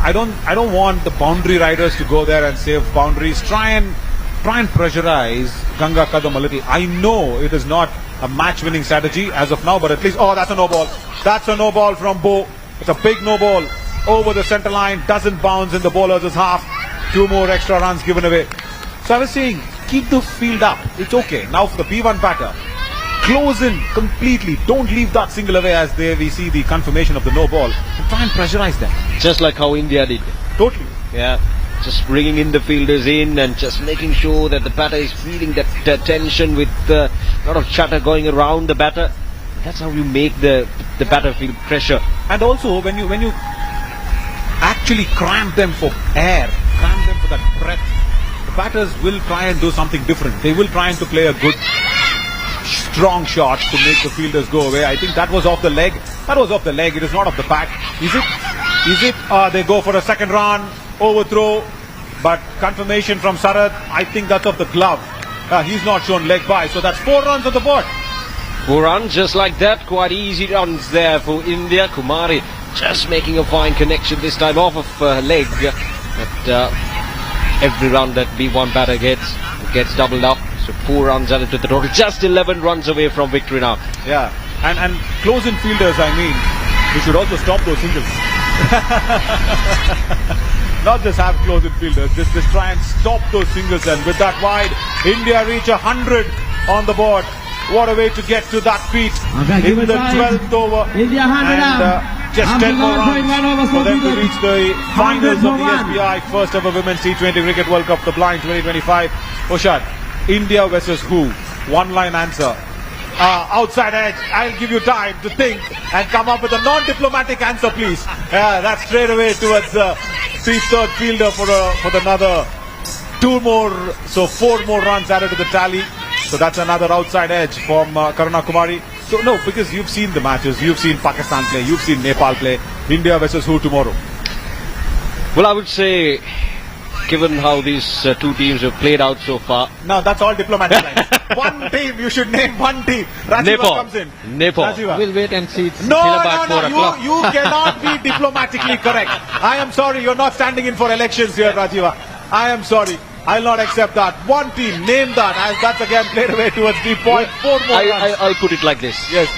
I don't want the boundary riders to go there and save boundaries. Try and pressurize Ganga Kadam a little. I know it is not a match-winning strategy as of now, but at least, oh, that's a no ball. That's a no ball from Bo. It's a big no ball over the center line. Doesn't bounce in the bowler's half. 2 more extra runs given away. So I was saying, keep the field up. It's okay. Now for the P1 batter, close in completely. Don't leave that single away, as there we see the confirmation of the no ball, and try and pressurize them. Just like how India did. Totally. Yeah. Just bringing in the fielders in and just making sure that the batter is feeling that tension with a lot of chatter going around the batter. That's how you make the batter feel pressure. And also when you actually cramp them for air, cramp them for that breath, the batters will try and do something different. They will try and to play a good strong shot to make the fielders go away. I think that was off the leg. That was off the leg. It is not off the back. Is it? They go for a second run, overthrow, but confirmation from Sarath. I think that's off the glove. He's not shown leg by. So that's 4 runs on the board. 4 runs just like that. Quite easy runs there for India. Kumari just making a fine connection this time off of leg. But every run that B1 batter gets doubled up. So 4 runs added to the total. Just 11 runs away from victory now. Yeah, and close-in fielders, I mean, we should also stop those singles. Not just have close-in fielders, just try and stop those singles. And with that wide, India reach 100 on the board. What a way to get to that feat in the 12th over. India 100 and just 10 more runs for them to reach the finals of the SBI first ever Women's T20 Cricket World Cup, the Blind 2025. Oshad, India versus who? One line answer. Outside edge. I'll give you time to think and come up with a non-diplomatic answer, please. That's straight away towards the 3rd fielder for another 2 more. So 4 more runs added to the tally. So that's another outside edge from Karuna Kumari. So no, because you've seen the matches, you've seen Pakistan play, you've seen Nepal play. India versus who tomorrow? Well, I would say, given how these 2 teams have played out so far. No, that's all diplomatic lines. One team, you should name one team. Rajiva Nepal comes in. Nepal. Rajiva. We'll wait and see. It's No, about 4 o'clock. you cannot be diplomatically correct. I am sorry, you're not standing in for elections here, Rajiva. I am sorry. I'll not accept that. One team, name that. As that's again played away towards deep point. 4 more runs. I'll put it like this. Yes.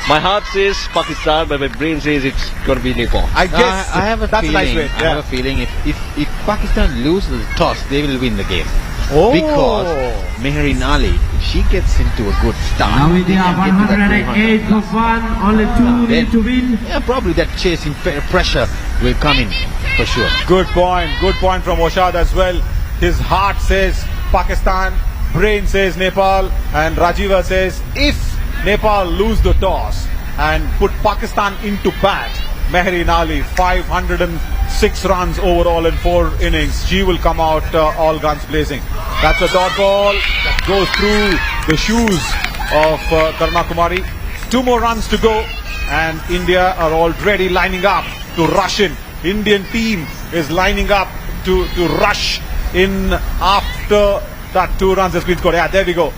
My heart says Pakistan, but my brain says it's going to be Nepal. I guess I have a that's feeling. a nice way. I have a feeling if Pakistan loses the toss, they will win the game. Oh. Because Mehreen Ali, if she gets into a good start, Now they India can get to that 108 200. of 1, only 2 need to win. Yeah, probably that chasing pressure will come in for sure. Good point from Oshad as well. His heart says Pakistan, brain says Nepal, and Rajiva says if Nepal lose the toss and put Pakistan into bat, Mehreen Ali, 506 runs overall in 4 innings. She will come out all guns blazing. That's a dot ball that goes through the shoes of Karuna Kumari. 2 more runs to go, and India are already lining up to rush in. Indian team is lining up to rush in after that 2 runs has been scored. Yeah, there we go.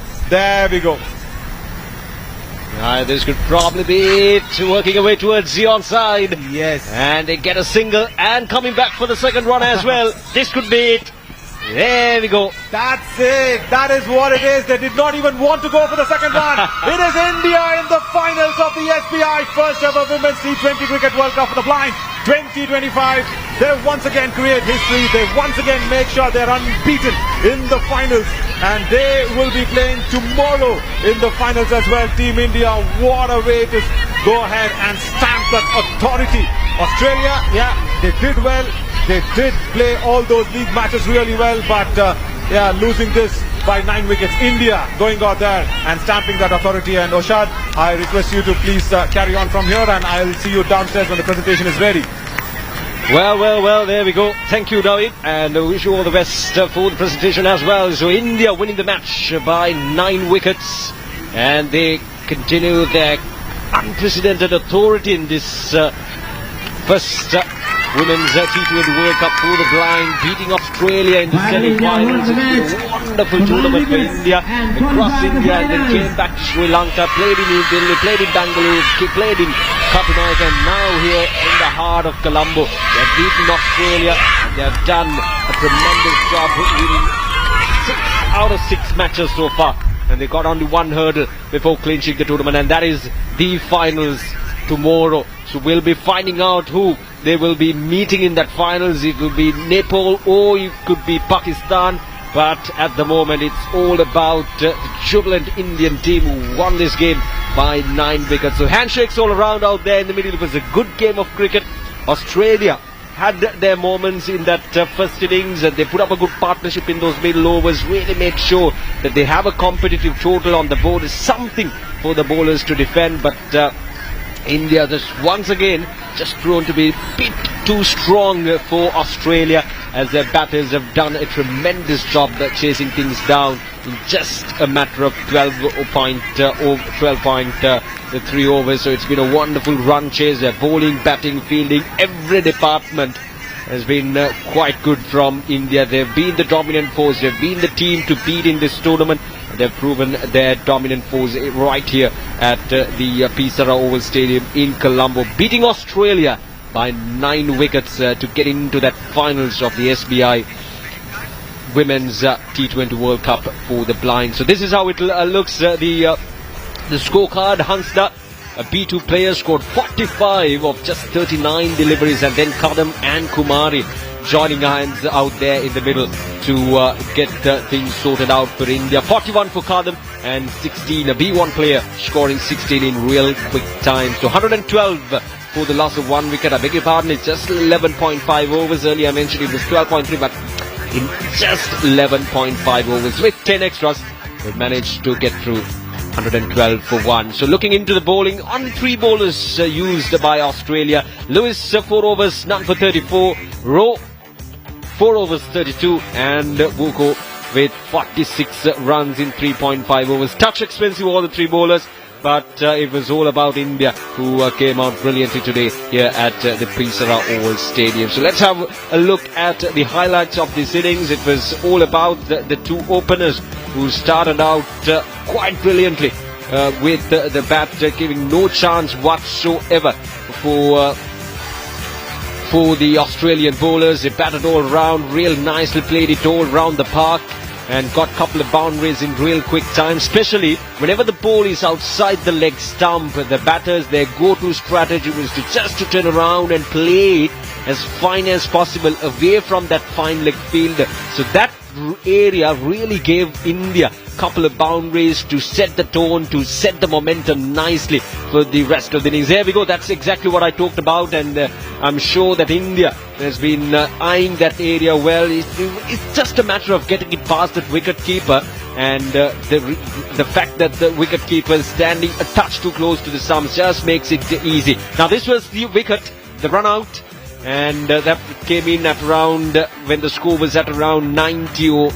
This could probably be it, working away towards the onside. Yes. And they get a single and coming back for the second run as well. This could be it. There we go. That's it. That is what it is. They did not even want to go for the second run. It is India in the finals of the SBI first ever Women's T20 Cricket World Cup for the Blind 2025. They once again create history. They once again make sure they're unbeaten in the finals. And they will be playing tomorrow in the finals as well. Team India, what a way to go ahead and stamp that authority. Australia, yeah, they did well. They did play all those league matches really well, but losing this by 9 wickets. India going out there and stamping that authority. And Oshad, I request you to please carry on from here, and I'll see you downstairs when the presentation is ready. Well, there we go. Thank you, David, and wish you all the best for the presentation as well. So India winning the match by 9 wickets, and they continue their unprecedented authority in this first Women's T20 World Cup for the Blind, beating Australia in the semi-finals. It's been a wonderful tournament for India, across India, and then came back to Sri Lanka, played in New Delhi, played in Bangalore, played in Copenhagen, and now here in the heart of Colombo. They've beaten Australia. They've done a tremendous job winning 6 out of 6 matches so far, and they got only one hurdle before clinching the tournament, and that is the finals tomorrow. So we'll be finding out who they will be meeting in that finals. It will be Nepal or it could be Pakistan. But at the moment it's all about the jubilant Indian team who won this game by 9 wickets. So handshakes all around out there in the middle. It was a good game of cricket. Australia had their moments in that first innings, and they put up a good partnership in those middle overs, really made sure that they have a competitive total on the board, is something for the bowlers to defend. But India just once again just proven to be a bit too strong for Australia, as their batters have done a tremendous job chasing things down in just a matter of 12.3 overs. So it's been a wonderful run chase. Their bowling, batting, fielding, every department has been quite good from India. They've been the dominant force. They've been the team to beat in this tournament. They've proven their dominant force right here at the Pisara Oval Stadium in Colombo, beating Australia by 9 wickets to get into that finals of the SBI Women's T20 World Cup for the Blind. So this is how it looks. The scorecard, Hansda, a B2 player, scored 45 of just 39 deliveries, and then Kadam and Kumari joining hands out there in the middle to get things sorted out for India. 41 for Kadam and 16, a B1 player scoring 16 in real quick time. So 112 for the loss of 1 wicket. I beg your pardon, it's just 11.5 overs. Earlier I mentioned it was 12.3, but in just 11.5 overs with 10 extras, they've managed to get through 112 for 1. So looking into the bowling, only 3 bowlers used by Australia. Lewis 4 overs, none for 34. Rowe 4 overs 32, and Wuko with 46 runs in 3.5 overs. Touch expensive, all the 3 bowlers, but it was all about India, who came out brilliantly today here at the Pisara Oval Stadium. So let's have a look at the highlights of this innings. It was all about the 2 openers who started out quite brilliantly with the bat giving no chance whatsoever for the Australian bowlers. They batted all round, real nicely, played it all round the park, and got a couple of boundaries in real quick time. Especially whenever the ball is outside the leg stump, the batters, their go-to strategy was to turn around and play it as fine as possible away from that fine leg fielder. So that area really gave India a couple of boundaries to set the tone, to set the momentum nicely for the rest of the innings. There we go, that's exactly what I talked about, and I'm sure that India has been eyeing that area well. It's just a matter of getting it past that wicket keeper, and the fact that the wicket keeper is standing a touch too close to the stumps just makes it easy. Now this was the wicket, the run out, and that came in at around when the score was at around 90 or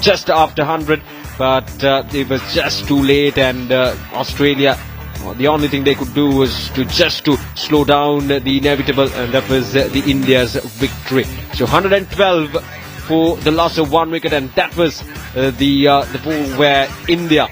just after 100, but it was just too late, and Australia, the only thing they could do was to slow down the inevitable, and that was the India's victory. So 112 for the loss of 1 wicket, and that was the ball where India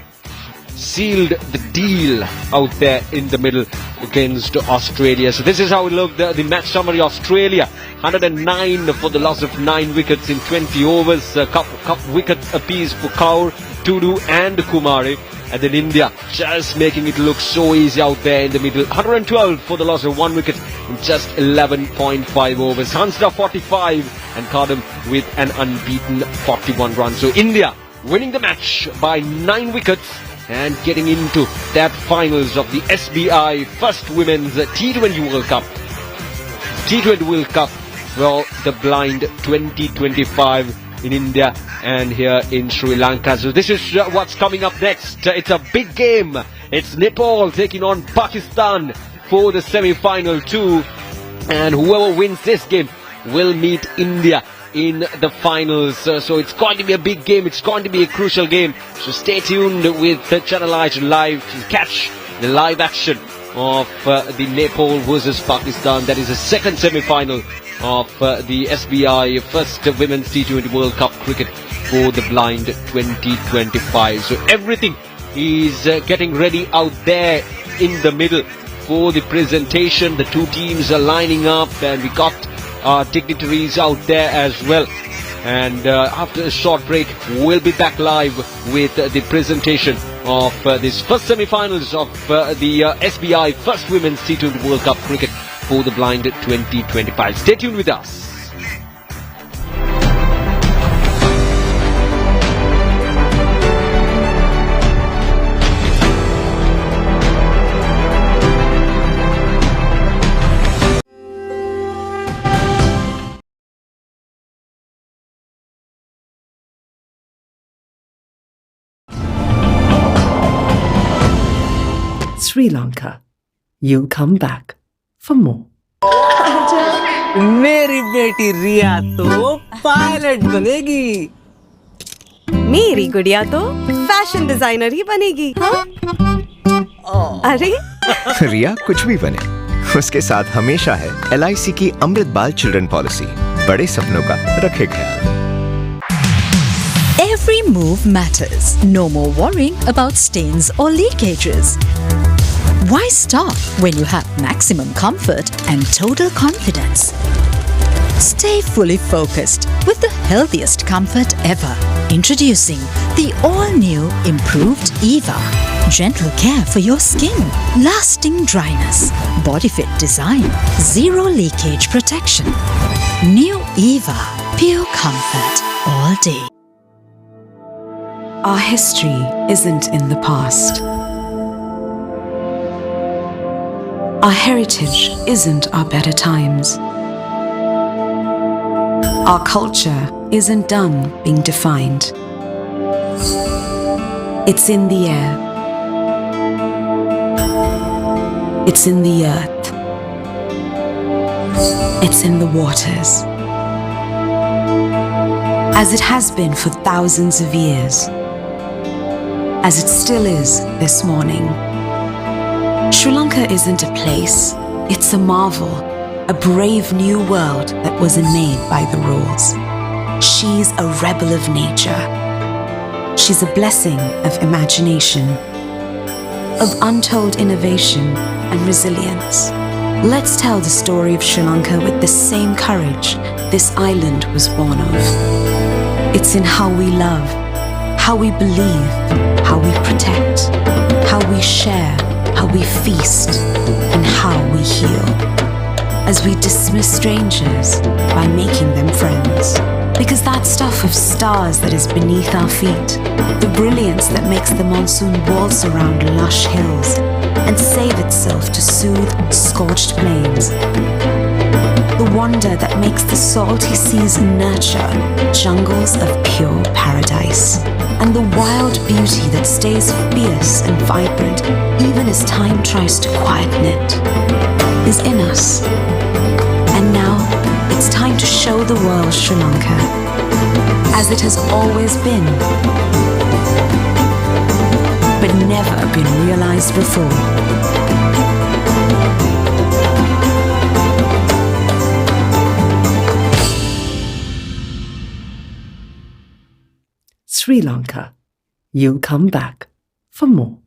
sealed the deal out there in the middle against Australia. So this is how it looked. The match summary: Australia 109 for the loss of 9 wickets in 20 overs. Cup wickets apiece for Kaur, Tudu and Kumari. And then India just making it look so easy out there in the middle. 112 for the loss of 1 wicket in just 11.5 overs. Hansda 45 and Kadam with an unbeaten 41 runs. So India winning the match by 9 wickets and getting into that finals of the SBI First Women's T20 World Cup. T20 World Cup, well, the blind 2025 in India and here in Sri Lanka. So this is what's coming up next. It's a big game. It's Nepal taking on Pakistan for the semi-final too. And whoever wins this game will meet India in the finals. So it's going to be a big game. It's going to be a crucial game. So stay tuned with ChannelEye Live to catch the live action of the Nepal versus Pakistan. That is the second semi-final of the SBI First Women's T20 World Cup Cricket for the blind 2025. So everything is getting ready out there in the middle for the presentation. The two teams are lining up and we got our dignitaries out there as well. And after a short break, we'll be back live with the presentation of this first semi-finals of the SBI First Women's T20 World Cup Cricket for the blind 2025. Stay tuned with us. Sri Lanka. You'll come back for more. मेरी बेटी रिया तो pilot बनेगी। मेरी गुड़िया तो fashion designer ही बनेगी। हाँ? अरे रिया कुछ भी बने, उसके साथ हमेशा है LIC की अमृत बाल चिल्ड्रन पॉलिसी। बड़े सपनों का रखे ख्याल। Every move matters. No more worrying about stains or leakages. Why stop when you have maximum comfort and total confidence? Stay fully focused with the healthiest comfort ever. Introducing the all-new improved Eva. Gentle care for your skin, lasting dryness, body fit design, zero leakage protection. New Eva, pure comfort all day. Our history isn't in the past. Our heritage isn't our better times. Our culture isn't done being defined. It's in the air. It's in the earth. It's in the waters. As it has been for thousands of years. As it still is this morning. Sri Lanka isn't a place, it's a marvel, a brave new world that wasn't made by the rules. She's a rebel of nature. She's a blessing of imagination, of untold innovation and resilience. Let's tell the story of Sri Lanka with the same courage this island was born of. It's in how we love, how we believe, how we protect, how we share, how we feast, and how we heal. As we dismiss strangers by making them friends. Because that stuff of stars that is beneath our feet, the brilliance that makes the monsoon waltz around lush hills and save itself to soothe scorched plains. The wonder that makes the salty seas nurture jungles of pure paradise. And the wild beauty that stays fierce and vibrant even as time tries to quieten it is in us. And now it's time to show the world Sri Lanka as it has always been, but never been realized before. Sri Lanka. You'll come back for more.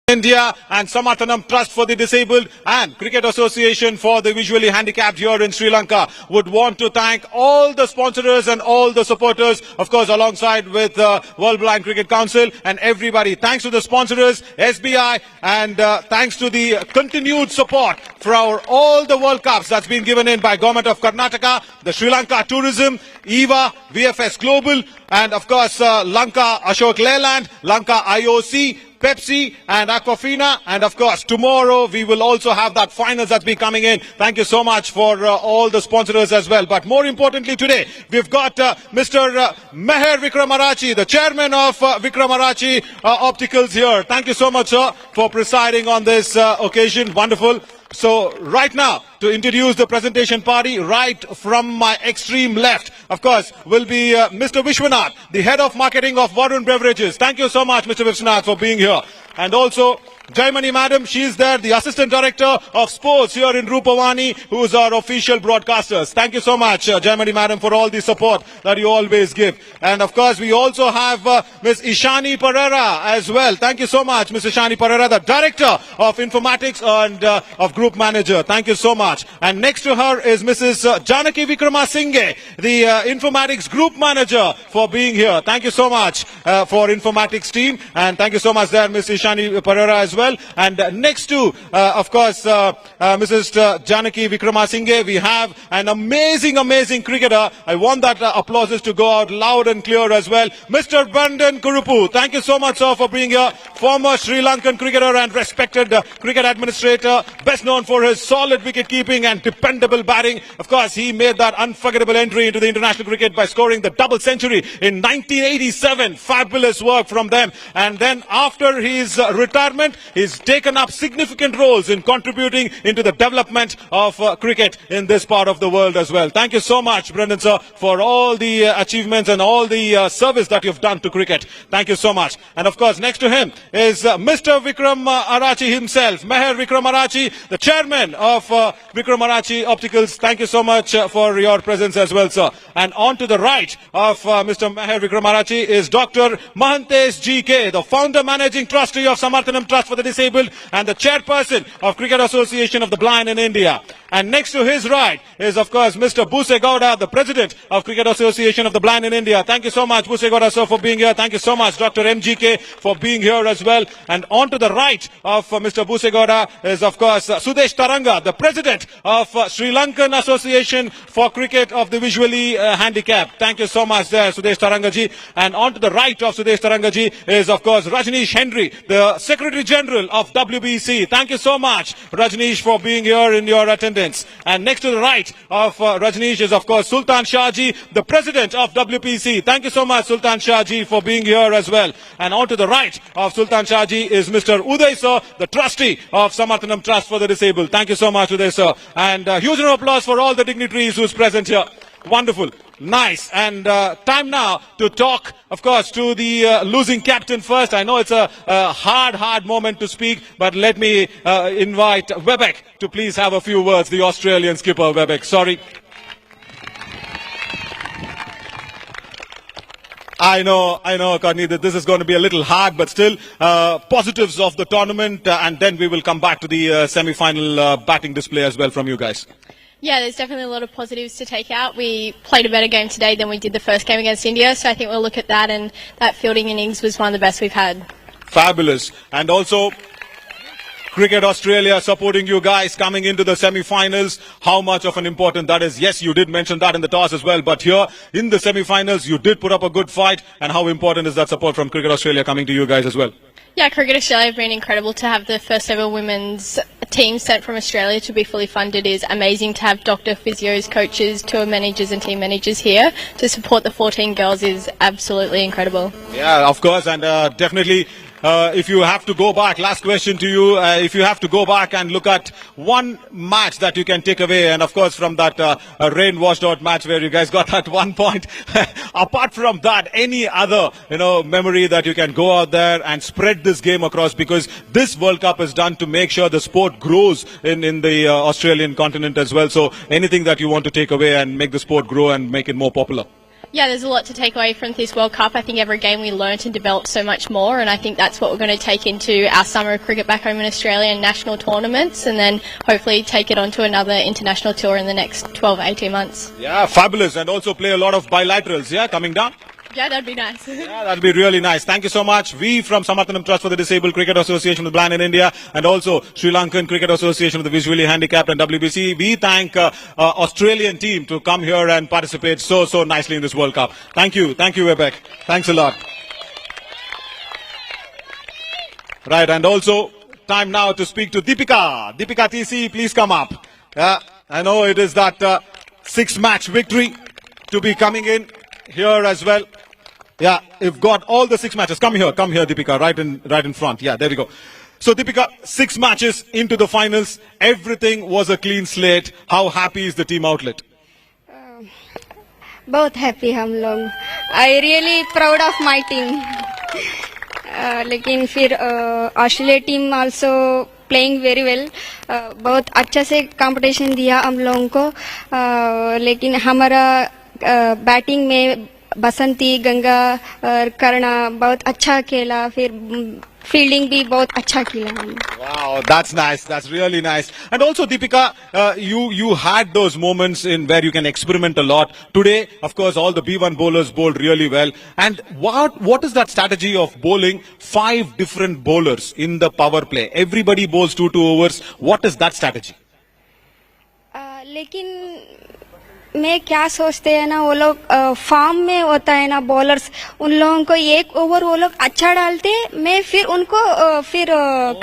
India and Samathanam Trust for the Disabled and Cricket Association for the Visually Handicapped here in Sri Lanka would want to thank all the sponsors and all the supporters, of course, alongside with World Blind Cricket Council and everybody. Thanks to the sponsors, SBI, and thanks to the continued support for all the World Cups that's been given in by Government of Karnataka, the Sri Lanka Tourism, EVA, VFS Global, and of course Lanka Ashok Leyland, Lanka IOC, Pepsi and Aquafina, and of course tomorrow we will also have that finals that's been coming in. Thank you so much for all the sponsors as well. But more importantly today, we've got Mr. Meher Vikramarachi, the chairman of Vikramarachi Opticals here. Thank you so much, sir, for presiding on this occasion. Wonderful. So right now, to introduce the presentation party, right from my extreme left, of course, will be Mr. Vishwanath, the head of marketing of Varun Beverages. Thank you so much, Mr. Vishwanath, for being here. And also, Jaimani madam, she is there, the assistant director of sports here in Rupavahini, who is our official broadcasters. Thank you so much, Jaimani madam, for all the support that you always give. And of course, we also have Ms. Ishani Pereira as well. Thank you so much, Ms. Ishani Pereira, the director of informatics and of group manager. Thank you so much. And next to her is Mrs. Janaki Vikramasinghe, the informatics group manager, for being here. Thank you so much for informatics team. And thank you so much there, Ms. Ishani Pereira as well. And next to, of course, Mrs. Janaki Vikramasinghe, we have an amazing cricketer. I want that applauses to go out loud and clear as well. Mr. Bandan Kurupu, thank you so much, sir, for being here. Former Sri Lankan cricketer and respected cricket administrator, best known for his solid wicket keeping and dependable batting. Of course, he made that unforgettable entry into the international cricket by scoring the double century in 1987. Fabulous work from them. And then after his retirement, he's taken up significant roles in contributing into the development of cricket in this part of the world as well. Thank you so much, Brendan sir, for all the achievements and all the service that you've done to cricket. Thank you so much. And of course, next to him is Mr. Vikram Arachi himself, Meher Vikramarachi, the chairman of Vikramarachi Opticals. Thank you so much for your presence as well, sir. And on to the right of Mr. Meher Vikramarachi is Dr. Mahantesh GK, the founder managing trustee of Samathanam Trust for the Disabled and the chairperson of Cricket Association of the Blind in India. And next to his right is, of course, Mr. Buse Gowda, the president of Cricket Association of the Blind in India. Thank you so much, Buse Gowda, sir, for being here. Thank you so much, Dr. MGK, for being here as well. And on to the right of Mr. Buse Gowda is, of course, Sudesh Taranga, the president of Sri Lankan Association for Cricket of the Visually Handicapped. Thank you so much there, Sudesh Tarangaji. And on to the right of Sudesh Tarangaji is, of course, Rajneesh Henry, the Secretary General of WBC. Thank you so much, Rajneesh, for being here in your attendance. And next to the right of Rajneesh is, of course, Sultan Shahji, the president of WPC. Thank you so much, Sultan Shahji, for being here as well. And on to the right of Sultan Shahji is Mr. Uday sir, the trustee of Samathanam Trust for the Disabled. Thank you so much, Uday sir. And huge round of applause for all the dignitaries who's present here. Wonderful. Nice. And time now to talk, of course, to the losing captain first. I know it's a hard moment to speak, but let me invite Webbeck to please have a few words, the Australian skipper, Webbeck. Sorry. I know, Connie, that this is going to be a little hard, but still, positives of the tournament, and then we will come back to the semi-final batting display as well from you guys. Yeah, there's definitely a lot of positives to take out. We played a better game today than we did the first game against India, so I think we'll look at that, and that fielding innings was one of the best we've had. Fabulous. And also, Cricket Australia supporting you guys coming into the semi-finals. How much of an important that is? Yes, you did mention that in the toss as well, but here in the semi-finals, you did put up a good fight. And how important is that support from Cricket Australia coming to you guys as well? Yeah, Cricket Australia have been incredible. To have the first ever women's team sent from Australia to be fully funded is amazing. To have doctor, physios, coaches, tour managers and team managers here to support the 14 girls is absolutely incredible. Yeah, of course, and definitely if you have to go back, last question to you, if you have to go back and look at one match that you can take away, and of course from that rain washed out match where you guys got that 1 point, apart from that, any other memory that you can go out there and spread this game across, because this World Cup is done to make sure the sport grows in the Australian continent as well. So anything that you want to take away and make the sport grow and make it more popular? Yeah, there's a lot to take away from this World Cup. I think every game we learnt and developed so much more, and I think that's what we're going to take into our summer of cricket back home in Australia and national tournaments, and then hopefully take it on to another international tour in the next 12, 18 months. Yeah, fabulous. And also play a lot of bilaterals, yeah, coming down? Yeah, that'd be nice. Yeah, that'll be really nice. Thank you so much. We from Samarthanam Trust for the Disabled, Cricket Association of the Blind in India, and also Sri Lankan Cricket Association of the Visually Handicapped and WBC. We thank Australian team to come here and participate so nicely in this World Cup. Thank you, Vivek. Thanks a lot. Right, and also time now to speak to Deepika. Deepika TC, please come up. Yeah, I know it is that 6-match victory to be coming in here as well. Yeah, you've got all the 6 matches. Come here, Deepika, right in front. Yeah, there we go. So, Deepika, 6 matches into the finals. Everything was a clean slate. How happy is the team outlet? बहुत happy हम लोग. I really proud of my team. लेकिन फिर Australia team also playing very well. बहुत अच्छा से competition दिया हम लोगों को. लेकिन हमारा बैटिंग में बसंती गंगा और करना बहुत अच्छा खेला, फिर फील्डिंग भी बहुत अच्छा खेला. Wow, that's nice. That's really nice. And also, Deepika, you had those moments in where you can experiment a lot. Today, of course, all the B1 bowlers bowled really well. And what is that strategy of bowling 5 different bowlers in the power play? Everybody bowls 2 overs. What is that strategy? लेकिन मैं क्या सोचते हैं ना, वो लोग farm में होता है ना बॉलर्स, उन लोगों को 1 ओवर वो लोग अच्छा डालते हैं, मैं फिर उनको फिर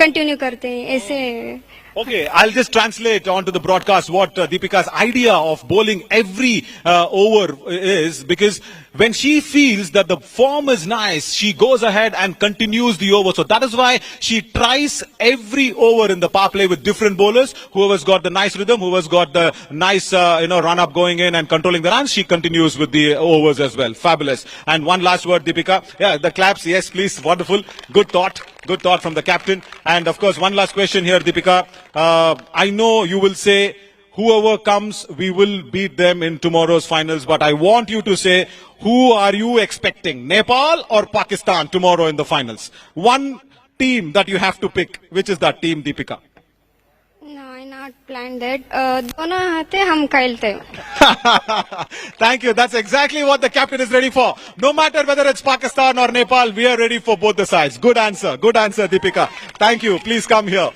कंटिन्यू करते हैं ऐसे. Okay, I'll just translate onto the broadcast what Deepika's idea of bowling every over is, because when she feels that the form is nice, she goes ahead and continues the over. So that is why she tries every over in the power play with different bowlers. Whoever's got the nice rhythm, whoever's got the nice run up going in and controlling the runs, she continues with the overs as well. Fabulous. And one last word, Deepika. Yeah, the claps. Yes, please. Wonderful. Good thought. Good thought from the captain. And of course, one last question here, Deepika. I know you will say whoever comes, we will beat them in tomorrow's finals. But I want you to say, who are you expecting? Nepal or Pakistan tomorrow in the finals? One team that you have to pick. Which is that team, Deepika? No, I not planned that. दोनों हाथे हम खेलते. Thank you. That's exactly what the captain is ready for. No matter whether it's Pakistan or Nepal, we are ready for both the sides. Good answer, Deepika. Thank you. Please come here.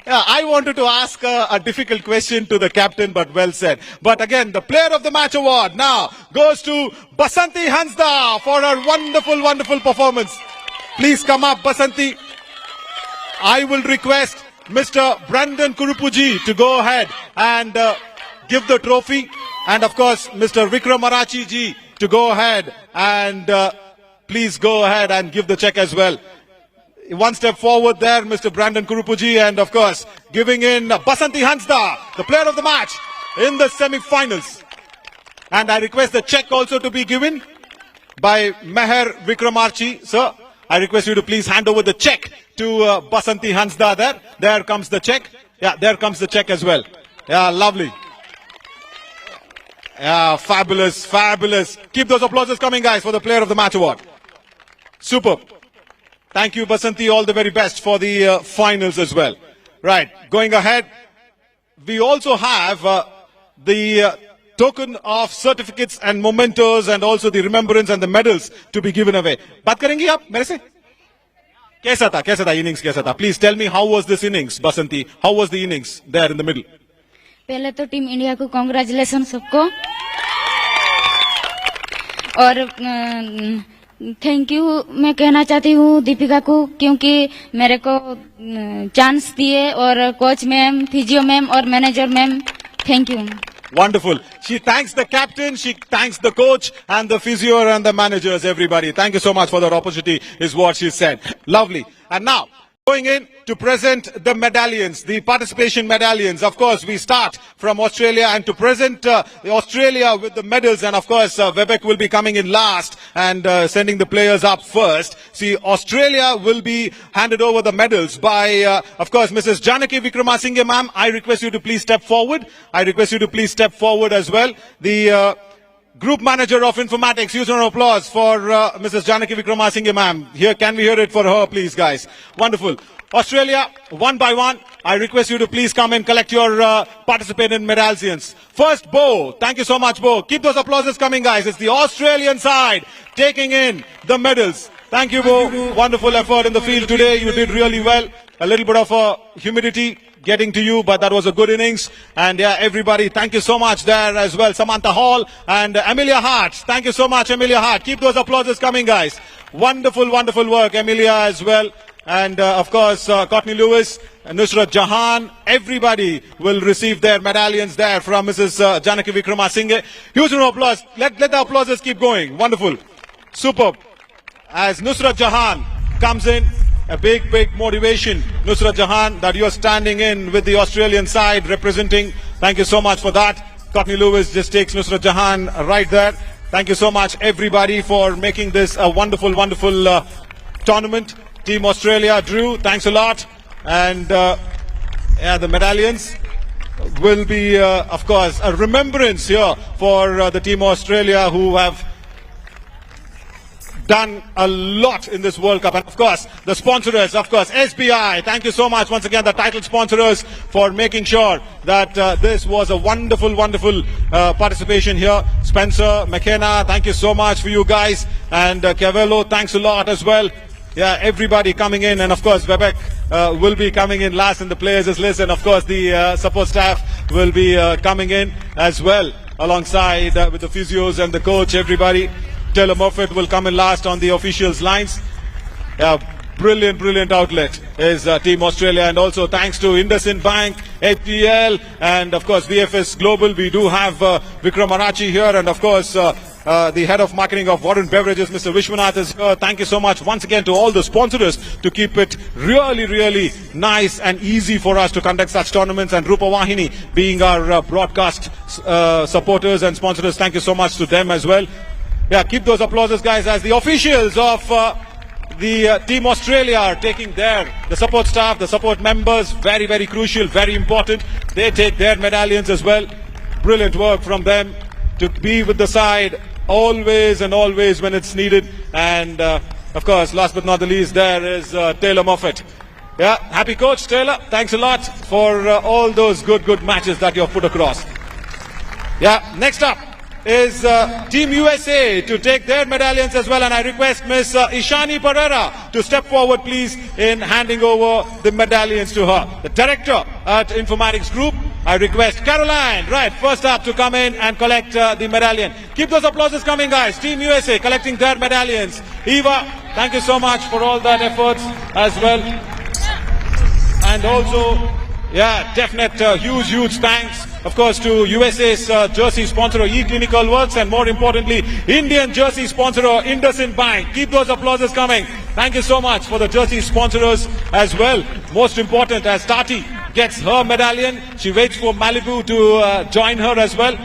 Yeah, I wanted to ask a difficult question to the captain, but well said. But again, the player of the match award now goes to Basanti Hansda for her wonderful, wonderful performance. Please come up, Basanti. I will request Mr. Brandon Kurupuji to go ahead and give the trophy. And of course, Mr. Vikram Marachi ji to go ahead and please go ahead and give the check as well. One step forward there, Mr. Brandon Kurupuji, and of course, giving in Basanti Hansda, the player of the match in the semi-finals. And I request the check also to be given by Meher Vikramarchi. Sir, I request you to please hand over the check to Basanti Hansda there. There comes the check. Yeah, there comes the check as well. Yeah, lovely. Yeah, fabulous, fabulous. Keep those applauses coming, guys, for the player of the match award. Superb. Thank you, Basanti. All the very best for the finals as well. Right, going ahead, we also have the token of certificates and mementos and also the remembrance and the medals to be given away. बात करेंगी आप मेरे से? कैसा था innings कैसा था? Please tell me, how was this innings, Basanti? How was the innings there in the middle? पहले तो टीम इंडिया को कांग्रेचुलेशन सबको, और थैंक यू मैं कहना चाहती हूँ दीपिका को, क्योंकि मेरे को चांस दिए, और कोच मैम, फिजियो मैम और manager ma'am, thank you. Wonderful. She thanks the captain, she thanks the coach and the physio and the managers, everybody. Thank you so much for that opportunity, is what she said. Lovely. And now, going in to present the medallions, the participation medallions. Of course, we start from Australia, and to present Australia with the medals, and of course, Vivek will be coming in last and sending the players up first. See, Australia will be handed over the medals by, of course, Mrs. Janaki Vikramasinghe, ma'am. I request you to please step forward. I request you to please step forward as well. The Group Manager of Informatics. Huge round of applause for Mrs. Janaki Vikramasinghe ma'am. Here, can we hear it for her, please, guys? Wonderful. Australia, one by one. I request you to please come and collect your participating medallions. First, Bo. Thank you so much, Bo. Keep those applauses coming, guys. It's the Australian side taking in the medals. Thank you, Bo. Wonderful effort in the field today. You did really well. A little bit of humidity getting to you, but that was a good innings. And yeah, everybody, thank you so much there as well. Samantha Hall and Amelia Hart. Thank you so much, Amelia Hart. Keep those applauses coming, guys. Wonderful, wonderful work, Amelia as well. And of course, Courtney Lewis, Nusrat Jahan, everybody will receive their medallions there from Mrs. Janaki Vikramasinghe. Huge round of applause. Let the applauses keep going. Wonderful. Superb. As Nusrat Jahan comes in, a big motivation, Nusrat Jahan, that you're standing in with the Australian side representing. Thank you so much for that. Courtney Lewis just takes Nusrat Jahan right there. Thank you so much, everybody, for making this a wonderful, wonderful tournament. Team Australia, Drew, thanks a lot. And yeah, the medallions will be, of course, a remembrance here for the Team Australia, who have done a lot in this World Cup. And of course, the sponsors, of course, SBI. Thank you so much once again, the title sponsors, for making sure that this was a wonderful, wonderful participation here. Spencer, McKenna, thank you so much for you guys. And Cavello, thanks a lot as well. Yeah, everybody coming in, and of course Vivek will be coming in last in the players' list, and of course the support staff will be coming in as well, alongside with the physios and the coach, everybody. Taylor Moffitt will come in last on the officials' lines. Brilliant, brilliant outlet is Team Australia, and also thanks to IndusInd Bank, APL, and of course VFS Global. We do have Vikram Arachi here, and of course the head of marketing of Warren Beverages, Mr. Vishwanath, is here. Thank you so much once again to all the sponsors to keep it really, really nice and easy for us to conduct such tournaments, and Rupavahini being our broadcast supporters and sponsors. Thank you so much to them as well. Yeah, keep those applauses, guys, as the officials of the Team Australia are taking the support staff, the support members, very, very crucial, very important. They take their medallions as well. Brilliant work from them to be with the side always and always when it's needed. And of course, last but not the least, there is Taylor Moffitt. Yeah, happy coach, Taylor. Thanks a lot for all those good matches that you have put across. Yeah, next up is Team USA to take their medallions as well, and I request Miss Ishani Pereira to step forward, please, in handing over the medallions to her. The director at Informatics Group, I request Caroline, right, first up, to come in and collect the medallion. Keep those applauses coming, guys. Team USA collecting their medallions. Eva, thank you so much for all that efforts as well. And also, yeah, definite huge thanks, of course, to USA's jersey sponsor, eClinical Works, and more importantly, Indian jersey sponsor, IndusInd Bank. Keep those applauses coming. Thank you so much for the jersey sponsors as well. Most important, as Tati gets her medallion, she waits for Malibu to join her as well.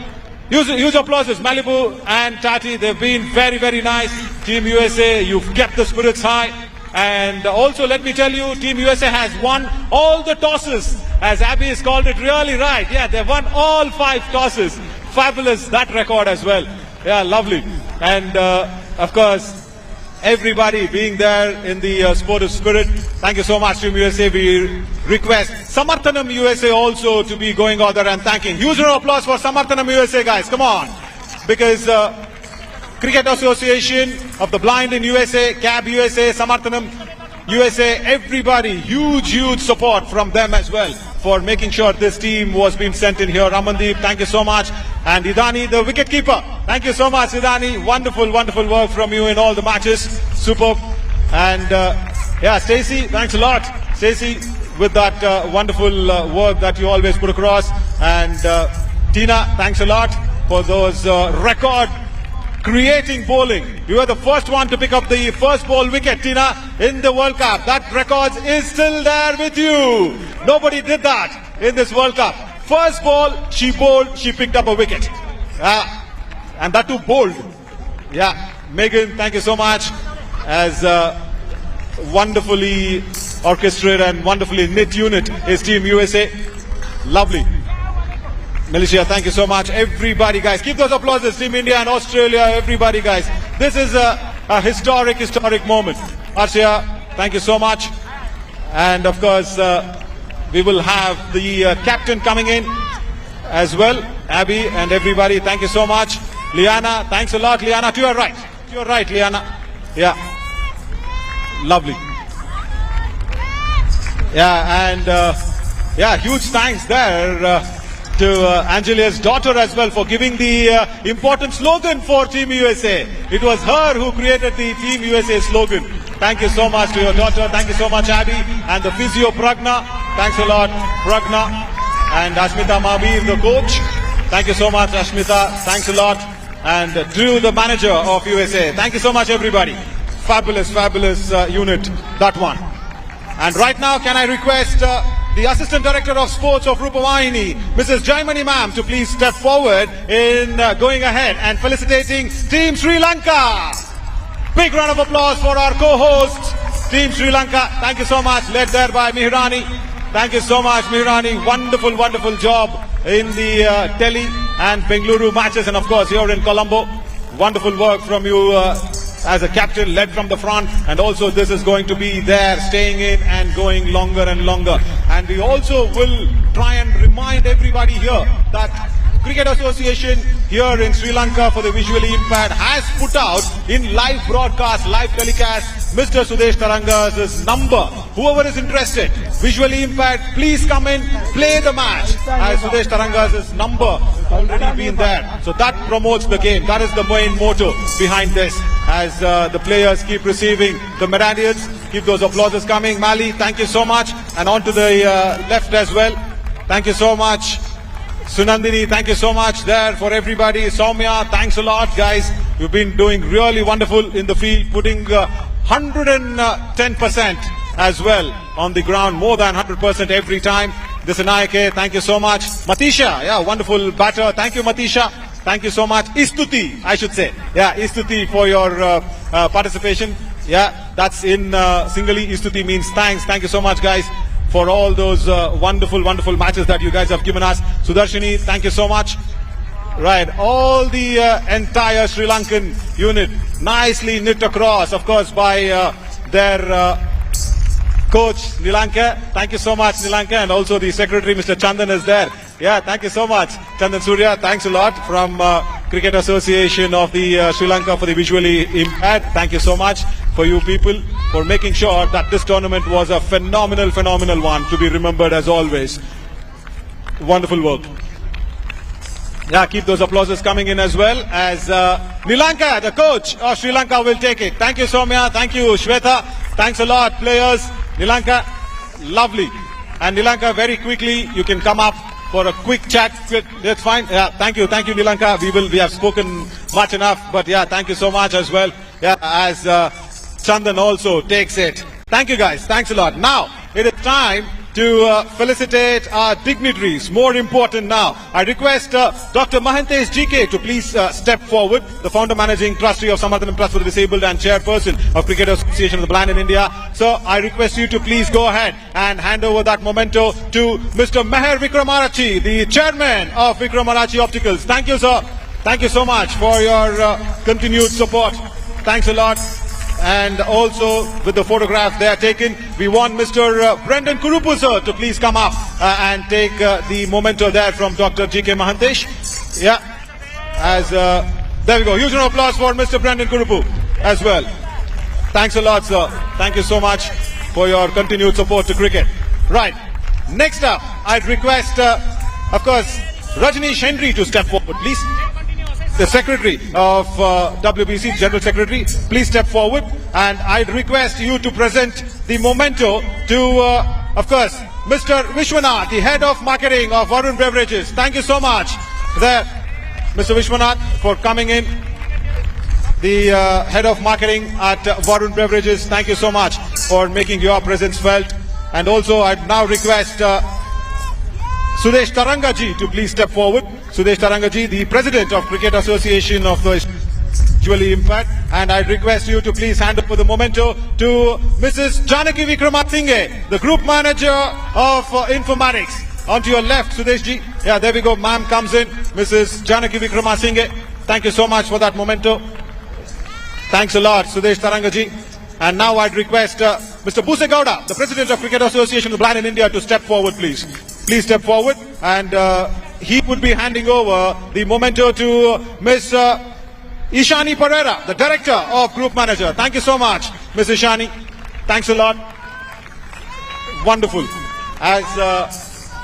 Huge applauses, Malibu and Tati. They've been very, very nice. Team USA, you've kept the spirits high. And also, let me tell you, Team USA has won all the tosses, as Abby has called it really right. Yeah, they've won all 5 tosses. Fabulous, that record as well. Yeah, lovely. And of course, everybody being there in the sportive spirit. Thank you so much, Team USA. We request Samarthanam USA also to be going out there and thanking. Huge round of applause for Samarthanam USA, guys. Come on. Because Cricket Association of the Blind in USA, CAB USA, Samarthanam USA, everybody, huge support from them as well for making sure this team was being sent in here. Ramandeep, thank you so much. And Idani, the wicketkeeper, thank you so much, Idani. Wonderful work from you in all the matches. Superb. And yeah, Stacey, thanks a lot. Stacey, with that wonderful work that you always put across. And Tina, thanks a lot for those record creating bowling. You were the first one to pick up the first ball wicket, Tina, in the World Cup. That record is still there with you. Nobody did that in this World Cup. First ball, she bowled, she picked up a wicket. And that too bold. Yeah, Megan, thank you so much. As wonderfully orchestrated and wonderfully knit unit is Team USA. Lovely. Malaysia, thank you so much. Everybody, guys, keep those applauses. Team India and Australia, everybody, guys. This is a historic moment. Arshia, thank you so much. And of course, we will have the captain coming in as well. Abby and everybody, thank you so much. Liana, thanks a lot. Liana, to your right. To your right, Liana. Yeah. Lovely. Yeah, and yeah, huge thanks there to Angelia's daughter as well for giving the important slogan for Team USA. It was her who created the Team USA slogan. Thank you so much to your daughter. Thank you so much, Abby. And the physio, Pragna. Thanks a lot, Pragna. And Ashmita Mabi, the coach. Thank you so much, Ashmita. Thanks a lot. And Drew, the manager of USA. Thank you so much, everybody. Fabulous unit, that one. And right now, can I request the Assistant Director of Sports of Rupavahini, Mrs. Jaimani ma'am, to please step forward in going ahead and felicitating Team Sri Lanka. Big round of applause for our co-hosts, Team Sri Lanka. Thank you so much, led there by Mihrani. Thank you so much, Mihrani. Wonderful job in the Delhi and Bengaluru matches, and of course here in Colombo. Wonderful work from you as a captain, led from the front, and also this is going to be there, staying in and going longer and longer. And we also will try and remind everybody here that Cricket Association here in Sri Lanka for the visually impaired has put out in live broadcast, live telecast, Mr. Sudesh Taranga's number. Whoever is interested, visually impaired, please come in, play the match. As Sudesh Taranga's number already been there. So that promotes the game. That is the main motto behind this. As the players keep receiving the medallions, keep those applauses coming. Mali, thank you so much. And on to the left as well. Thank you so much. Sunandini, thank you so much there for everybody. Soumya, thanks a lot, guys. You've been doing really wonderful in the field, putting 110% as well on the ground, more than 100% every time. Disanayake, thank you so much. Matisha, yeah, wonderful batter. Thank you, Matisha. Thank you so much. Istuti, I should say. Yeah, Istuti for your participation. Yeah, that's in Singali. Istuti means thanks. Thank you so much, guys, for all those wonderful matches that you guys have given us. Sudarshini, thank you so much. Right, all the entire Sri Lankan unit nicely knit across, of course, by their coach, Nilanka. Thank you so much, Nilanka. And also the secretary, Mr. Chandan, is there. Yeah, thank you so much. Chandan Surya, thanks a lot from Cricket Association of the Sri Lanka for the visually impaired. Thank you so much for you people for making sure that this tournament was a phenomenal one to be remembered as always. Wonderful work. Yeah, keep those applauses coming in as well as Nilanka, the coach of Sri Lanka, will take it. Thank you, Soumya. Thank you, Shweta. Thanks a lot, players. Nilanka, lovely. And Nilanka, very quickly, you can come up for a quick chat. That's fine. Yeah, thank you, Nilanka. We have spoken much enough, but yeah, thank you so much as well. Yeah, as Chandan also takes it. Thank you, guys. Thanks a lot. Now, it is time to felicitate our dignitaries. More important now, I request Dr. Mahantesh GK to please step forward, the founder managing trustee of Samarthanam Trust for the Disabled and chairperson of Cricket Association of the Blind in India. So I request you to please go ahead and hand over that memento to Mr. Meher Vikramarachi, the chairman of Vikramarachi Opticals. Thank you, sir. Thank you so much for your continued support. Thanks a lot. And also with the photograph they are taken, we want Mr. Brendan Kurupu, sir, to please come up and take the memento there from Dr. G.K. Mahantesh. Yeah, as there we go. Huge round of applause for Mr. Brendan Kurupu as well. Thanks a lot, sir. Thank you so much for your continued support to cricket. Right, next up, I'd request, of course, Rajneesh Henry to step forward, please. The Secretary of WBC, General Secretary, please step forward. And I'd request you to present the memento to, of course, Mr. Vishwanath, the Head of Marketing of Varun Beverages. Thank you so much, there, Mr. Vishwanath, for coming in. The Head of Marketing at Varun Beverages, thank you so much for making your presence felt. And also, I'd now request Sudesh Tarangaji to please step forward. Sudesh Tarangaji, the President of Cricket Association of the Visually Impaired. And I request you to please hand over the memento to Mrs. Janaki Vikramasinghe, the Group Manager of Informatics onto your left, Sudesh ji. Yeah, there we go. Ma'am comes in. Mrs. Janaki Vikramasinghe. Thank you so much for that memento. Thanks a lot, Sudesh Taranga ji. And now I'd request Mr. Busegowda, the President of Cricket Association of the Blind in India, to step forward, please. Please step forward. And he would be handing over the memento to Miss Ishani Pereira, the Director of Group Manager. Thank you so much, Miss Ishani. Thanks a lot. Wonderful. As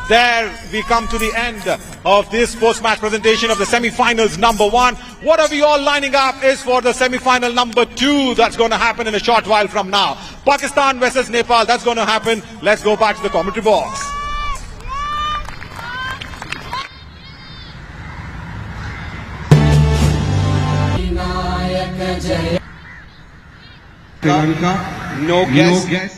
there we come to the end of this post-match presentation of the semi-finals number 1. What are we all lining up is for the semi-final number 2 that's going to happen in a short while from now. Pakistan versus Nepal, that's going to happen. Let's go back to the commentary box. Sri Lanka, no guess.